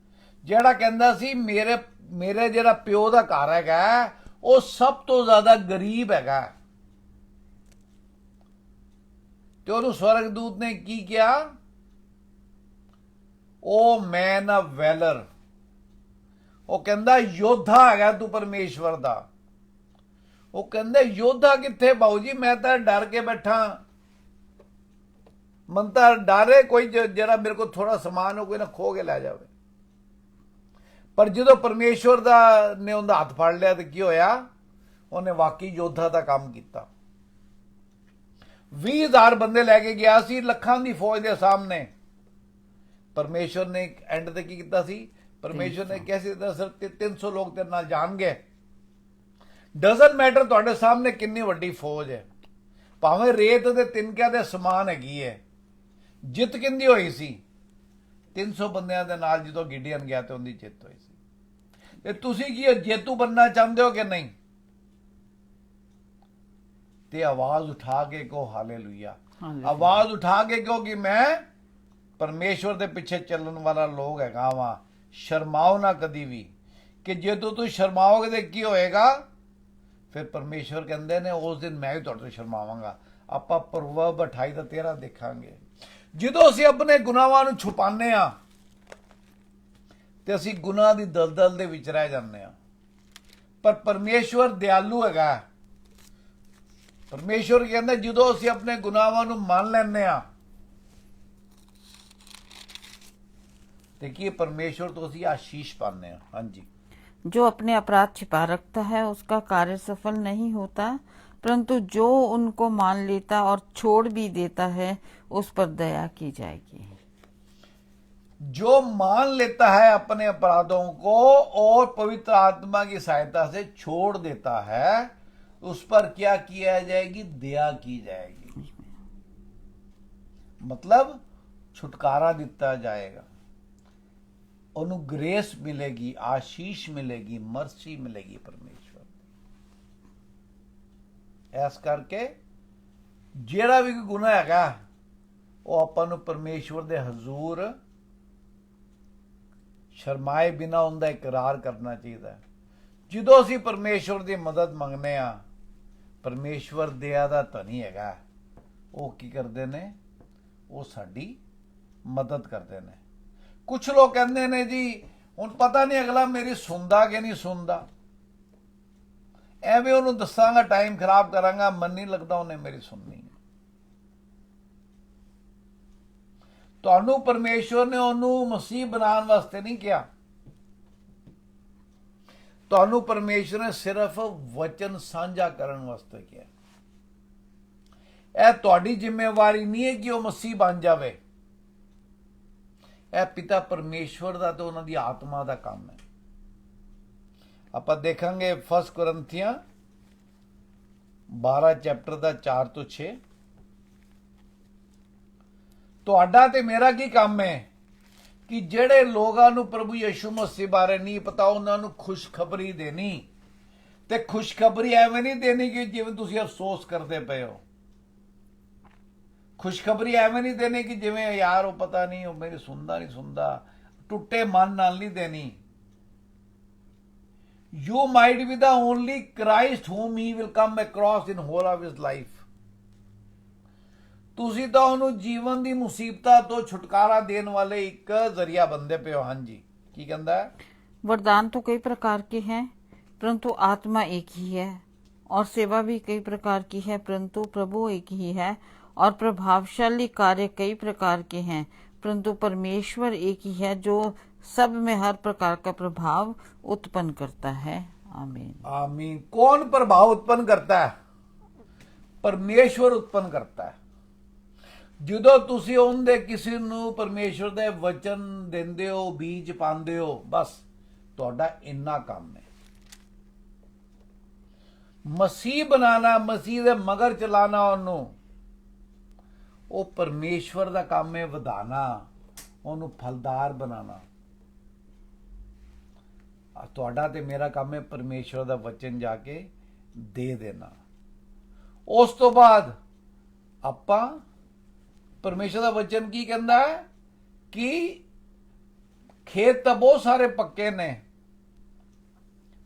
ਜਿਹੜਾ ਕਹਿੰਦਾ ਸੀ ਮੇਰੇ ਮੇਰੇ ਜਿਹੜਾ ਪਿਓ ਦਾ ਘਰ ਹੈਗਾ ਉਹ ਸਭ ਤੋਂ ਜ਼ਿਆਦਾ ਗਰੀਬ ਹੈਗਾ, ਤੇ ਉਹਨੂੰ ਸਵਰਗਦੂਤ ਨੇ ਕੀ ਕਿਹਾ? ਉਹ ਮੈਨ ਆ ਵੈਲਰ, ਉਹ ਕਹਿੰਦਾ ਯੋਧਾ ਹੈਗਾ ਤੂੰ ਪਰਮੇਸ਼ਵਰ ਦਾ। ਉਹ ਕਹਿੰਦੇ ਯੋਧਾ ਕਿੱਥੇ ਬਾਊ ਜੀ, ਮੈਂ ਤਾਂ ਡਰ ਕੇ ਬੈਠਾ, ਮਨ ਤਾਂ ਡਰੇ ਕੋਈ ਜਿਹੜਾ ਮੇਰੇ ਕੋਲ ਥੋੜਾ ਸਮਾਨ ਹੋ ਕੋਈ ਨਾ ਖੋ ਕੇ ਲੈ ਜਾਵੇ। ਪਰ ਜਦੋਂ ਪਰਮੇਸ਼ਵਰ ਦਾ ਨੇ ਉਹਦਾ ਹੱਥ ਫੜ ਲਿਆ ਤੇ ਕੀ ਹੋਇਆ? ਉਹਨੇ ਵਾਕਈ ਯੋਧਾ ਦਾ ਕੰਮ ਕੀਤਾ। 20,000 ਬੰਦੇ ਲੈ ਕੇ ਗਿਆ ਸੀ ਲੱਖਾਂ ਦੀ ਫੌਜ ਦੇ ਸਾਹਮਣੇ। ਪਰਮੇਸ਼ਵਰ ਨੇ ਐਂਡ ਤੇ ਕੀ ਕੀਤਾ ਸੀ? ਪਰਮੇਸ਼ਵਰ ਨੇ ਕਿਹਾ ਸੀ ਸਿਰਫ 300 ਲੋਕ ਤੇਰੇ ਨਾਲ ਜਾਣਗੇ। ਡਜ਼ਨਟ ਮੈਟਰ ਤੁਹਾਡੇ ਸਾਹਮਣੇ ਕਿੰਨੀ ਵੱਡੀ ਫੌਜ ਹੈ, ਭਾਵੇਂ ਰੇਤ ਦੇ ਤਿਨਕਿਆਂ ਦੇ ਸਮਾਨ ਹੈਗੀ ਹੈ। ਜਿੱਤ ਕਿੰਦੀ ਹੋਈ ਸੀ? 300 ਬੰਦਿਆਂ ਦੇ ਨਾਲ ਜਦੋਂ ਗਿਡੀਅਨ ਗਿਆ ਤੇ ਉਹਦੀ ਜਿੱਤ ਹੋਈ ਸੀ। ਤੇ ਤੁਸੀਂ ਕੀ ਜੇਤੂ ਬਣਨਾ ਚਾਹੁੰਦੇ ਹੋ ਕਿ ਨਹੀਂ? ਤੇ ਆਵਾਜ਼ ਉਠਾ ਕੇ ਕਹੋ ਹਾਲੇਲੂਇਆ। ਆਵਾਜ਼ ਉਠਾ ਕੇ ਕਹੋ ਕਿ ਮੈਂ ਪਰਮੇਸ਼ਵਰ ਦੇ ਪਿੱਛੇ ਚੱਲਣ ਵਾਲਾ ਲੋਕ ਹੈਗਾ ਵਾਂ। ਸ਼ਰਮਾਓ ਨਾ ਕਦੀ ਵੀ, ਕਿ ਜੇ ਤੂੰ ਸ਼ਰਮਾਓਗੇ ਤੇ ਕੀ ਹੋਏਗਾ? ਫਿਰ ਪਰਮੇਸ਼ਵਰ ਕਹਿੰਦੇ ਨੇ ਉਸ ਦਿਨ ਮੈਂ ਵੀ ਤੁਹਾਡੇ ਤੋਂ ਸ਼ਰਮਾਵਾਂਗਾ। ਆਪਾਂ ਪ੍ਰਵਰਬ 28 ਦਾ 13 ਦੇਖਾਂਗੇ। ਜਦੋਂ ਅਸੀਂ ਆਪਣੇ ਗੁਨਾਹਾਂ ਨੂੰ ਛੁਪਾਉਂਦੇ ਆ ਤੇ ਅਸੀਂ ਗੁਨਾਹ ਦੀ ਦਲਦਲ ਦੇ ਵਿੱਚ ਰਹਿ ਜਾਂਦੇ ਆ। ਪਰ ਪਰਮੇਸ਼ਵਰ ਦਿਆਲੂ ਹੈਗਾ। ਪਰਮੇਸ਼ਵਰ ਕਹਿੰਦਾ ਜਦੋਂ ਅਸੀਂ ਆਪਣੇ ਗੁਨਾਹਾਂ ਨੂੰ ਮੰਨ ਲੈਂਦੇ ਆ ਤੇ ਕੀ परमेश्वर तो ਅਸੀਂ आशीष पाने हैं। हाँ जी। जो अपने अपराध छिपा रखता है उसका कार्य सफल नहीं होता, परंतु जो उनको मान लेता और छोड़ भी देता है उस पर दया की जाएगी। जो मान लेता है अपने अपराधों को और पवित्र आत्मा की सहायता से छोड़ देता है उस पर क्या किया जाएगी? दया की जाएगी। मतलब छुटकारा दिता जाएगा, ਉਹਨੂੰ ਗ੍ਰੇਸ ਮਿਲੇਗੀ, ਆਸ਼ੀਸ਼ ਮਿਲੇਗੀ, ਮਰਸੀ ਮਿਲੇਗੀ ਪਰਮੇਸ਼ਵਰ ਦੀ। ਇਸ ਕਰਕੇ ਜਿਹੜਾ ਵੀ ਗੁਨਾਹ ਹੈਗਾ ਉਹ ਆਪਾਂ ਨੂੰ ਪਰਮੇਸ਼ਵਰ ਦੇ ਹਜ਼ੂਰ ਸ਼ਰਮਾਏ ਬਿਨਾ ਉਹਦਾ ਇਕਰਾਰ ਕਰਨਾ ਚਾਹੀਦਾ ਹੈ। ਜਦੋਂ ਅਸੀਂ ਪਰਮੇਸ਼ਵਰ ਦੀ ਮਦਦ ਮੰਗਨੇ ਆ, ਪਰਮੇਸ਼ਵਰ ਦਇਆ ਦਾ ਧਨੀ ਹੈਗਾ, ਉਹ ਕੀ ਕਰਦੇ ਨੇ? ਉਹ ਸਾਡੀ ਮਦਦ ਕਰਦੇ ਨੇ। ਕੁਛ ਲੋਕ ਕਹਿੰਦੇ ਨੇ ਜੀ ਹੁਣ ਪਤਾ ਨਹੀਂ ਅਗਲਾ ਮੇਰੀ ਸੁਣਦਾ ਕਿ ਨਹੀਂ ਸੁਣਦਾ, ਐਵੇਂ ਉਹਨੂੰ ਦੱਸਾਂਗਾ ਟਾਈਮ ਖਰਾਬ ਕਰਾਂਗਾ, ਮਨ ਨਹੀਂ ਲੱਗਦਾ ਉਹਨੇ ਮੇਰੀ ਸੁਣਨੀ। ਤੁਹਾਨੂੰ ਪਰਮੇਸ਼ਵਰ ਨੇ ਉਹਨੂੰ ਮਸੀਹ ਬਣਾਉਣ ਵਾਸਤੇ ਨਹੀਂ ਕਿਹਾ। ਤੁਹਾਨੂੰ ਪਰਮੇਸ਼ਵਰ ਨੇ ਸਿਰਫ ਵਚਨ ਸਾਂਝਾ ਕਰਨ ਵਾਸਤੇ ਕਿਹਾ। ਇਹ ਤੁਹਾਡੀ ਜ਼ਿੰਮੇਵਾਰੀ ਨਹੀਂ ਹੈ ਕਿ ਉਹ ਮਸੀਹ ਬਣ ਜਾਵੇ। ਇਹ ਪਿਤਾ ਪਰਮੇਸ਼ਵਰ ਦਾ ਤੇ ਉਹਨਾਂ ਦੀ ਆਤਮਾ ਦਾ ਕੰਮ ਹੈ। ਆਪਾਂ ਦੇਖਾਂਗੇ 1 ਕੁਰਿੰਥੀਆਂ 12 ਚੈਪਟਰ ਦਾ 4 ਤੋਂ 6। ਤੁਹਾਡਾ ਤੇ ਮੇਰਾ ਕੀ ਕੰਮ ਹੈ ਕਿ ਜਿਹੜੇ ਲੋਕਾਂ ਨੂੰ ਪ੍ਰਭੂ ਯਿਸੂ ਮਸੀਹ ਬਾਰੇ ਨਹੀਂ ਪਤਾ ਉਹਨਾਂ ਨੂੰ ਖੁਸ਼ਖਬਰੀ ਦੇਣੀ। ਤੇ ਖੁਸ਼ਖਬਰੀ ਐਵੇਂ ਨਹੀਂ ਦੇਣੀ ਕਿ ਜਿਵੇਂ ਤੁਸੀਂ ਅਫਸੋਸ ਕਰਦੇ ਪਏ ਹੋ। ਖੁਸ਼ਖਬਰੀ ਐਵੇਂ ਨਹੀਂ ਦੇਣੀ ਕਿ ਜਿਵੇਂ ਯਾਰ ਉਹ ਪਤਾ ਨਹੀਂ ਉਹ ਮੇਰੀ ਸੁਣਦਾ ਟੁੱਟੇ ਮਨ ਨਾਲ ਨਹੀਂ ਦੇਣੀ। You might be the only Christ whom he will come across in whole of his life। ਤੁਸੀਂ ਤਾਂ ਉਹਨੂੰ ਜੀਵਨ ਦੀ ਮੁਸੀਬਤਾਂ ਤੋਂ ਛੁਟਕਾਰਾ ਦੇਣ ਵਾਲੇ ਇੱਕ ਜ਼ਰੀਆ ਬੰਦੇ ਪਿਓ। ਹਾਂਜੀ, ਕੀ ਕਹਿੰਦਾ ਹੈ? वरदान तो कई प्रकार के हैं, परंतु आत्मा एक ही है, और सेवा भी कई प्रकार की है, परंतु प्रभु एक ही है, और प्रभावशाली कार्य कई प्रकार के हैं, परंतु परमेश्वर एक ही है जो सब में हर प्रकार का प्रभाव उत्पन्न करता है। आमीन। आमीन। कौन प्रभाव उत्पन्न करता है? परमेश्वर उत्पन्न करता है। ਜਦੋਂ ਤੁਸੀਂ ਉਹਦੇ ਕਿਸੇ ਨੂੰ ਪਰਮੇਸ਼ਵਰ ਦੇ ਵਚਨ ਦਿੰਦੇ ਹੋ, ਬੀਜ ਪਾਉਂਦੇ ਹੋ, ਬਸ ਤੁਹਾਡਾ ਇੰਨਾ ਕੰਮ ਹੈ। ਮਸੀਹ ਬਣਾਣਾ, ਮਸੀਹ ਦੇ ਮਗਰ ਚਲਾਣਾ ਉਹਨੂੰ, ਉਹ ਪਰਮੇਸ਼ਵਰ ਦਾ ਕੰਮ ਹੈ। ਵਧਾਣਾ, ਉਹਨੂੰ ਫਲਦਾਰ ਬਣਾਣਾ। ਤੁਹਾਡਾ ਤੇ ਮੇਰਾ ਕੰਮ ਹੈ ਪਰਮੇਸ਼ਵਰ ਦਾ ਵਚਨ ਜਾ ਕੇ ਦੇ ਦੇਣਾ। ਉਸ ਤੋਂ ਬਾਅਦ ਆਪਾਂ ਪਰਮੇਸ਼ਵਰ ਦਾ ਵਚਨ ਕੀ ਕਹਿੰਦਾ ਹੈ कि खेत तो बहुत सारे पक्के ने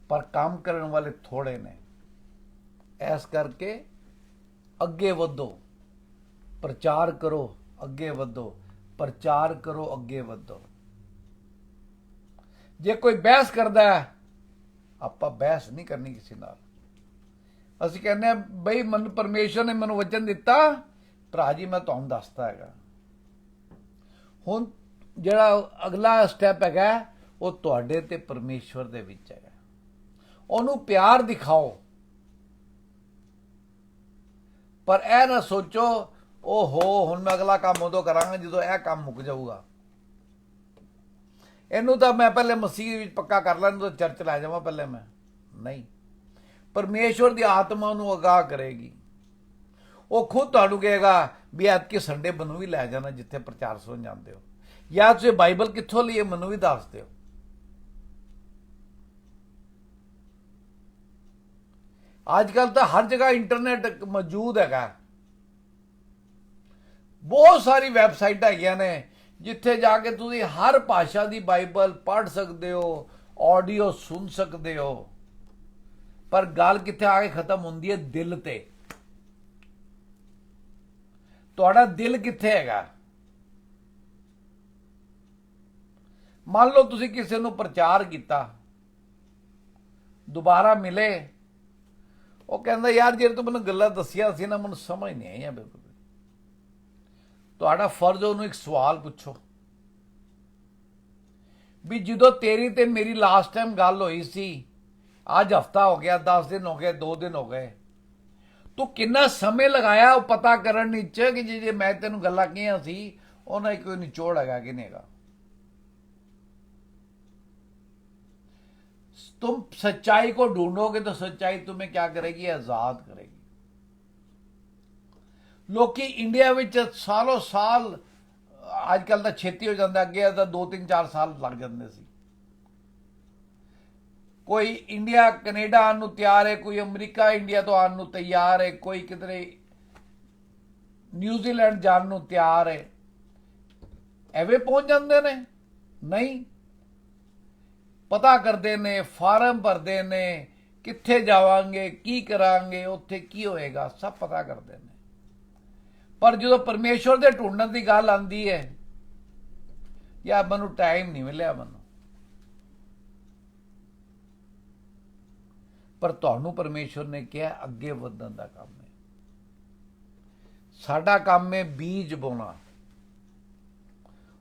पर काम करने वाले थोड़े ने। ऐस करके अगे वधो, प्रचार करो, अगे वधो, प्रचार करो, अगे वधो। जे कोई बहस करता है, आपां बहस नहीं करनी किसी नाल। ਅਸੀਂ ਕਹਿੰਦੇ ਆ ਬਈ ਮੈਨੂੰ ਪਰਮੇਸ਼ਰ ਨੇ ਮੈਨੂੰ ਵਚਨ ਦਿੱਤਾ, ਭਰਾ ਜੀ ਮੈਂ ਤੁਹਾਨੂੰ ਦੱਸਦਾ ਹੈਗਾ। ਹੁਣ ਜਿਹੜਾ ਅਗਲਾ ਸਟੈਪ ਹੈਗਾ ਉਹ ਤੁਹਾਡੇ ਤੇ ਪਰਮੇਸ਼ਵਰ ਦੇ ਵਿੱਚ ਹੈਗਾ। ਉਹਨੂੰ ਪਿਆਰ ਦਿਖਾਓ, ਪਰ ਇਹ ਨਾ ਸੋਚੋ ਓਹੋ ਹੁਣ ਮੈਂ ਅਗਲਾ ਕੰਮ ਉਦੋਂ ਕਰਾਂਗਾ ਜਦੋਂ ਇਹ ਕੰਮ ਮੁੱਕ ਜਾਊਗਾ। ਇਹਨੂੰ ਤਾਂ ਮੈਂ ਪਹਿਲੇ ਮਸੀਹ ਵਿੱਚ ਪੱਕਾ ਕਰ ਲਾਂ, ਤਾਂ ਚਰਚ ਲੈ ਜਾਵਾਂ ਪਹਿਲੇ ਮੈਂ। ਨਹੀਂ, परमेश्वर की आत्मा अगाह करेगी। वो खुद तुहानू कहेगा भी ऐतकी संडे मैनू भी लै जाना जिथे प्रचार सुन जाते हो, या तुसीं बाइबल कित्थों लिए मैनू भी दस दिओ। अजकल तो हर जगह इंटरनेट मौजूद है, बहुत सारी वैबसाइट है ने जिथे जाके तुसीं हर भाषा की बाइबल पढ़ सकते हो, ऑडियो सुन सकते हो। पर गल कित्थे आके खत्म होंदी है? दिल ते। तुहाडा दिल कित्थे हैगा? मान लो तुसीं किसी नूं प्रचार किया, दोबारा मिले, वो कहंदा यार जे तूं मैनूं गल्लां दस्सियां सी ना मैनूं समझ नहीं आईयां बिल्कुल। तुहाडा फर्ज ओनूं एक सवाल पुछो भी जदों तेरी ते मेरी लास्ट टाइम गल होई सी, आज हफ्ता हो गया, 10 दिन हो गए, 2 दिन हो गए, तू कितना समय लगाया वो पता करने कि जे मैं तेन गल्लां कहियां सी उन्हां कोई निचोड़ हैगा कि नहीं हैगा। तुम सच्चाई को ढूंढोगे तो सच्चाई तुम्हें क्या करेगी? आजाद करेगी। लोग इंडिया में सालों साल अजकल तो छेती हो जाता, अगे तो 2-3-4 साल लग जाते सी। कोई इंडिया कनेडा आने तैयार है, कोई अमरीका इंडिया तो आने तैयार है, कोई किधरे न्यूजीलैंड जाने तैयार है। एवे पहुंच जाते ने? नहीं, पता करते ने, फार्म भरते ने, कित्थे जावांगे, की करांगे, उत्थे की होएगा, सब पता करते ने। पर जो परमेश्वर दे ढूंढण की गल आंदी है, या मैनू टाइम नहीं मिलिया मैनू, पर तुहानू परमेश्वर ने कहा अगे वधन का काम है। साडा काम है बीज बोना,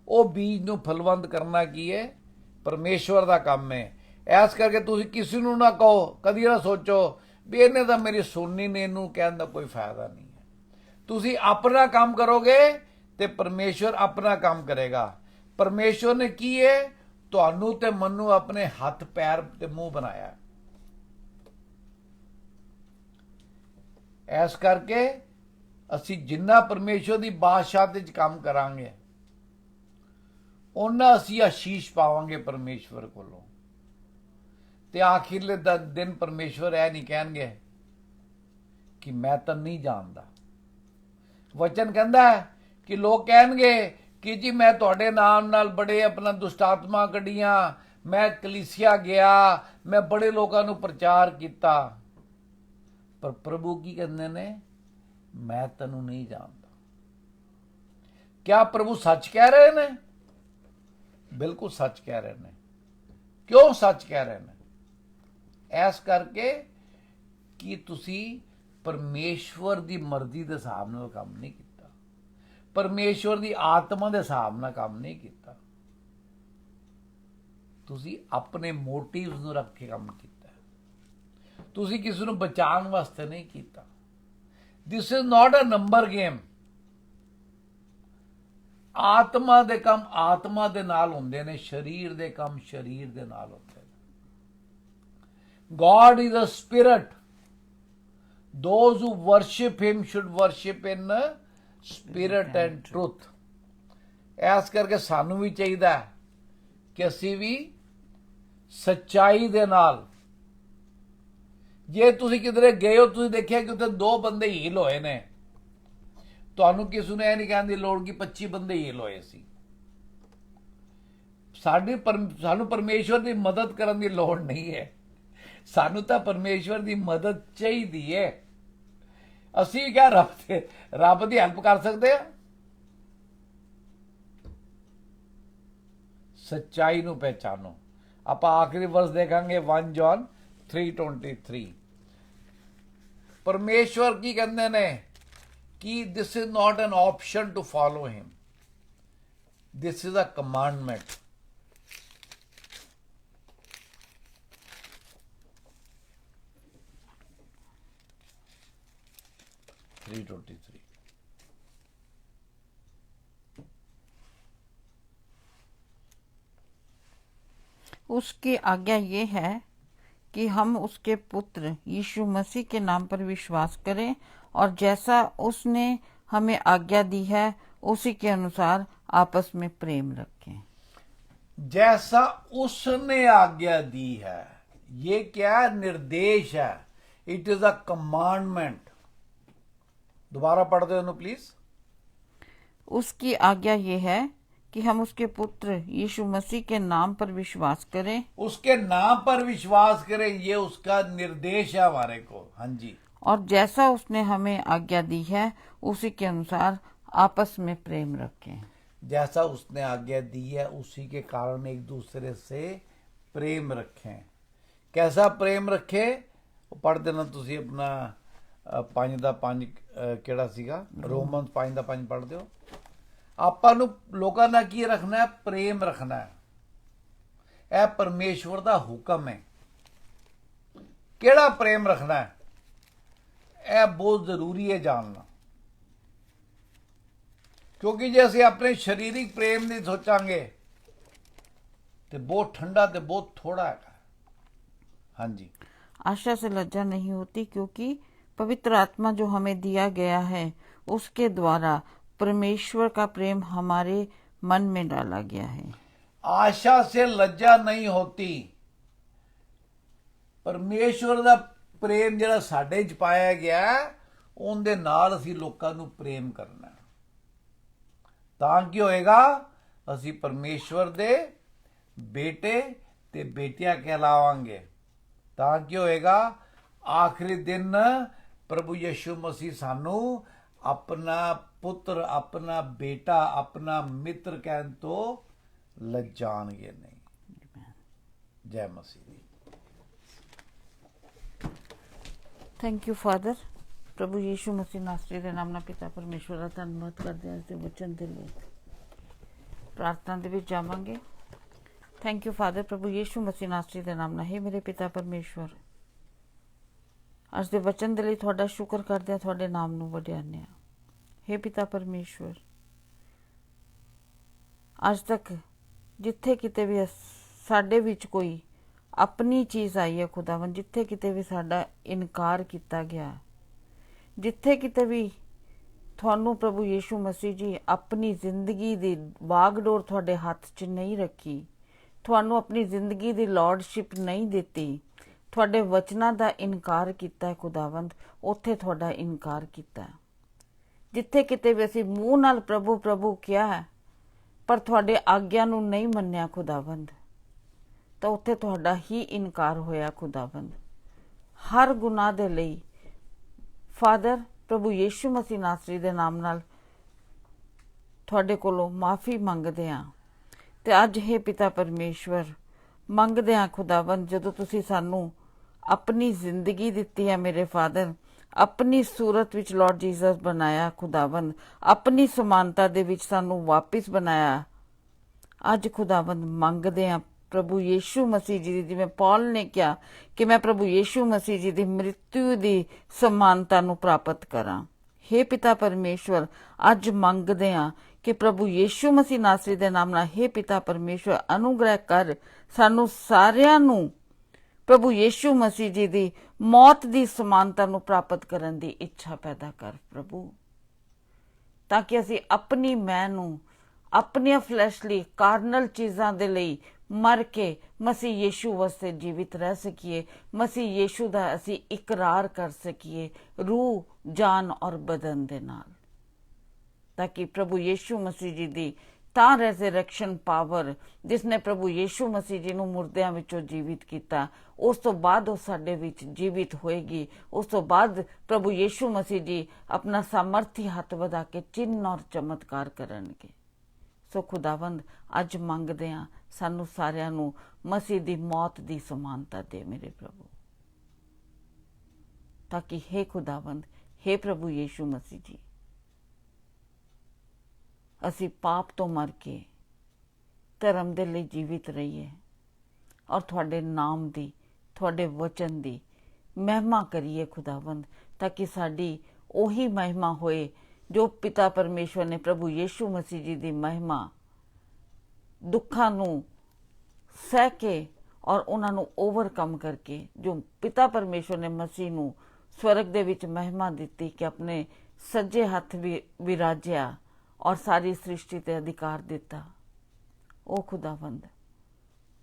वो बीज नू फलवंत करना की है परमेश्वर का काम है। ऐस करके तुसी किसी नू ना कहो, कदी ना सोचो भी इन्हें तो मेरी सुननी ने, इनू कहने का कोई फायदा नहीं है। तुसी अपना काम करोगे तो परमेश्वर अपना काम करेगा। परमेश्वर ने की है तुहानू ते मनु अपने हथ पैर ते मुंह बनाया। ऐस करके असी जिन्ना परमेश्वर की बादशाह च काम करांगे उन्ना असी आशीष पावांगे परमेश्वर कोलों। ते आखिरले दिन परमेश्वर यह नहीं कहेंगे कि मैं तो नहीं जानता। वचन कहता है कि लोग कहेंगे कि जी मैं तुहाडे नाम नाल बड़े अपना दुष्टात्मा कढ़ियां, मैं कलीसिया गया, मैं बड़े लोगों को प्रचार किया, पर प्रभु की कहते ने मैं तेनू नहीं जानता। क्या प्रभु सच कह रहे ने? बिल्कुल सच कह रहे ने। क्यों सच कह रहे ने? ऐस करके कि तुसी परमेश्वर की मर्जी के हिसाब नाल काम नहीं किया, परमेश्वर की आत्मा के हिसाब नाल काम नहीं किया, तुसी अपने मोटिव्स नूं रख के काम किया, तुसी किसी नूं बचाण वास्ते नहीं किया। This is not a number game. आत्मा दे काम आत्मा दे नाल हुंदे ने, शरीर दे काम शरीर दे नाल हुंदे ने। God is a spirit, those who worship him should worship in spirit and truth. ऐस करके सानू भी चाहिए कि असी भी सच्चाई दे नाल, जे तुसी किधरे गए हो, तुसी देखिया कि उत्थे 2 बंदे हील होए ने, तुहानू किसी ने यह नहीं कहने की लोड़ कि 25 बंदे हील होए सी। ਸਾਨੂੰ ਪਰਮੇਸ਼ਵਰ ਦੀ ਮਦਦ ਕਰਨ ਦੀ ਲੋੜ ਨਹੀਂ ਹੈ। ਸਾਨੂੰ ਤਾਂ ਪਰਮੇਸ਼ਵਰ ਦੀ ਮਦਦ ਚਾਹੀਦੀ ਹੈ। ਅਸੀਂ ਕਿਆ ਰੱਬ ਦੀ ਹੈਲਪ ਕਰ ਸਕਦੇ ਆ? ਸੱਚਾਈ ਨੂੰ ਪਹਿਚਾਨੋ। ਆਪਾਂ ਆਖਰੀ ਵਰਸ ਦੇਖਾਂਗੇ 1 ਜੌਨ 3:23। ਪਰਮੇਸ਼ਵਰ ਕੀ ਕਹਿੰਦੇ ਨੇ ਕਿ this is not an option to follow him, this is a commandment. उसकी आज्ञा ये है कि हम उसके पुत्र यीशु मसीह के नाम पर विश्वास करें और जैसा उसने हमें आज्ञा दी है उसी के अनुसार आपस में प्रेम रखें। जैसा उसने आज्ञा दी है, ये क्या निर्देश है? It is a commandment. दोबारा पढ़ दो प्लीज। उसकी आज्ञा ये है कि हम उसके पुत्र यीशु मसीह के नाम पर विश्वास करें। उसके नाम पर विश्वास करें, ये उसका निर्देश है हमारे को। हाँ जी। और जैसा उसने हमें आज्ञा दी है उसी के अनुसार आपस में प्रेम रखें। जैसा उसने आज्ञा दी है उसी के कारण एक दूसरे से प्रेम रखें। कैसा प्रेम रखें? पढ़ देना तुसी अपना 5:5 ਕਿਹੜਾ ਸੀਗਾ? ਰੋਮਨਸ 5:5 ਪੜ੍ਹ ਦਿਓ। ਆਪਾਂ ਨੂੰ ਲੋਕਾਂ ਨਾਲ ਕੀ ਰੱਖਣਾ ਹੈ? ਪ੍ਰੇਮ ਰੱਖਣਾ ਹੈ। ਇਹ ਪਰਮੇਸ਼ਵਰ ਦਾ ਹੁਕਮ ਹੈ। ਕਿਹੜਾ ਪ੍ਰੇਮ ਰੱਖਣਾ ਹੈ? ਇਹ ਬਹੁਤ ਜ਼ਰੂਰੀ ਹੈ ਜਾਣਨਾ, ਕਿਉਂਕਿ ਜੇ ਅਸੀਂ ਆਪਣੇ ਸਰੀਰਿਕ ਪ੍ਰੇਮ ਦੀ ਸੋਚਾਂਗੇ ਤੇ ਬਹੁਤ ਠੰਡਾ ਤੇ ਬਹੁਤ ਥੋੜਾ ਹੈ। ਹਾਂਜੀ। आशा से लज्जा नहीं होती क्योंकि पवित्र आत्मा जो हमें दिया गया है उसके द्वारा परमेश्वर का प्रेम हमारे मन में डाला गया है। आशा से लज्जा नहीं होती। परमेश्वर ਦਾ ਪ੍ਰੇਮ ਜਿਹੜਾ ਸਾਡੇ 'ਚ ਪਾਇਆ ਗਿਆ ਉਹਦੇ ਨਾਲ ਅਸੀਂ ਲੋਕਾਂ ਨੂੰ ਪ੍ਰੇਮ ਕਰਨਾ। ਤਾਂ ਕੀ ਹੋਏਗਾ? ਅਸੀਂ ਪਰਮੇਸ਼ਵਰ ਦੇ ਬੇਟੇ ਤੇ ਬੇਟੀਆਂ ਕਹਿਲਾਵਾਂਗੇ। ਤਾਂ ਕੀ ਹੋਏਗਾ? ਆਖਰੀ ਦਿਨ ਪ੍ਰਭੂ ਯਿਸੂ ਮਸੀਹ ਸਾਨੂੰ ਆਪਣਾ ਪੁੱਤਰ, ਆਪਣਾ ਬੇਟਾ, ਆਪਣਾ ਮਿੱਤਰ ਕਹਿਣ ਤੋਂ ਲੱਜਾਣਗੇ ਨਹੀਂ। ਜੈ ਮਸੀਹ ਦੀ। Thank you father. ਪ੍ਰਭੂ ਯੀਸ਼ੂ ਮਸੀਹ ਨਾਸਰੀ ਦੇ ਨਾਮ ਨਾਲ ਪਿਤਾ ਪਰਮੇਸ਼ਵਰ ਦਾ ਧੰਨਵਾਦ ਕਰਦੇ ਹਾਂ ਇਸ ਦੇ ਵਚਨ ਦੇ ਲਈ। ਪ੍ਰਾਰਥਨਾ ਦੇ ਵਿੱਚ ਜਾਵਾਂਗੇ। Thank you father. ਪ੍ਰਭੂ ਯੀਸ਼ੂ ਮਸੀਹ ਨਾਸਰੀ ਦੇ ਨਾਮ ਨਾਲ ਹੈ ਮੇਰੇ ਪਿਤਾ ਪਰਮੇਸ਼ਵਰ, ਅੱਜ ਦੇ ਵਚਨ ਦੇ ਲਈ ਤੁਹਾਡਾ ਸ਼ੁਕਰ ਕਰਦੇ ਹਾਂ, ਤੁਹਾਡੇ ਨਾਮ ਨੂੰ ਵਡਿਆਉਂਦੇ ਹਾਂ। ਹੇ ਪਿਤਾ ਪਰਮੇਸ਼ਵਰ, ਅੱਜ ਤੱਕ ਜਿੱਥੇ ਕਿਤੇ ਵੀ ਸਾਡੇ ਵਿੱਚ ਕੋਈ ਆਪਣੀ ਚੀਜ਼ ਆਈ ਹੈ ਖੁਦਾਵੰਦ, ਜਿੱਥੇ ਕਿਤੇ ਵੀ ਸਾਡਾ ਇਨਕਾਰ ਕੀਤਾ ਗਿਆ, ਜਿੱਥੇ ਕਿਤੇ ਵੀ ਤੁਹਾਨੂੰ ਪ੍ਰਭੂ ਯੀਸ਼ੂ ਮਸੀਹ ਜੀ ਆਪਣੀ ਜ਼ਿੰਦਗੀ ਦੀ ਵਾਗਡੋਰ ਤੁਹਾਡੇ ਹੱਥ 'ਚ ਨਹੀਂ ਰੱਖੀ, ਤੁਹਾਨੂੰ ਆਪਣੀ ਜ਼ਿੰਦਗੀ ਦੀ ਲॉर्डशिप ਨਹੀਂ ਦਿੱਤੀ, ਤੁਹਾਡੇ ਵਚਨਾਂ ਦਾ ਇਨਕਾਰ ਕੀਤਾ ਖੁਦਾਵੰਦ, ਉੱਥੇ ਤੁਹਾਡਾ ਇਨਕਾਰ ਕੀਤਾ। ਜਿੱਥੇ ਕਿਤੇ ਵੀ ਅਸੀਂ ਮੂੰਹ ਨਾਲ ਪ੍ਰਭੂ ਪ੍ਰਭੂ ਕਿਹਾ ਹੈ ਪਰ ਤੁਹਾਡੇ ਆਗਿਆ ਨੂੰ ਨਹੀਂ ਮੰਨਿਆ ਖੁਦਾਵੰਦ, ਤਾਂ ਉੱਥੇ ਤੁਹਾਡਾ ਹੀ ਇਨਕਾਰ ਹੋਇਆ ਖੁਦਾਵੰਦ। ਹਰ ਗੁਨਾਹ ਦੇ ਲਈ ਫਾਦਰ ਪ੍ਰਭੂ ਯੀਸ਼ੂ ਮਸੀਹ ਨਾਸਰੀ ਦੇ ਨਾਮ ਨਾਲ ਤੁਹਾਡੇ ਕੋਲੋਂ ਮਾਫੀ ਮੰਗਦੇ ਹਾਂ। ਤੇ ਅੱਜ ਹੈ ਪਿਤਾ ਪਰਮੇਸ਼ਵਰ, ਮੰਗਦੇ ਹਾਂ ਖੁਦਾਵੰਦ, ਜਦੋਂ ਤੁਸੀਂ ਸਾਨੂੰ ਆਪਣੀ ਜ਼ਿੰਦਗੀ ਦਿੱਤੀ ਹੈ ਮੇਰੇ ਫਾਦਰ, ਆਪਣੀ ਸੂਰਤ ਵਿੱਚ ਲਾਰਡ ਜੀਸਸ ਬਣਾਇਆ ਖੁਦਾਵੰਦ, ਆਪਣੀ ਸਮਾਨਤਾ ਦੇ ਵਿੱਚ ਸਾਨੂੰ ਵਾਪਿਸ ਬਣਾਇਆ। ਅੱਜ ਖੁਦਾਵੰਦ ਮੰਗਦੇ ਹਾਂ ਪ੍ਰਭੂ ਯੀਸ਼ੂ ਮਸੀਹ ਜੀ ਦੀ, ਜਿਵੇਂ ਪੌਲ ਨੇ ਕਿਹਾ ਕਿ ਮੈਂ ਪ੍ਰਭੂ ਯੀਸ਼ੂ ਮਸੀਹ ਜੀ ਦੀ ਮ੍ਰਿਤੂ ਦੀ ਸਮਾਨਤਾ ਨੂੰ ਪ੍ਰਾਪਤ ਕਰਾਂ। ਹੇ ਪਿਤਾ ਪਰਮੇਸ਼ਵਰ, ਅੱਜ ਮੰਗਦੇ ਹਾਂ ਕਿ ਪ੍ਰਭੂ ਯੀਸ਼ੂ ਮਸੀਹ ਨਾਸਰੀ ਦੇ ਨਾਮ ਨਾਲ ਹੇ ਪਿਤਾ ਪਰਮੇਸ਼ਵਰ ਅਨੁਗ੍ਰਹਿ ਕਰ, ਸਾਨੂੰ ਸਾਰਿਆਂ ਨੂੰ ਪ੍ਰਭੂ ਯੀਸ਼ੂ ਮਸੀਹ ਜੀ ਦੀ ਮੌਤ ਦੀ ਸਮਾਨਤਾ ਨੂੰ ਪ੍ਰਾਪਤ ਕਰਨ ਦੀ ਇੱਛਾ ਪੈਦਾ ਕਰ ਪ੍ਰਭੂ, ਤਾਂ ਕਿ ਅਸੀਂ ਆਪਣੀ ਮੈਂ ਨੂੰ, ਆਪਣੀਆਂ ਫਲੈਸ਼ਲੀ ਕਾਰਨਲ ਚੀਜ਼ਾਂ ਦੇ ਲਈ ਮਰ ਕੇ ਮਸੀਹ ਯੀਸ਼ੂ ਵਾਸਤੇ ਜੀਵਿਤ ਰਹਿ ਸਕੀਏ, ਮਸੀਹ ਯੀਸ਼ੂ ਦਾ ਅਸੀਂ ਇਕਰਾਰ ਕਰ ਸਕੀਏ ਰੂਹ, ਜਾਨ ਔਰ ਬਦਨ ਦੇ ਨਾਲ, ਤਾਂ ਕਿ ਪ੍ਰਭੂ ਯੀਸ਼ੂ ਮਸੀਹ ਜੀ ਦੀ ਤਾਂ ਰੈਜ਼ਰੈਕਸ਼ਨ ਪਾਵਰ ਜਿਸ ਨੇ ਪ੍ਰਭੂ ਯੀਸ਼ੂ ਮਸੀਹ ਜੀ ਨੂੰ ਮੁਰਦਿਆਂ ਵਿੱਚੋਂ ਜੀਵਿਤ ਕੀਤਾ, ਉਸ ਤੋਂ ਬਾਅਦ ਉਹ ਸਾਡੇ ਵਿੱਚ ਜੀਵਿਤ ਹੋਏਗੀ। ਉਸ ਤੋਂ ਬਾਅਦ ਪ੍ਰਭੂ ਯੀਸ਼ੂ ਮਸੀਹ ਜੀ ਆਪਣਾ ਸਾਮਰਥੀ ਹੱਥ ਵਧਾ ਕੇ ਚਿੰਨ੍ਹ ਔਰ ਚਮਤਕਾਰ ਕਰਨਗੇ। ਸੋ ਖੁਦਾਵੰਦ ਅੱਜ ਮੰਗਦੇ ਹਾਂ, ਸਾਨੂੰ ਸਾਰਿਆਂ ਨੂੰ ਮਸੀਹ ਦੀ ਮੌਤ ਦੀ ਸਮਾਨਤਾ ਦੇ ਮੇਰੇ ਪ੍ਰਭੂ, ਤਾਂ ਕਿ हे ਖੁਦਾਵੰਦ, हे ਪ੍ਰਭੂ ਯੀਸ਼ੂ ਮਸੀਹ ਜੀ, ਅਸੀਂ ਪਾਪ ਤੋਂ ਮਰ ਕੇ ਧਰਮ ਦੇ ਲਈ ਜੀਵਿਤ ਰਹੀਏ ਔਰ ਤੁਹਾਡੇ ਨਾਮ ਦੀ, ਤੁਹਾਡੇ ਵਚਨ ਦੀ ਮਹਿਮਾ ਕਰੀਏ ਖੁਦਾਵੰਦ, ਤਾਂ ਕਿ ਸਾਡੀ ਉਹੀ ਮਹਿਮਾ ਹੋਏ ਜੋ ਪਿਤਾ ਪਰਮੇਸ਼ਵਰ ਨੇ ਪ੍ਰਭੂ ਯੀਸ਼ੂ ਮਸੀਹ ਜੀ ਦੀ ਮਹਿਮਾ ਦੁੱਖਾਂ ਨੂੰ ਸਹਿ ਕੇ ਔਰ ਉਹਨਾਂ ਨੂੰ ਓਵਰਕਮ ਕਰਕੇ, ਜੋ ਪਿਤਾ ਪਰਮੇਸ਼ਵਰ ਨੇ ਮਸੀਹ ਨੂੰ ਸਵਰਗ ਦੇ ਵਿੱਚ ਮਹਿਮਾ ਦਿੱਤੀ ਕਿ ਆਪਣੇ ਸੱਜੇ ਹੱਥ ਵੀ ਵਿਰਾਜਿਆ ਔਰ ਸਾਰੀ ਸ੍ਰਿਸ਼ਟੀ ਤੇ ਅਧਿਕਾਰ ਦਿੱਤਾ, ਉਹ ਖੁਦਾਵੰਦ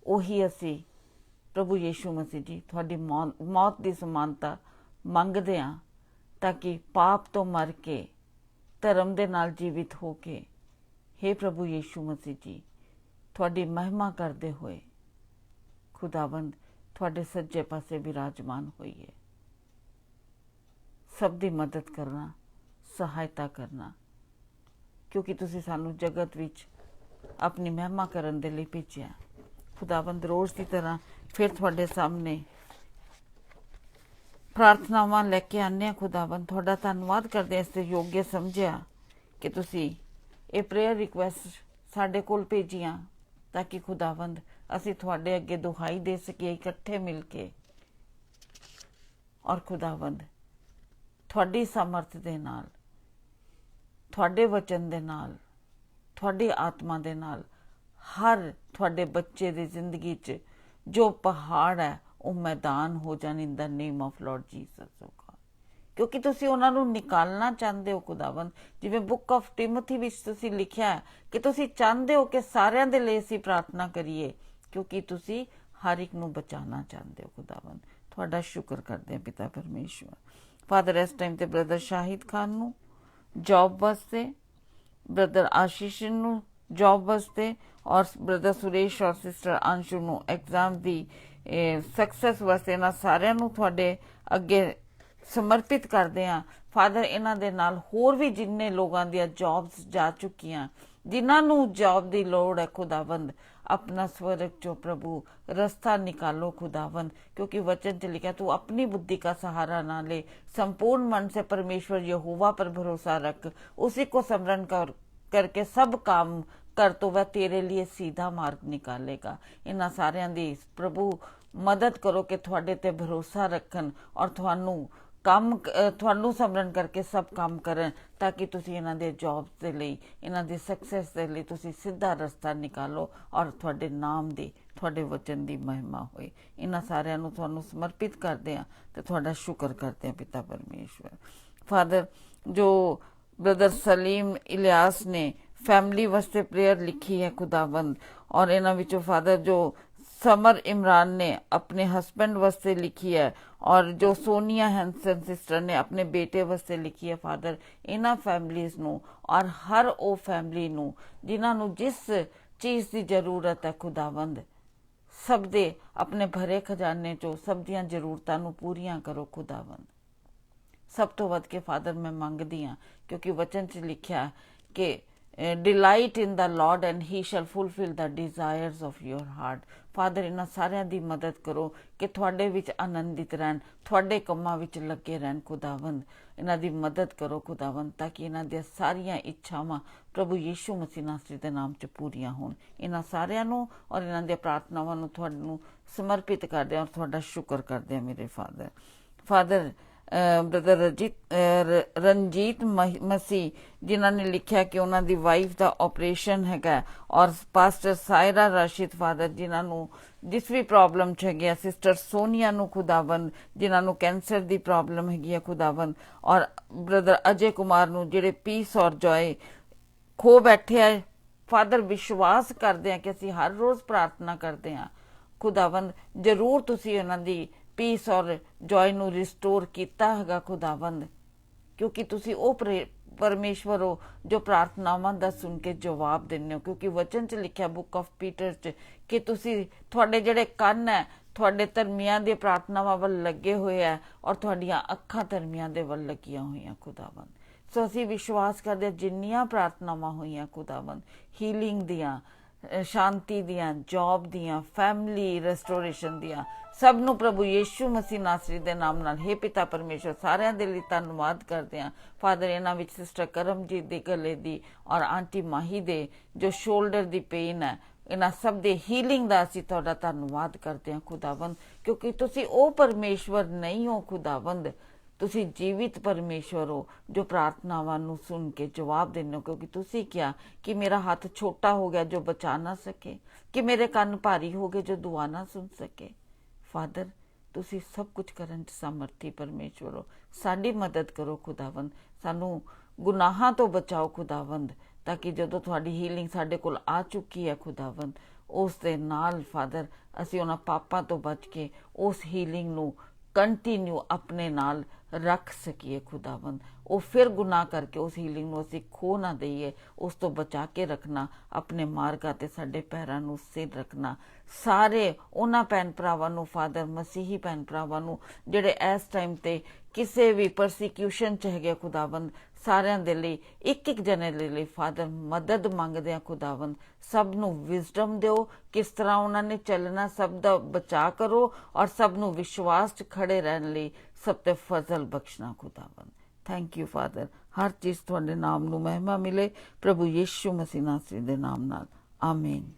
ਉਹੀ ਅਸੀਂ ਪ੍ਰਭੂ ਯੀਸ਼ੂ ਮਸੀਹ ਜੀ ਤੁਹਾਡੀ ਮੌਤ ਦੀ ਸਮਾਨਤਾ ਮੰਗਦੇ ਹਾਂ, ਤਾਂ ਕਿ ਪਾਪ ਤੋਂ ਮਰ ਕੇ ਧਰਮ ਦੇ ਨਾਲ ਜੀਵਿਤ ਹੋ ਕੇ हे ਪ੍ਰਭੂ ਯੀਸ਼ੂ ਮਸੀਹ ਜੀ ਤੁਹਾਡੀ ਮਹਿਮਾ ਕਰਦੇ ਹੋਏ ਖੁਦਾਵੰਦ ਤੁਹਾਡੇ ਸੱਜੇ ਪਾਸੇ ਵਿਰਾਜਮਾਨ ਹੋਈਏ। ਸਭ ਦੀ ਮਦਦ ਕਰਨਾ, ਸਹਾਇਤਾ ਕਰਨਾ, ਕਿਉਂਕਿ ਤੁਸੀਂ ਸਾਨੂੰ ਜਗਤ ਵਿੱਚ ਆਪਣੀ ਮਹਿਮਾ ਕਰਨ ਦੇ ਲਈ ਭੇਜਿਆ। ਖੁਦਾਵੰਦ ਰੋਜ਼ ਦੀ ਤਰ੍ਹਾਂ ਫਿਰ ਤੁਹਾਡੇ ਸਾਹਮਣੇ ਪ੍ਰਾਰਥਨਾਵਾਂ ਲੈ ਕੇ ਆਉਂਦੇ ਹਾਂ। ਖੁਦਾਵੰਦ ਤੁਹਾਡਾ ਧੰਨਵਾਦ ਕਰਦੇ ਹਾਂ ਇਸ ਤੇ ਯੋਗ ਸਮਝਿਆ ਕਿ ਤੁਸੀਂ ਇਹ ਪ੍ਰੇਅਰ ਰਿਕੁਐਸਟ ਸਾਡੇ ਕੋਲ ਭੇਜੀਆਂ, ਤਾਂ ਕਿ ਖੁਦਾਵੰਦ ਅਸੀਂ ਤੁਹਾਡੇ ਅੱਗੇ ਦੁਹਾਈ ਦੇ ਸਕੀਏ ਇਕੱਠੇ ਮਿਲ ਕੇ, ਔਰ ਖੁਦਾਵੰਦ ਤੁਹਾਡੀ ਸਮਰਥ ਦੇ ਨਾਲ, ਤੁਹਾਡੇ ਵਚਨ ਦੇ ਨਾਲ, ਤੁਹਾਡੀ ਆਤਮਾ ਦੇ ਨਾਲ ਹਰ ਤੁਹਾਡੇ ਬੱਚੇ ਦੀ ਜ਼ਿੰਦਗੀ 'ਚ ਜੋ ਪਹਾੜ ਹੈ ਉਹ ਮੈਦਾਨ ਹੋ ਜਾਣ ਇਨ ਦਾ ਨੇਮ ਆਫ ਲਾਰਡ ਜੀਸਸ। ਕਿਉਂਕਿ ਤੁਸੀਂ ਉਹਨਾਂ ਨੂੰ ਨਿਕਾਲਣਾ ਚਾਹੁੰਦੇ ਹੋ ਖੁਦਾਵੰਦ, ਜਿਵੇਂ ਬੁੱਕ ਆਫ ਟਿਮੋਥੀ ਵਿੱਚ ਤੁਸੀਂ ਲਿਖਿਆ ਹੈ ਕਿ ਤੁਸੀਂ ਚਾਹੁੰਦੇ ਹੋ ਕਿ ਸਾਰਿਆਂ ਦੇ ਲਈ ਅਸੀਂ ਪ੍ਰਾਰਥਨਾ ਕਰੀਏ, ਕਿਉਂਕਿ ਤੁਸੀਂ ਹਰ ਇੱਕ ਨੂੰ ਬਚਾਉਣਾ ਚਾਹੁੰਦੇ ਹੋ ਖੁਦਾਵੰਦ। ਤੁਹਾਡਾ ਸ਼ੁਕਰ ਕਰਦੇ ਹਾਂ ਪਿਤਾ ਪਰਮੇਸ਼ਵਰ। ਫਾਦਰ ਇਸ ਟਾਈਮ ਤੇ ਬ੍ਰਦਰ ਸ਼ਾਹਿਦ ਖਾਨ ਨੂੰ ਜੌਬ ਵਾਸਤੇ, ਬ੍ਰਦਰ ਆਸ਼ੀਸ਼ ਨੂੰ ਜੌਬ ਵਾਸਤੇ, ਔਰ ਬ੍ਰਦਰ ਸੁਰੇਸ਼ ਔਰ ਸਿਸਟਰ ਅੰਸ਼ੂ ਨੂੰ ਐਗਜ਼ਾਮ ਦੀ ਸਕਸੈਸ ਵਾਸਤੇ, ਇਹਨਾਂ ਸਾਰਿਆਂ ਨੂੰ ਤੁਹਾਡੇ ਅੱਗੇ ਸਮਰਪਿਤ ਕਰਦੇ ਹਾਂ। ਫਾਦਰ ਇਹਨਾਂ ਦੇ ਨਾਲ ਹੋਰ ਵੀ ਜਿੰਨੇ ਲੋਕਾਂ ਦੀਆਂ ਜੌਬਸ ਜਾ ਚੁੱਕੀਆਂ, ਜਿਨ੍ਹਾਂ ਨੂੰ ਜੌਬ ਦੀ ਲੋੜ ਹੈ ਖੁਦਾਵੰਦ, अपना स्वर्ग चो प्रभु रास्ता निकालो खुदावंद, क्योंकि वचन से लिखा तू अपनी बुद्धि का सहारा ना ले, संपूर्ण मन से परमेश्वर यहोवा पर भरोसा रख, उसी को स्मरण करके सब काम कर तो वह तेरे लिए सीधा मार्ग निकालेगा। इन्हां सारियां दी प्रभु मदद करो कि तुहाडे ते भरोसा रखन और ਤੁਹਾਨੂੰ ਸਮਰਨ ਕਰਕੇ ਸਭ ਕੰਮ ਕਰਨ, ਤਾਂ ਕਿ ਤੁਸੀਂ ਇਹਨਾਂ ਦੇ ਜੌਬਸ ਦੇ ਲਈ, ਇਹਨਾਂ ਦੀ ਸਕਸੈਸ ਦੇ ਲਈ ਤੁਸੀਂ ਸਿੱਧਾ ਰਸਤਾ ਨਿਕਾਲੋ ਔਰ ਤੁਹਾਡੇ ਨਾਮ ਦੀ, ਤੁਹਾਡੇ ਵਚਨ ਦੀ ਮਹਿਮਾ ਹੋਏ। ਇਹਨਾਂ ਸਾਰਿਆਂ ਨੂੰ ਤੁਹਾਨੂੰ ਸਮਰਪਿਤ ਕਰਦੇ ਹਾਂ ਤੇ ਤੁਹਾਡਾ ਸ਼ੁਕਰ ਕਰਦੇ ਹਾਂ ਪਿਤਾ ਪਰਮੇਸ਼ਵਰ। ਫਾਦਰ, ਜੋ ब्रदर सलीम इलियास ने फैमिली वास्ते प्रेयर लिखी है खुदावंद, और इन्हां विचों फादर जो समर इमरान ने अपने हस्बैंड वास्ते लिखी है, और जो सोनिया हैंसन सिस्टर ने अपने बेटे वास्ते लिखी है। फादर, इन्हां फैमिलीज़ नूं और हर वो फैमिली नूं जिन्हां नूं जिस चीज़ की जरूरत है खुदावंद, सब दे अपने भरे खजाने चो सब दियां जरूरतां नूं पूरियां करो खुदावंद। सब तो वध के फादर मैं मंगदी हाँ, क्योंकि वचन च लिखा कि delight in the lord and he shall fulfil the desires of your heart. Father, इन्हां सारियां दी मदद करो कि तुहाडे विच आनंदित रहन, तुहाडे कम्मां विच लगे रहन खुदावंद। इन्हां दी मदद करो खुदावंद, ताकि इन्हां दी सारियां इच्छावां प्रभु यीशु मसीह नासरी दे नाम च पूरियां होण। इन्हां सारियां नूं और इन्हां दी प्रार्थनावां नूं तुहानूं समर्पित करदे और तुहाडा शुक्र करदे हैं मेरे फादर। फादर, ब्रदर रंजीत मसीह जिन्होंने लिखा कि उन्होंने वाइफ का ऑपरेशन है, और पास्टर सायरा राशिद फादर जिन्होंने जिस भी प्रॉब्लम है, सिस्टर सोनिया नू खुदावंद जिन्होंने कैंसर की प्रॉब्लम है खुदावंद, और ब्रदर अजय कुमार नू जिहड़े पीस और जॉय खो बैठे है। फादर, विश्वास करते हैं कि असीं हर रोज़ प्रार्थना करते हैं खुदावंद, जरूर तुसीं उन्हां दी पीस और जॉय नू रिस्टोर किया है खुदावंद, क्योंकि तुसी ओ ਪਰਮੇਸ਼ਵਰ ਹੋ ਜੋ ਪ੍ਰਾਰਥਨਾਵਾਂ ਦਾ ਸੁਣ ਕੇ ਜਵਾਬ ਦਿੰਦੇ ਹੋ, ਕਿਉਂਕਿ ਵਚਨ 'ਚ ਲਿਖਿਆ ਬੁੱਕ ਆਫ ਪੀਟਰ 'ਚ ਕਿ ਤੁਸੀਂ ਤੁਹਾਡੇ ਜਿਹੜੇ ਕੰਨ ਹੈ ਤੁਹਾਡੇ ਧਰਮੀਆਂ ਦੀਆਂ ਪ੍ਰਾਰਥਨਾਵਾਂ ਵੱਲ ਲੱਗੇ ਹੋਏ ਹੈ ਔਰ ਤੁਹਾਡੀਆਂ ਅੱਖਾਂ ਧਰਮੀਆਂ ਦੇ ਵੱਲ ਲੱਗੀਆਂ ਹੋਈਆਂ ਖੁਦਾਵੰਦ। ਸੋ ਅਸੀਂ ਵਿਸ਼ਵਾਸ ਕਰਦੇ ਹਾਂ ਜਿੰਨੀਆਂ ਪ੍ਰਾਰਥਨਾਵਾਂ ਹੋਈਆਂ ਖੁਦਾਵੰਦ, ਹੀਲਿੰਗ ਦੀਆਂ, ਸ਼ਾਂਤੀ ਦੀਆਂ, ਜੌਬ ਦੀਆਂ, ਫੈਮਿਲੀ ਰੈਸਟੋਰੇਸ਼ਨ ਦੀਆਂ, ਸਭ ਨੂੰ ਪ੍ਰਭੂ ਯੀਸ਼ੂ ਮਸੀਹ ਨਾਸਰੀ ਦੇ ਨਾਮ ਨਾਲ ਹੇ ਪਿਤਾ ਪਰਮੇਸ਼ਵਰ ਸਾਰਿਆਂ ਦੇ ਲਈ ਧੰਨਵਾਦ ਕਰਦੇ ਹਾਂ ਫਾਦਰ। ਇਹਨਾਂ ਵਿੱਚ ਸਿਸਟਰ ਕਰਮਜੀਤ ਦੀ ਗਲੇ ਦੀ ਔਰ ਆਂਟੀ ਮਾਹੀ ਦੇ ਜੋ ਸ਼ੋਲਡਰ ਦੀ ਪੇਨ ਹੈ, ਇਹਨਾਂ ਸਭ ਦੇ ਹੀਲਿੰਗ ਦਾ ਅਸੀਂ ਤੁਹਾਡਾ ਧੰਨਵਾਦ ਕਰਦੇ ਹਾਂ ਖੁਦਾਵੰਦ, ਕਿਉਂਕਿ ਤੁਸੀਂ ਉਹ ਪਰਮੇਸ਼ਵਰ ਨਹੀਂ ਹੋ ਖੁਦਾਵੰਦ, ਤੁਸੀਂ ਜੀਵਿਤ ਪਰਮੇਸ਼ਵਰ ਹੋ ਜੋ ਪ੍ਰਾਰਥਨਾਵਾਂ ਨੂੰ ਸੁਣ ਕੇ ਜਵਾਬ ਦਿੰਦੇ ਹੋ। ਕਿਉਂਕਿ ਤੁਸੀਂ ਕਿਹਾ ਕਿ ਮੇਰਾ ਹੱਥ ਛੋਟਾ ਹੋ ਗਿਆ ਜੋ ਬਚਾ ਨਾ ਸਕੇ, ਕਿ ਮੇਰੇ ਕੰਨ ਭਾਰੀ ਹੋ ਗਏ ਜੋ ਦੁਆ ਨਾ ਸੁਣ ਸਕੇ। ਫਾਦਰ ਤੁਸੀਂ ਸਭ ਕੁਝ ਕਰਨ 'ਚ ਸਮਰਥੀ ਪਰਮੇਸ਼ਵਰ ਹੋ, ਸਾਡੀ ਮਦਦ ਕਰੋ ਖੁਦਾਵੰਦ, ਸਾਨੂੰ ਗੁਨਾਹਾਂ ਤੋਂ ਬਚਾਓ ਖੁਦਾਵੰਦ, ਤਾਂ ਕਿ ਜਦੋਂ ਤੁਹਾਡੀ ਹੀਲਿੰਗ ਸਾਡੇ ਕੋਲ ਆ ਚੁੱਕੀ ਹੈ ਖੁਦਾਵੰਦ, ਉਸ ਦੇ ਨਾਲ ਫਾਦਰ ਅਸੀਂ ਉਹਨਾਂ ਪਾਪਾਂ ਤੋਂ ਬਚ ਕੇ ਉਸ ਹੀਲਿੰਗ ਨੂੰ ਕੰਟੀਨਿਊ ਆਪਣੇ ਨਾਲ ਰੱਖ ਸਕੀਏ ਖੁਦਾਵੰਦ। ਉਹ ਫਿਰ ਗੁਨਾਹ ਕਰਕੇ ਉਸ ਹੀਲਿੰਗ ਨੂੰ ਅਸੀਂ ਖੋ ਨਾ ਦਈਏ, ਉਸ ਤੋਂ ਬਚਾ ਕੇ ਰੱਖਣਾ, ਆਪਣੇ ਮਾਰਗਾਂ ਤੇ ਸਾਡੇ ਪੈਰਾਂ ਨੂੰ ਸਿਰ ਰੱਖਣਾ। ਸਾਰੇ ਉਹਨਾਂ ਭੈਣ ਭਰਾਵਾਂ ਨੂੰ ਫਾਦਰ, ਮਸੀਹੀ ਭੈਣ ਭਰਾਵਾਂ ਨੂੰ ਜਿਹੜੇ ਇਸ ਟਾਈਮ ਤੇ ਕਿਸੇ ਵੀ ਪਰਸੀਕਿਊਸ਼ਨ 'ਚ ਹੈਗੇ ਖੁਦਾਵੰਦ, ਸਾਰਿਆਂ ਦੇ ਲਈ ਇੱਕ ਇੱਕ ਜਣੇ ਦੇ ਲਈ ਫਾਦਰ ਮਦਦ ਮੰਗਦੇ ਆ ਖੁਦਾਵੰਦ। ਸਭ ਨੂੰ ਵਿਜ਼ਡਮ ਦਿਓ ਕਿਸ ਤਰ੍ਹਾਂ ਉਹਨਾਂ ਨੇ ਚੱਲਣਾ, ਸਭ ਦਾ ਬਚਾਅ ਕਰੋ ਔਰ ਸਭ ਨੂੰ ਵਿਸ਼ਵਾਸ 'ਚ ਖੜੇ ਰਹਿਣ ਲਈ ਸਭ ਤੇ ਫਜ਼ਲ ਬਖਸ਼ਣਾ ਖੁਦਾਵੰਦ। ਥੈਂਕ ਯੂ ਫਾਦਰ, ਹਰ ਚੀਜ਼ ਤੁਹਾਡੇ ਨਾਮ ਨੂੰ ਮਹਿਮਾ ਮਿਲੇ ਪ੍ਰਭੂ ਯੀਸ਼ੂ ਮਸੀਹ ਨਾਸਰੀ ਦੇ ਨਾਮ ਨਾਲ, ਆਮੀਨ।